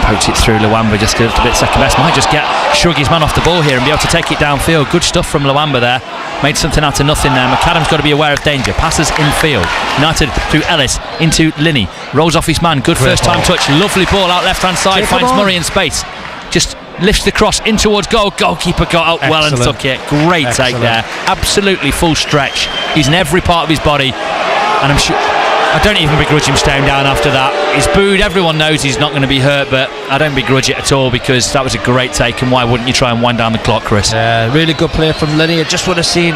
Pokes it through. Luamba just a bit second best. Might just shrug his man off the ball here and be able to take it downfield. Good stuff from Luamba there. Made something out of nothing there. McAdam's got to be aware of danger. Passes infield. United through Ellis into Linney. Rolls off his man. Good first time touch. Lovely ball out left hand side. Finds Murray in space. Just lifts the cross in towards goal. Goalkeeper got out well and took it. Great take there. Absolutely full stretch. He's in every part of his body. And I'm sure, I don't even begrudge him staying down after that. He's booed. Everyone knows he's not going to be hurt, but I don't begrudge it at all, because that was a great take, and why wouldn't you try and wind down the clock, Chris? Yeah, really good play from Linney. I just want to see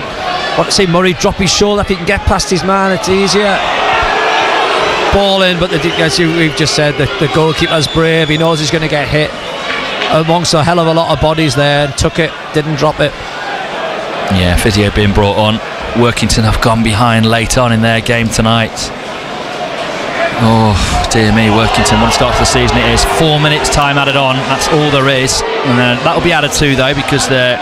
Murray drop his shoulder. If he can get past his man, it's easier. Ball in, but as we've just said, the goalkeeper's brave. He knows he's going to get hit amongst a hell of a lot of bodies there, and took it, didn't drop it. Yeah, physio being brought on. Workington have gone behind late on in their game tonight. Oh dear me, Workington, what a start to the season it is. 4 minutes time added on, that's all there is. And then that'll be added to though, because the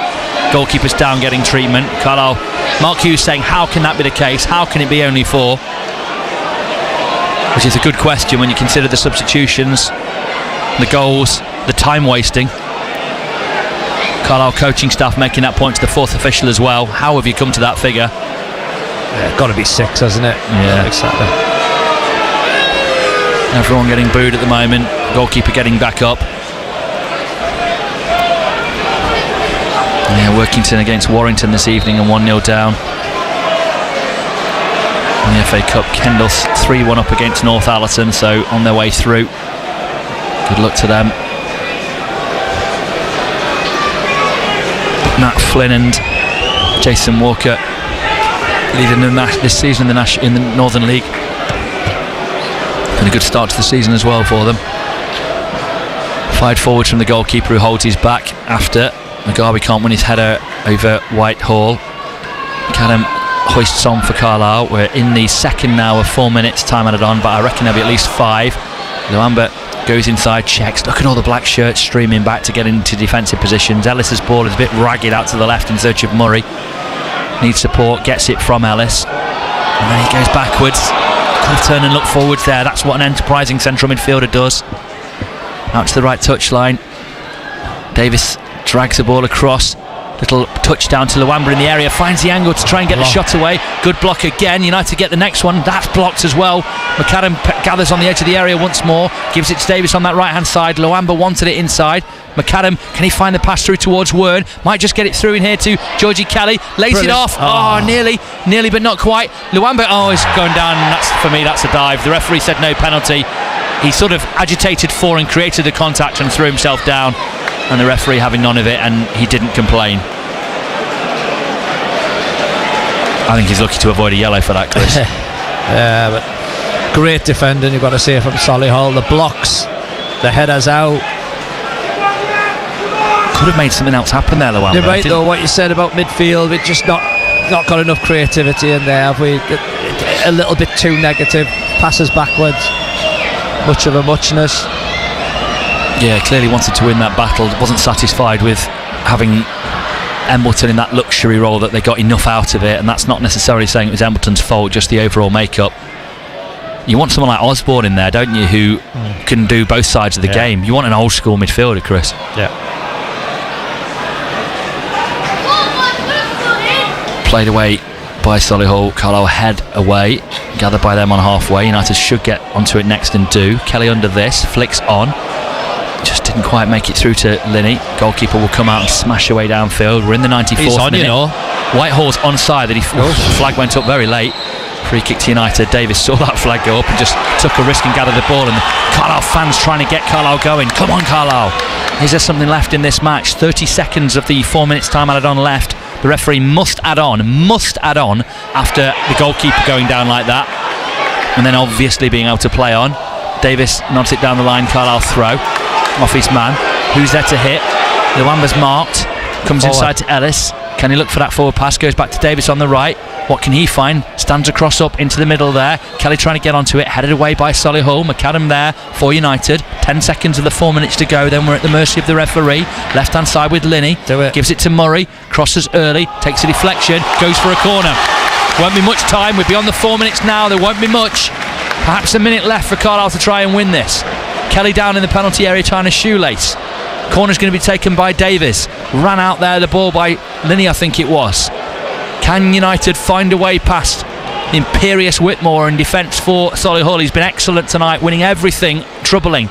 goalkeeper's down getting treatment. Carlisle, Mark Hughes saying, how can that be the case? How can it be only 4? Which is a good question when you consider the substitutions, the goals, the time wasting. Carlisle coaching staff making that point to the 4th official as well. How have you come to that figure? Yeah, got to be 6, hasn't it? Yeah, exactly. Everyone getting booed at the moment. Goalkeeper getting back up. Yeah, Workington against Warrington this evening and 1-0 down. In the FA Cup, Kendall 3-1 up against North Allerton, so on their way through. Good luck to them. Matt Flynn and Jason Walker leading this season in the Northern League. And a good start to the season as well for them. Fired forward from the goalkeeper who holds his back after Mugabe can't win his header over Whitehall. McAdam hoists on for Carlisle. We're in the second now of 4 minutes time added on, but I reckon there'll be at least 5. Luamba goes inside, checks. Look at all the black shirts streaming back to get into defensive positions. Ellis's ball is a bit ragged out to the left in search of Murray. Needs support, gets it from Ellis, and then he goes backwards. Could have turned and looked forwards there. That's what an enterprising central midfielder does. Out to the right touchline. Davis drags the ball across. Little touchdown to Luamba in the area, finds the angle to try and get the shot away. Good block again. United get the next one. That's blocked as well. McAdam gathers on the edge of the area once more, gives it to Davis on that right hand side. Luamba wanted it inside. McAdam, can he find the pass through towards Wern? Might just get it through in here to Georgie Kelly. Lays it off. Nearly but not quite. Luamba, is going down. That's, for me, that's a dive. The referee said no penalty. He sort of agitated for and created the contact and threw himself down, and the referee having none of it, and he didn't complain. I think he's lucky to avoid a yellow for that, Chris. Yeah, but great defending, you've got to say, from Solihull. The blocks, the headers out. Could have made something else happen there, Luamba. You're right, though, what you said about midfield. We've just not got enough creativity in there, have we? A little bit too negative. Passes backwards. Much of a muchness. Yeah, clearly wanted to win that battle. Wasn't satisfied with having Embleton in that luxury role, that they got enough out of it, and that's not necessarily saying it was Embleton's fault, just the overall makeup. You want someone like Osborne in there, don't you, who can do both sides of the game. You want an old school midfielder, Chris. Yeah. Played away by Solihull. Carlisle head away, gathered by them on halfway. United should get onto it next and do. Kelly under this, flicks on. Just didn't quite make it through to Linney. Goalkeeper will come out and smash away downfield. We're in the 94th He's on, minute. you know. Whitehall's onside. The flag went up very late. Free kick to United. Davis saw that flag go up and just took a risk and gathered the ball. And Carlisle fans trying to get Carlisle going. Come on, Carlisle. Is there something left in this match? 30 seconds of the 4 minutes time added on left. The referee must add on after the goalkeeper going down like that. And then obviously being able to play on. Davis nods it down the line. Carlisle throw off his man. Who's there to hit? Luamba's marked. Comes inside to Ellis. Can he look for that forward pass? Goes back to Davis on the right. What can he find? Stands across up into the middle there. Kelly trying to get onto it. Headed away by Solihull. McAdam there for United. 10 seconds of the 4 minutes to go. Then we're at the mercy of the referee. Left hand side with Linney. Gives it to Murray. Crosses early. Takes a deflection. Goes for a corner. Won't be much time. We're beyond the 4 minutes now. There won't be much. Perhaps a minute left for Carlisle to try and win this. Kelly down in the penalty area trying to shoelace. Corner's going to be taken by Davis. Ran out there, the ball by Linney, I think it was. Can United find a way past the imperious Whitmore in defence for Solihull? He's been excellent tonight, winning everything, troubling.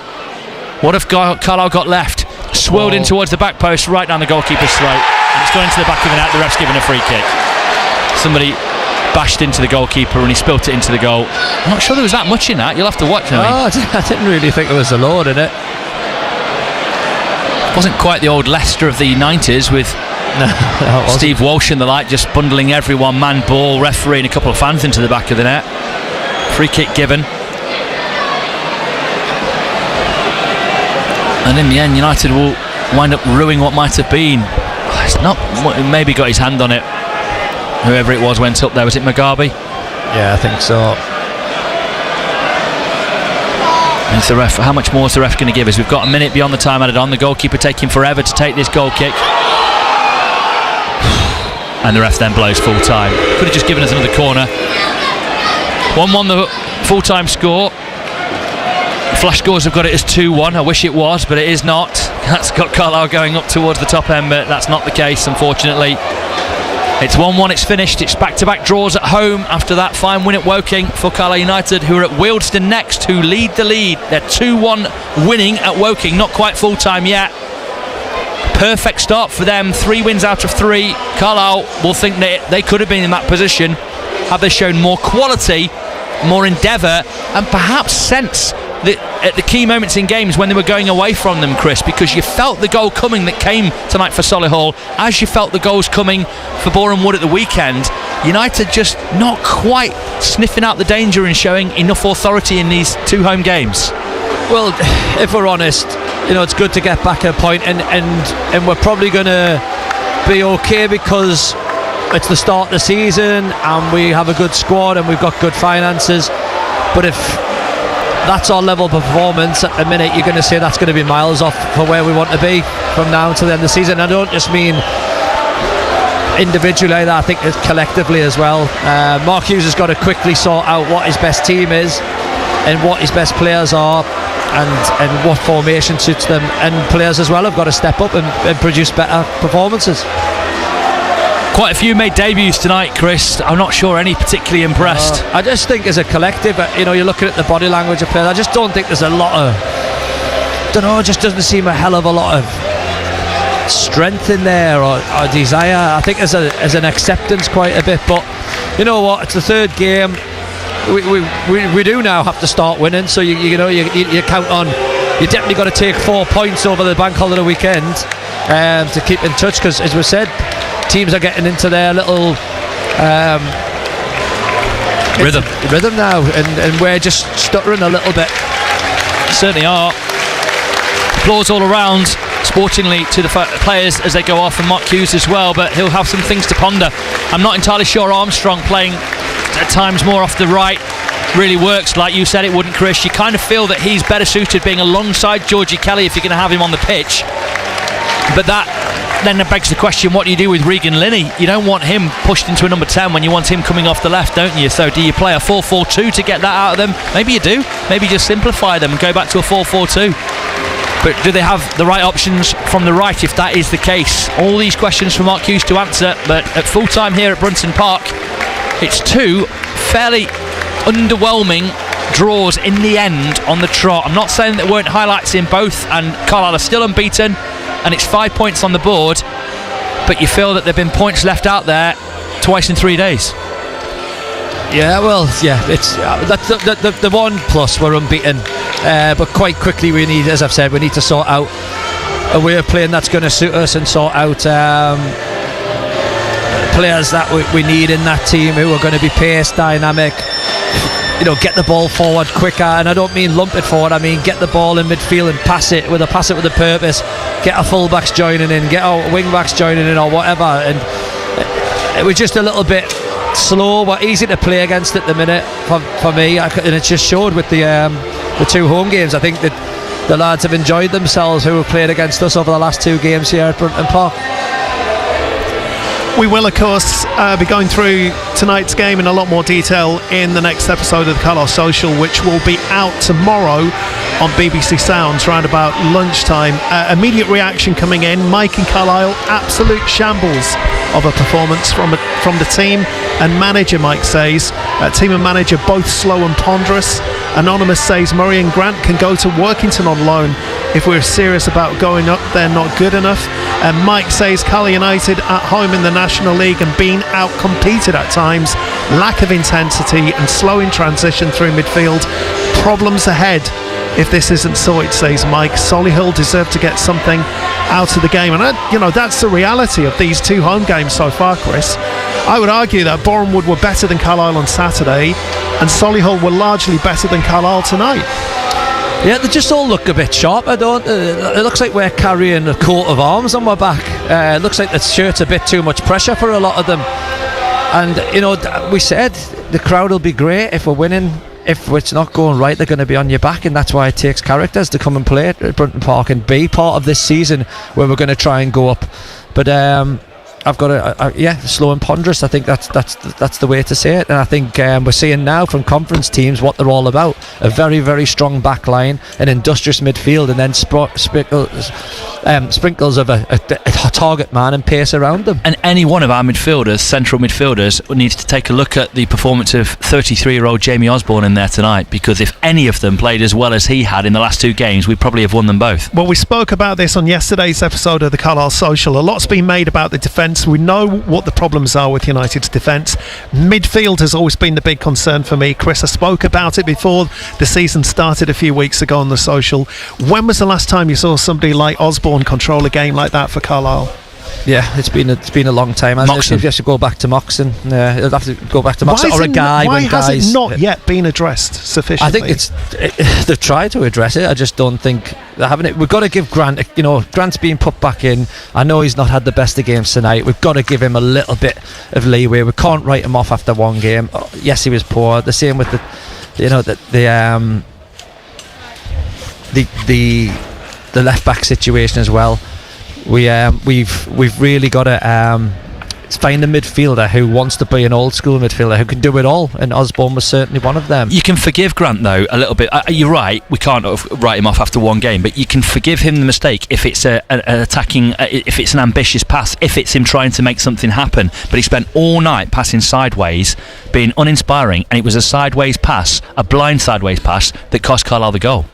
What have Carlisle got left? Swirled in towards the back post, right down the goalkeeper's throat. And it's gone into the back of the net. The ref's given a free kick. Somebody bashed into the goalkeeper and he spilt it into the goal. I'm not sure there was that much in that. You'll have to watch now. I didn't really think there was a load in it. Wasn't quite the old Leicester of the 90s with Steve Walsh and the like just bundling every one-man ball, referee and a couple of fans into the back of the net. Free kick given. And in the end, United will wind up ruining what might have been. It's not. Maybe got his hand on it. Whoever it was went up there. Was it Mugabe? Yeah, I think so. Is the ref? How much more is the ref going to give us? We've got a minute beyond the time added on. The goalkeeper taking forever to take this goal kick. And the ref then blows full time. Could have just given us another corner. 1-1 the full time score. Flash scores have got it as 2-1. I wish it was, but it is not. That's got Carlisle going up towards the top end, but that's not the case, unfortunately. It's 1-1, it's finished. It's back-to-back draws at home after that fine win at Woking for Carlisle United, who are at Wealdstone next, who lead the lead. They're 2-1 winning at Woking, not quite full-time yet. Perfect start for them, 3 wins out of 3. Carlisle will think that they could have been in that position had they shown more quality, more endeavour, and perhaps sense that at the key moments in games when they were going away from them, Chris, because you felt the goal coming that came tonight for Solihull, as you felt the goals coming for Boreham Wood at the weekend. United just not quite sniffing out the danger and showing enough authority in these 2 home games. Well, if we're honest, it's good to get back a point, and we're probably going to be okay because it's the start of the season and we have a good squad and we've got good finances. But if that's our level of performance at the minute, you're going to say that's going to be miles off for where we want to be from now until the end of the season. I don't just mean individually, I think it's collectively as well. Mark Hughes has got to quickly sort out what his best team is and what his best players are and what formation suits them, and players as well have got to step up and produce better performances. Quite a few made debuts tonight, Chris. I'm not sure any particularly impressed. I just think as a collective, you're looking at the body language of players, I just don't think there's a lot of, it just doesn't seem a hell of a lot of strength in there or desire. I think there's an acceptance quite a bit, but you know what, it's the 3rd game. We do now have to start winning, so you count on, you definitely got to take 4 points over the bank holiday weekend to keep in touch, because as we said, teams are getting into their little rhythm now, and we're just stuttering a little bit. Certainly are. Applause all around, sportingly, to the players as they go off, and Mark Hughes as well, but he'll have some things to ponder. I'm not entirely sure Armstrong playing at times more off the right really works. Like you said, it wouldn't, Chris. You kind of feel that he's better suited being alongside Georgie Kelly if you're going to have him on the pitch. But that then begs the question, what do you do with Regan Linney? You don't want him pushed into a number 10 when you want him coming off the left, don't you? So do you play a 4-4-2 to get that out of them? Maybe you do. Maybe just simplify them and go back to a 4-4-2. But do they have the right options from the right if that is the case? All these questions for Mark Hughes to answer, but at full time here at Brunton Park, it's 2 fairly underwhelming draws in the end on the trot. I'm not saying there weren't highlights in both, and Carlisle are still unbeaten, and it's 5 points on the board, but you feel that there have been points left out there twice in 3 days. Yeah, well, yeah, it's the 1+ we're unbeaten, but quite quickly we need, as I've said, we need to sort out a way of playing that's going to suit us, and sort out players that we need in that team who are going to be pace, dynamic, get the ball forward quicker. And I don't mean lump it forward, I mean get the ball in midfield and pass it with a purpose, get our fullbacks joining in, get our wingbacks joining in, or whatever. And it was just a little bit slow, but easy to play against at the minute for me, and it just showed with the 2 home games. I think that the lads have enjoyed themselves who have played against us over the last 2 games here at Brunton Park. We will, of course, be going through tonight's game in a lot more detail in the next episode of the Carlisle Social, which will be out tomorrow on BBC Sounds around about lunchtime. Immediate reaction coming in. Mike and Carlisle, absolute shambles of a performance from the team and manager. Mike says team and manager both slow and ponderous. Anonymous says Murray and Grant can go to Workington on loan if we're serious about going up. They're not good enough. And Mike says Carlisle United at home in the National League and being out-competed at times, lack of intensity and slow in transition through midfield. Problems ahead if this isn't sorted, says Mike. Solihull deserve to get something out of the game, and that's the reality of these 2 home games so far, Chris. I would argue that Boreham Wood were better than Carlisle on Saturday, and Solihull were largely better than Carlisle tonight. Yeah, they just all look a bit sharper, don't they? It looks like we're carrying a coat of arms on my back. It looks like the shirt's a bit too much pressure for a lot of them. And, we said the crowd will be great if we're winning. if it's not going right, they're going to be on your back, and that's why it takes characters to come and play at Brunton Park and be part of this season where we're going to try and go up. But I've got slow and ponderous. I think that's the way to say it. And I think we're seeing now from conference teams what they're all about: a very, very strong back line, an industrious midfield, and then sprinkles of a target man and pace around them. And any one of our midfielders, central midfielders, needs to take a look at the performance of 33-year-old Jamie Osborne in there tonight, because if any of them played as well as he had in the last 2 games, we'd probably have won them both. Well, we spoke about this on yesterday's episode of the Carlisle Social. A lot's been made about the defence. We know what the problems are with United's defence. Midfield has always been the big concern for me. Chris, I spoke about it before the season started a few weeks ago on the Social. When was the last time you saw somebody like Osborne control a game like that for Carlisle? Yeah, it's been a long time. I have to go back to Moxon. It'll have to go back to Moxon or a guy. Why has it not yet been addressed sufficiently? I think they've tried to address it. I just don't think they haven't. We've got to give Grant. Grant's being put back in. I know he's not had the best of games tonight. We've got to give him a little bit of leeway. We can't write him off after one game. Yes, he was poor. The same with the left back situation as well. We've really got to find a midfielder who wants to be an old school midfielder who can do it all, and Osborne was certainly one of them. You can forgive Grant though a little bit. You're right, we can't write him off after one game, but you can forgive him the mistake if it's an attacking, if it's an ambitious pass, if it's him trying to make something happen. But he spent all night passing sideways, being uninspiring, and it was a sideways pass, a blind sideways pass, that cost Carlisle the goal.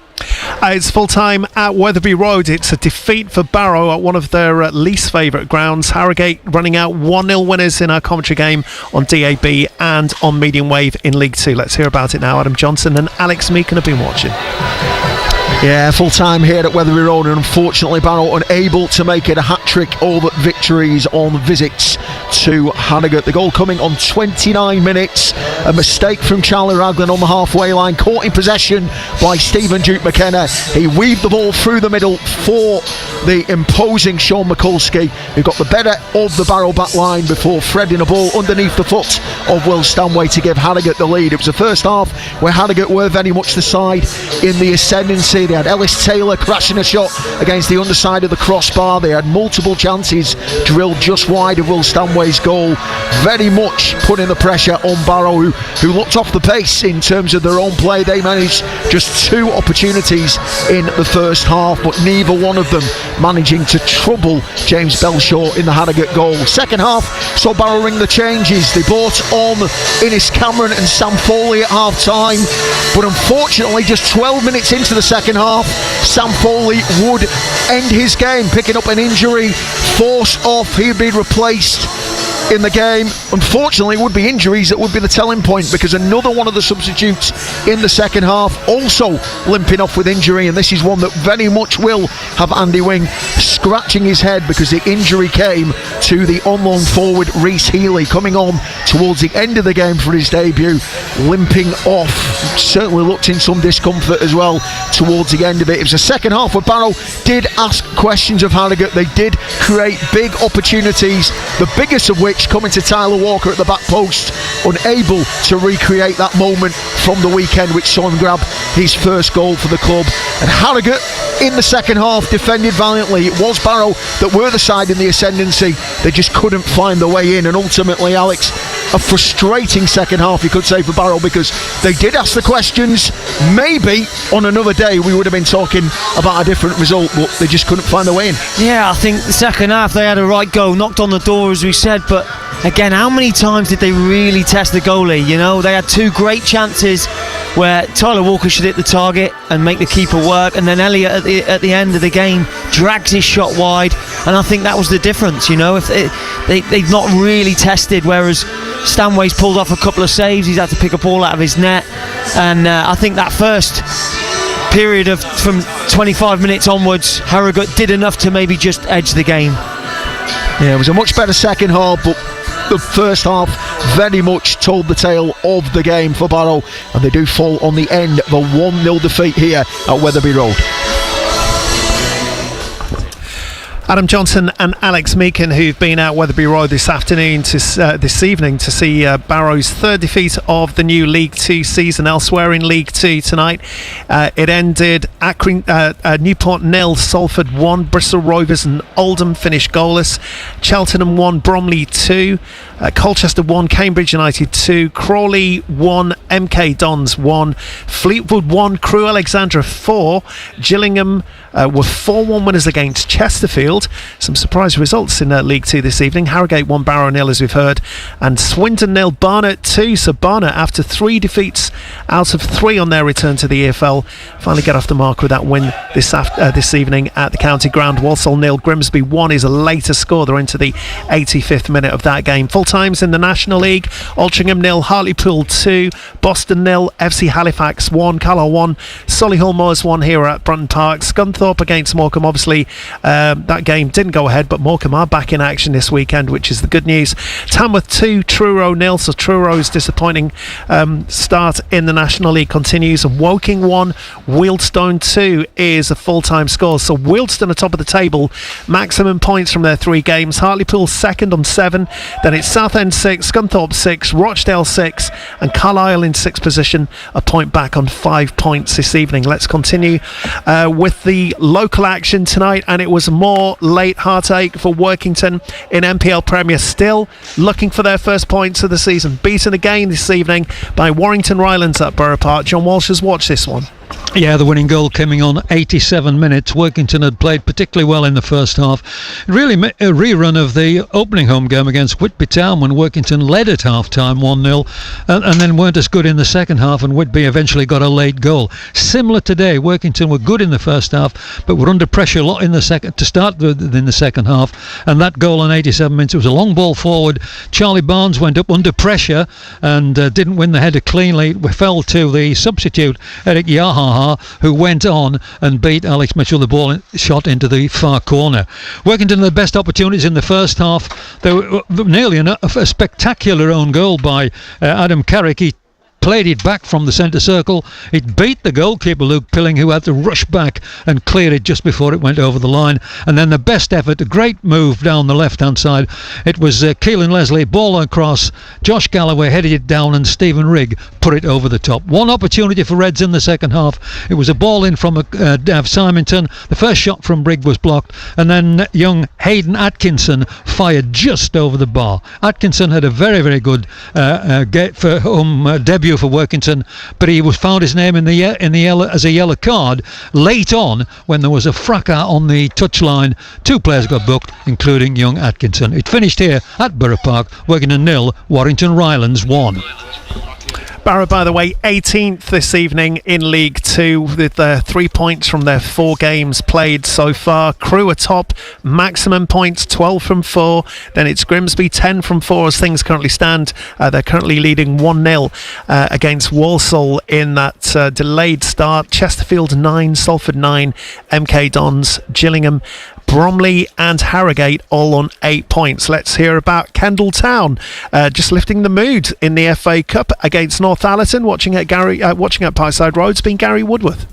It's full time at Wetherby Road. It's a defeat for Barrow at one of their least favourite grounds. Harrogate running out 1-0 winners in our commentary game on DAB and on medium wave in League 2. Let's hear about it now. Adam Johnson and Alex Meakin have been watching. Yeah, full time here at Wetherby Road, and unfortunately Barrow unable to make it a hat-trick of victories on visits to Harrogate. The goal coming on 29 minutes. A mistake from Charlie Raglan on the halfway line, caught in possession by Stephen Duke McKenna. He weaved the ball through the middle for the imposing Sean Mikulski, who got the better of the Barrow back line before threading a ball underneath the foot of Will Stanway to give Harrogate the lead. It was the first half where Harrogate were very much the side in the ascendancy. They had Ellis Taylor crashing a shot against the underside of the crossbar. They had multiple chances drilled just wide of Will Stanway's goal, very much putting the pressure on Barrow, who looked off the pace in terms of their own play. They managed just 2 opportunities in the first half, but neither one of them managing to trouble James Belshaw in the Harrogate goal. Second half saw Barrow ring the changes. They brought on Innes Cameron and Sam Foley at half time, but unfortunately just 12 minutes into the second half, Sam Foley would end his game, picking up an injury, forced off. He'd be replaced in the game. Unfortunately, it would be injuries that would be the telling point, because another one of the substitutes in the second half also limping off with injury, and this is one that very much will have Andy Wing scratching his head, because the injury came to the on-loan forward Reece Healy, coming on towards the end of the game for his debut, limping off. Certainly looked in some discomfort as well towards the end of it. It was a second half where Barrow did ask questions of Harrogate. They did create big opportunities, the biggest of which coming to Tyler Walker at the back post, unable to recreate that moment from the weekend which saw him grab his first goal for the club. And Harrogate in the second half defended valiantly. It was Barrow that were the side in the ascendancy. They just couldn't find the way in, and ultimately, Alex, a frustrating second half, you could say, for Barrow, because they did ask the questions. Maybe on another day we would have been talking about a different result, but they just couldn't find the way in. Yeah, I think the second half they had a right go, knocked on the door as we said, but again, how many times did they really test the goalie? You know, they had 2 great chances where Tyler Walker should hit the target and make the keeper work, and then Elliott at the end of the game drags his shot wide, and I think that was the difference. You know, if they've not really tested, whereas Stanway's pulled off a couple of saves, he's had to pick a ball out of his net, and I think that first period of from 25 minutes onwards, Harrogate did enough to maybe just edge the game. Yeah, it was a much better second half, but the first half very much told the tale of the game for Barrow, and they do fall on the end of a 1-0 defeat here at Wetherby Road. Adam Johnson and Alex Meakin, who've been out Wetherby Road this afternoon this evening to see Barrow's third defeat of the new League 2 season. Elsewhere in League 2 tonight, it ended Newport 0, Salford 1, Bristol Rovers and Oldham finished goalless. Cheltenham 1, Bromley 2, Colchester 1, Cambridge United 2, Crawley 1, MK Dons 1, Fleetwood 1, Crewe Alexandra 4, Gillingham were 4-1 winners against Chesterfield. Some surprise results in League 2 this evening. Harrogate 1, Barrow 0, as we've heard, and Swindon 0, Barnet 2. So Barnet, after 3 defeats out of 3 on their return to the EFL, finally get off the mark with that win this evening at the County Ground. Walsall 0, Grimsby 1 is a later score. They're into the 85th minute of that game. Full times in the National League: Altrincham 0, Hartlepool 2, Boston 0, FC Halifax 1, Carlisle 1, Solihull Moors 1 here at Brunton Park. Scunthorpe against Morecambe. Obviously, that game didn't go ahead, but Morecambe are back in action this weekend, which is the good news. Tamworth 2, Truro 0. So Truro's disappointing start in the National League continues. And Woking 1, Wealdstone 2 is a full-time score. So Wealdstone are top of the table, maximum points from their 3 games. Hartlepool second on 7. Then it's Southend 6, Scunthorpe 6, Rochdale 6, and Carlisle in 6th position, a point back on 5 points this evening. Let's continue with the local action tonight, and it was more late heartache for Workington in NPL Premier, still looking for their first points of the season. Beaten again this evening by Warrington Rylands at Borough Park. John Walsh has watched this one. Yeah, the winning goal coming on 87 minutes. Workington had played particularly well in the first half. Really a rerun of the opening home game against Whitby Town, when Workington led at half-time 1-0 and then weren't as good in the second half, and Whitby eventually got a late goal. Similar today, Workington were good in the first half but were under pressure a lot in the second in the second half, and that goal on 87 minutes, it was a long ball forward. Charlie Barnes went up under pressure and didn't win the header cleanly. We fell to the substitute Eric Yahaha, who went on and beat Alex Mitchell. The ball shot into the far corner. Workington had the best opportunities in the first half. There were nearly a spectacular own goal by Adam Carrick. He played it back from the centre circle. It beat the goalkeeper Luke Pilling, who had to rush back and clear it just before it went over the line. And then the best effort, a great move down the left hand side. It was Keelan Leslie, ball across, Josh Galloway headed it down, and Stephen Rigg put it over the top. One opportunity for Reds in the second half. It was a ball in from Dav Simonton. The first shot from Rigg was blocked, and then young Hayden Atkinson fired just over the bar. Atkinson had a very, very good debut for Workington, but he was found his name in the yellow as a yellow card late on, when there was a fracas on the touchline. 2 players got booked, including young Atkinson. It finished here at Borough Park, Workington 0, Warrington Rylands 1. Barrow, by the way, 18th this evening in League 2 with 3 points from their 4 games played so far. Crewe are top, maximum points 12 from 4. Then it's Grimsby 10 from 4 as things currently stand. They're currently leading 1-0 against Walsall in that delayed start. Chesterfield 9, Salford 9, MK Dons, Gillingham, Bromley and Harrogate all on 8 points. Let's hear about Kendal Town just lifting the mood in the FA Cup against Northallerton. Watching at Parkside Road's been Gary Woodworth.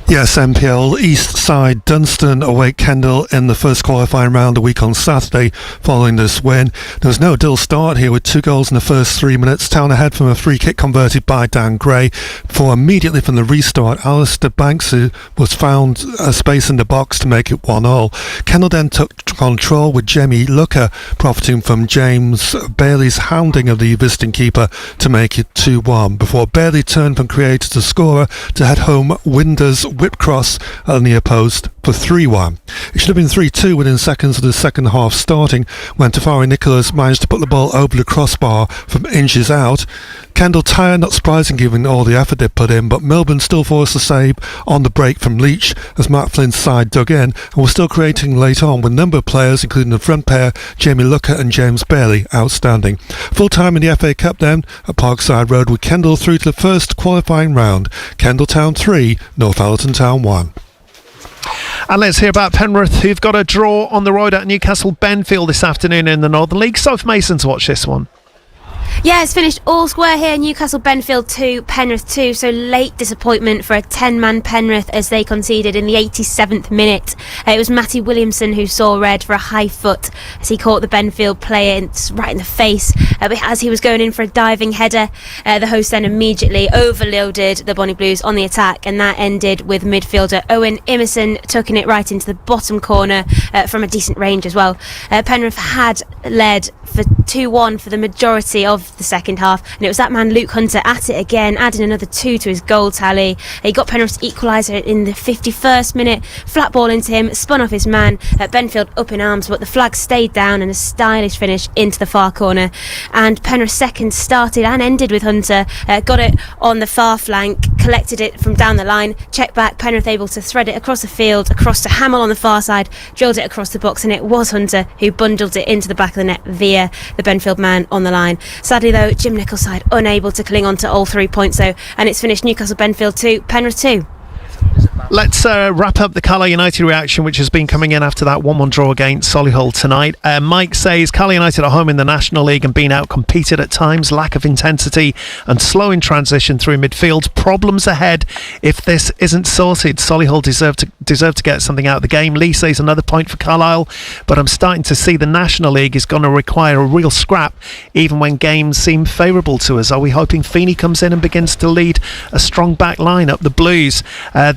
Yes, NPL East Side Dunstan await Kendal in the first qualifying round a week on Saturday following this win. There was no dull start here with 2 goals in the first 3 minutes. Town ahead from a free kick converted by Dan Gray, before immediately from the restart Alistair Banks was found a space in the box to make it 1-0. Kendal then took control with Jamie Looker profiting from James Bailey's hounding of the visiting keeper to make it 2-1, before Bailey turned from creator to scorer to head home Winder's whip cross at the near post for 3-1. It should have been 3-2 within seconds of the second half starting, when Tafari Nicholas managed to put the ball over the crossbar from inches out. Kendal tired, not surprising given all the effort they put in, but Melbourne still forced a save on the break from Leach as Mark Flynn's side dug in, and was still creating late on with a number of players, including the front pair Jamie Looker and James Bailey, outstanding. Full time in the FA Cup then at Parkside Road, with Kendal through to the first qualifying round. Kendal Town 3, Northallerton Town 1. And let's hear about Penrith, who've got a draw on the road at Newcastle Benfield this afternoon in the Northern League. Soph Mason's watched this one. Yeah, it's finished all square here. Newcastle Benfield 2, Penrith 2. So late disappointment for a 10-man Penrith as they conceded in the 87th minute. It was Matty Williamson who saw red for a high foot as he caught the Benfield player right in the face. As he was going in for a diving header, the host then immediately overloaded the Bonnie Blues on the attack, and that ended with midfielder Owen Emerson tucking it right into the bottom corner from a decent range as well. Penrith had led for 2-1 for the majority of the second half, and it was that man Luke Hunter at it again, adding another 2 to his goal tally. He got Penrith's equaliser in the 51st minute, flat ball into him, spun off his man, Benfield up in arms, but the flag stayed down and a stylish finish into the far corner. And Penrith's second started and ended with Hunter, got it on the far flank, collected it from down the line, checked back, Penrith able to thread it across the field, across to Hamill on the far side, drilled it across the box, and it was Hunter who bundled it into the back of the net via the Benfield man on the line. Sadly though, Jim Nicholl's side unable to cling on to all 3 points though, and it's finished Newcastle Benfield 2, Penrith 2. Let's wrap up the Carlisle United reaction, which has been coming in after that 1-1 draw against Solihull tonight. Mike says Carlisle United are home in the National League and being out-competed at times, lack of intensity and slow in transition through midfield. Problems ahead if this isn't sorted. Solihull deserve to get something out of the game. Lee says another point for Carlisle, but I'm starting to see the National League is going to require a real scrap even when games seem favourable to us. Are we hoping Feeney comes in and begins to lead a strong back line up the Blues?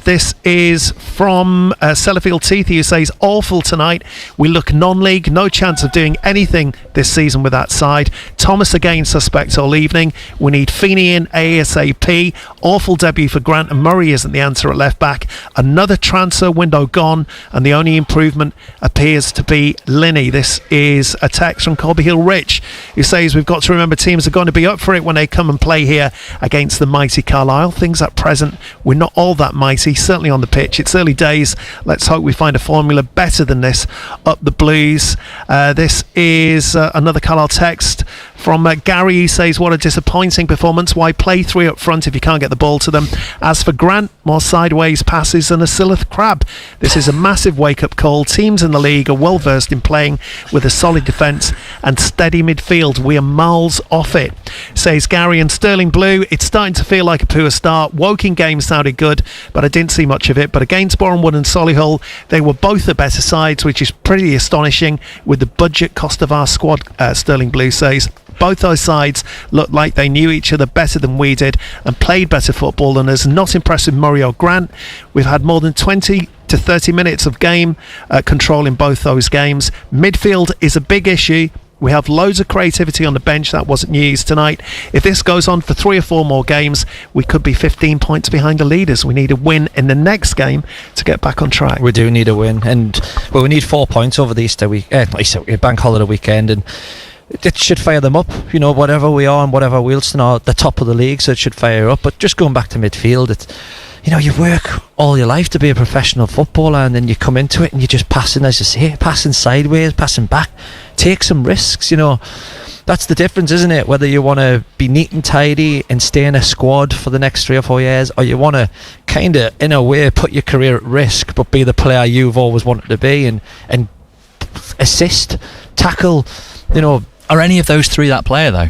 This is from Sellafield Teethy, who says awful tonight. We look non-league, no chance of doing anything this season with that side. Thomas again suspect all evening. We need Feeney in ASAP. Awful debut for Grant, and Murray isn't the answer at left back. Another transfer window gone, and the only improvement appears to be Linney. This is a text from Corby Hill Rich, who says we've got to remember teams are going to be up for it when they come and play here against the mighty Carlisle. Things at present, we're not all that mighty, certainly on the pitch. It's early days. Let's hope we find a formula better than this up the Blues. This is another Carlisle text from Gary, who says what a disappointing performance. Why play 3 up front if you can't get the ball to them? As for Grant, more sideways passes than a Silith crab. This is a massive wake-up call. Teams in the league are well versed in playing with a solid defence and steady midfield. We are miles off it, says Gary. And Sterling Blue, it's starting to feel like a poor start. Woking game sounded good, but I didn't see much of it. But against Bournemouth and Solihull, they were both the better sides, which is pretty astonishing with the budget cost of our squad, Sterling Blue says. Both those sides looked like they knew each other better than we did and played better football than us. Not impressed with Murray or Grant. We've had more than 20 to 30 minutes of game control in both those games. Midfield is a big issue. We have loads of creativity on the bench. That wasn't news tonight. If this goes on for 3 or 4 more games, we could be 15 points behind the leaders. We need a win in the next game to get back on track. We do need a win, and we need 4 points over the Easter bank holiday weekend, and it should fire them up. You know, whatever we are and whatever Wealdstone are at the top of the league, so it should fire up. But just going back to midfield, it's, you know, you work all your life to be a professional footballer, and then you come into it and you're just passing, as you say, passing sideways, passing back. Take some risks, you know. That's the difference, isn't it? Whether you want to be neat and tidy and stay in a squad for the next 3 or 4 years, or you want to kind of, in a way, put your career at risk but be the player you've always wanted to be, and assist, tackle, you know. Are any of those 3 that player though?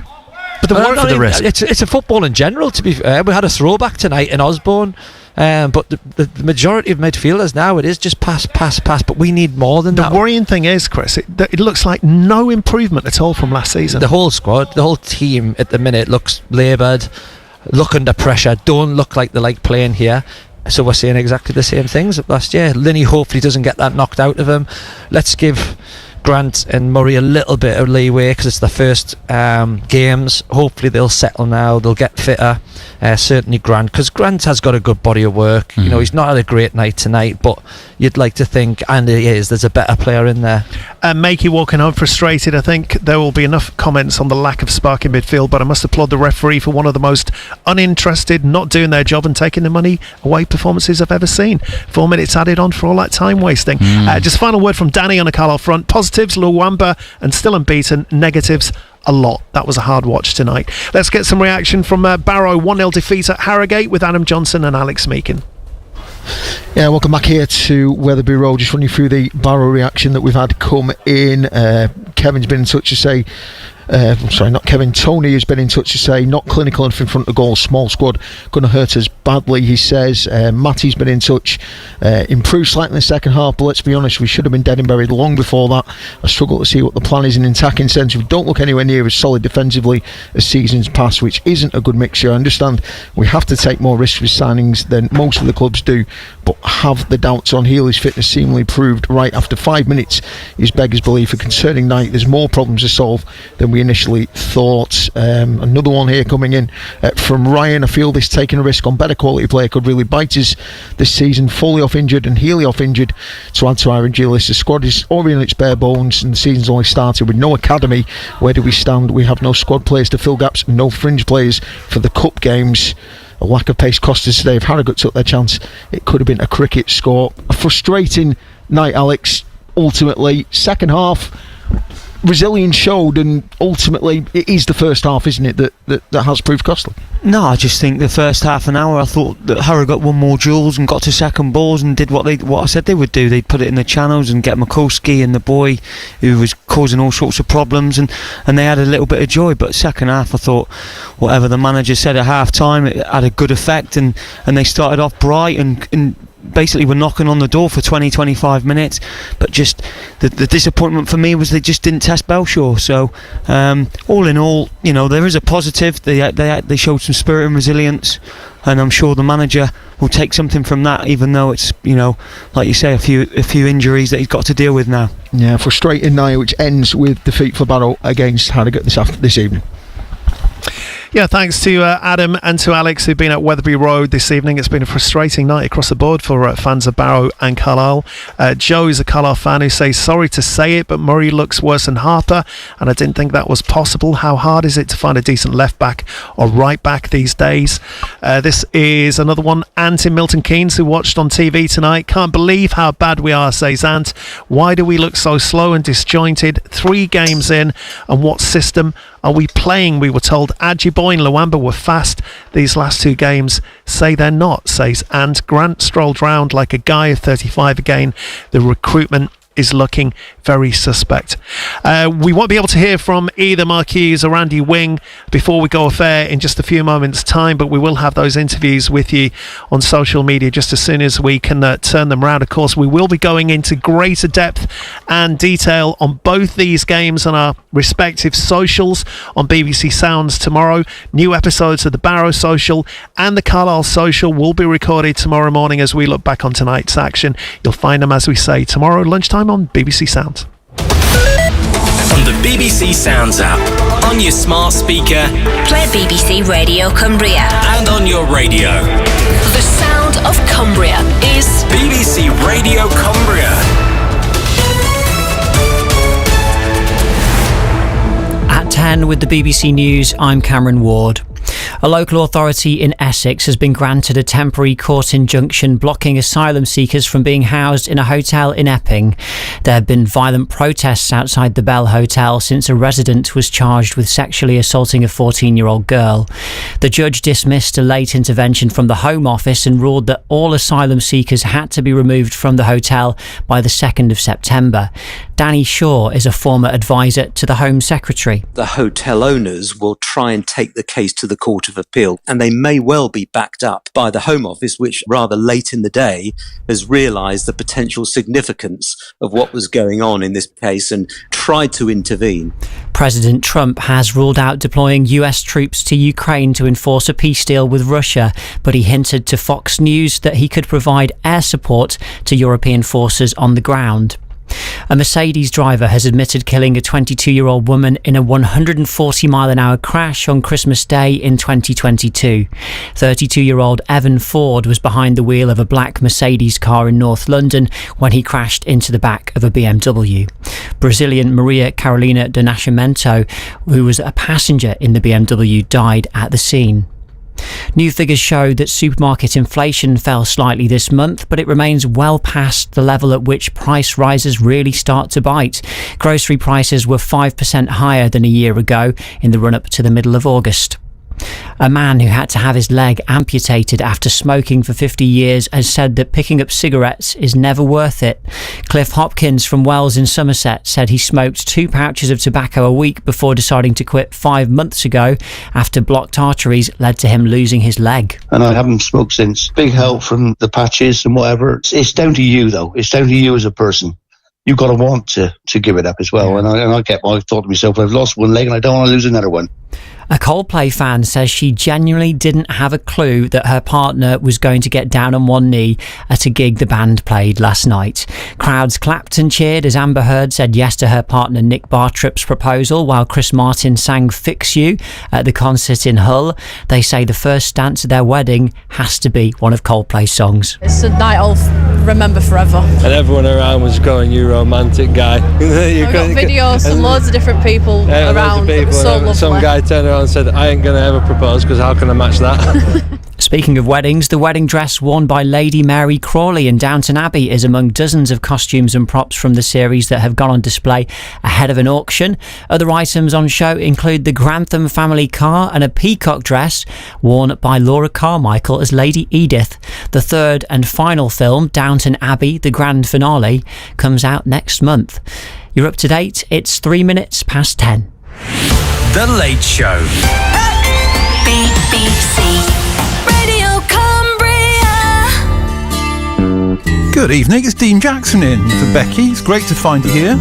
But the work for the risk. It's a football in general, to be fair. We had a throwback tonight in Osborne, but the majority of midfielders now, it is just pass, but we need more than that. The worrying thing is, Chris, it looks like no improvement at all from last season. The whole squad, the whole team at the minute looks laboured, look under pressure, don't look like they like playing here. So we're saying exactly the same things as last year. Linney hopefully doesn't get that knocked out of him. Let's give Grant and Murray a little bit of leeway because it's the first games. Hopefully they'll settle now, they'll get fitter. Certainly Grant, because Grant has got a good body of work. You know, he's not had a great night tonight, but you'd like to think, and he is, there's a better player in there. Makey walking home frustrated. I think there will be enough comments on the lack of spark in midfield, but I must applaud the referee for one of the most uninterested, not doing their job and taking the money away performances I've ever seen. 4 minutes added on for all that time wasting. Just final word from Danny on the Carlisle front. Positives, Luwamba and still unbeaten. Negatives, a lot. That was a hard watch tonight. Let's get some reaction from Barrow 1-0 defeat at Harrogate with Adam Johnson and Alex Meakin. Yeah, welcome back here to Weatherby Road. Just running through the Barrow reaction that we've had come in. Kevin's been in touch to say not Kevin. Tony has been in touch to say not clinical enough in front of goal, small squad, going to hurt us badly, he says. Matty's been in touch, improved slightly in the second half, but let's be honest, we should have been dead and buried long before that. I struggle to see what the plan is in attacking sense. We don't look anywhere near as solid defensively as seasons past, which isn't a good mixture. I understand we have to take more risks with signings than most of the clubs do, but have the doubts on Healy's fitness seemingly proved right after 5 minutes is beggars belief. A concerning night. There's more problems to solve than we initially thought. Another one here coming in from Ryan. I feel this taking a risk on better quality player could really bite us this season. Foley off injured and Healy off injured to add to our injury list. The squad is already in its bare bones and the season's only started with no academy. Where do we stand? We have no squad players to fill gaps and no fringe players for the cup games. A lack of pace cost us today. If Harrogate took their chance, it could have been a cricket score. A frustrating night, Alex. Ultimately, second half, resilience showed, and ultimately it is the first half, isn't it, that has proved costly? No, I just think the first half an hour I thought that Harrogate won more duels and got to second balls and did what I said they would do. They'd put it in the channels and get Mikulski and the boy who was causing all sorts of problems, and they had a little bit of joy. But second half I thought whatever the manager said at half time, it had a good effect, and they started off bright and basically were knocking on the door for 20-25 minutes, but just the disappointment for me was they just didn't test Belshaw. So all in all, there is a positive. They showed some spirit and resilience, and I'm sure the manager will take something from that, even though it's like you say, a few injuries that he's got to deal with now. Yeah, frustrating night, which ends with defeat for Barrow against Harrogate this evening. Yeah, thanks to Adam and to Alex who've been at Wetherby Road this evening. It's been a frustrating night across the board for fans of Barrow and Carlisle. Joe is a Carlisle fan who says, sorry to say it, but Murray looks worse than Harper, and I didn't think that was possible. How hard is it to find a decent left back or right back these days? This is another one. Ant in Milton Keynes, who watched on TV tonight. Can't believe how bad we are, says Ant. Why do we look so slow and disjointed? 3 games in, and what system are we playing? We were told Adjiboy and Luamba were fast. These last 2 games say they're not, says Ant. Grant strolled round like a guy of 35 again. The recruitment is looking very suspect. We won't be able to hear from either Mark Hughes or Andy Wing before we go off air in just a few moments' time, but we will have those interviews with you on social media just as soon as we can turn them around. Of course, we will be going into greater depth and detail on both these games on our respective socials on BBC Sounds tomorrow. New episodes of the Barrow Social and the Carlisle Social will be recorded tomorrow morning as we look back on tonight's action. You'll find them, as we say, tomorrow lunchtime on BBC Sounds. On the BBC Sounds app, on your smart speaker, Play BBC Radio Cumbria. and on your radio. The sound of Cumbria is BBC Radio Cumbria. At 10 with the BBC News, I'm Cameron Ward. A local authority in Essex has been granted a temporary court injunction blocking asylum seekers from being housed in a hotel in Epping. There have been violent protests outside the Bell Hotel since a resident was charged with sexually assaulting a 14-year-old girl. The judge dismissed a late intervention from the Home Office and ruled that all asylum seekers had to be removed from the hotel by the 2nd of September. Danny Shaw is a former advisor to the Home Secretary. The hotel owners will try and take the case to the Court of Appeal, and they may well be backed up by the Home Office, which rather late in the day has realised the potential significance of what was going on in this case and tried to intervene. President Trump has ruled out deploying US troops to Ukraine to enforce a peace deal with Russia, but he hinted to Fox News that he could provide air support to European forces on the ground. A Mercedes driver has admitted killing a 22-year-old woman in a 140-mile-an-hour crash on Christmas Day in 2022. 32-year-old Evan Ford was behind the wheel of a black Mercedes car in North London when he crashed into the back of a BMW. Brazilian Maria Carolina de Nascimento, who was a passenger in the BMW, died at the scene. New figures show that supermarket inflation fell slightly this month, but it remains well past the level at which price rises really start to bite. Grocery prices were 5% higher than a year ago in the run-up to the middle of August. A man who had to have his leg amputated after smoking for 50 years has said that picking up cigarettes is never worth it. Cliff Hopkins from Wells in Somerset said he smoked 2 pouches of tobacco a week before deciding to quit 5 months ago after blocked arteries led to him losing his leg. And I haven't smoked since. Big help from the patches and whatever. It's down to you, though. It's down to you as a person. You've got to want to give it up as well. And I thought to myself, I've lost one leg and I don't want to lose another one. A Coldplay fan says she genuinely didn't have a clue that her partner was going to get down on one knee at a gig the band played last night. Crowds clapped and cheered as Amber Heard said yes to her partner Nick Bartrup's proposal, while Chris Martin sang Fix You at the concert in Hull. They say the first dance at their wedding has to be one of Coldplay's songs. It's a night I'll remember forever. And everyone around was going, "You romantic guy." I got videos from loads of different people around. It was so lovely. Some guy turned around and said, "I ain't going to ever propose because how can I match that?" Speaking of weddings, the wedding dress worn by Lady Mary Crawley in Downton Abbey is among dozens of costumes and props from the series that have gone on display ahead of an auction. Other items on show include the Grantham family car and a peacock dress worn by Laura Carmichael as Lady Edith. The third and final film, Downton Abbey, the grand finale, comes out next month. You're up to date. It's 3 minutes past 10. The Late Show. BBC Radio Cumbria. Good evening, it's Dean Jackson in for Becky. It's great to find you here.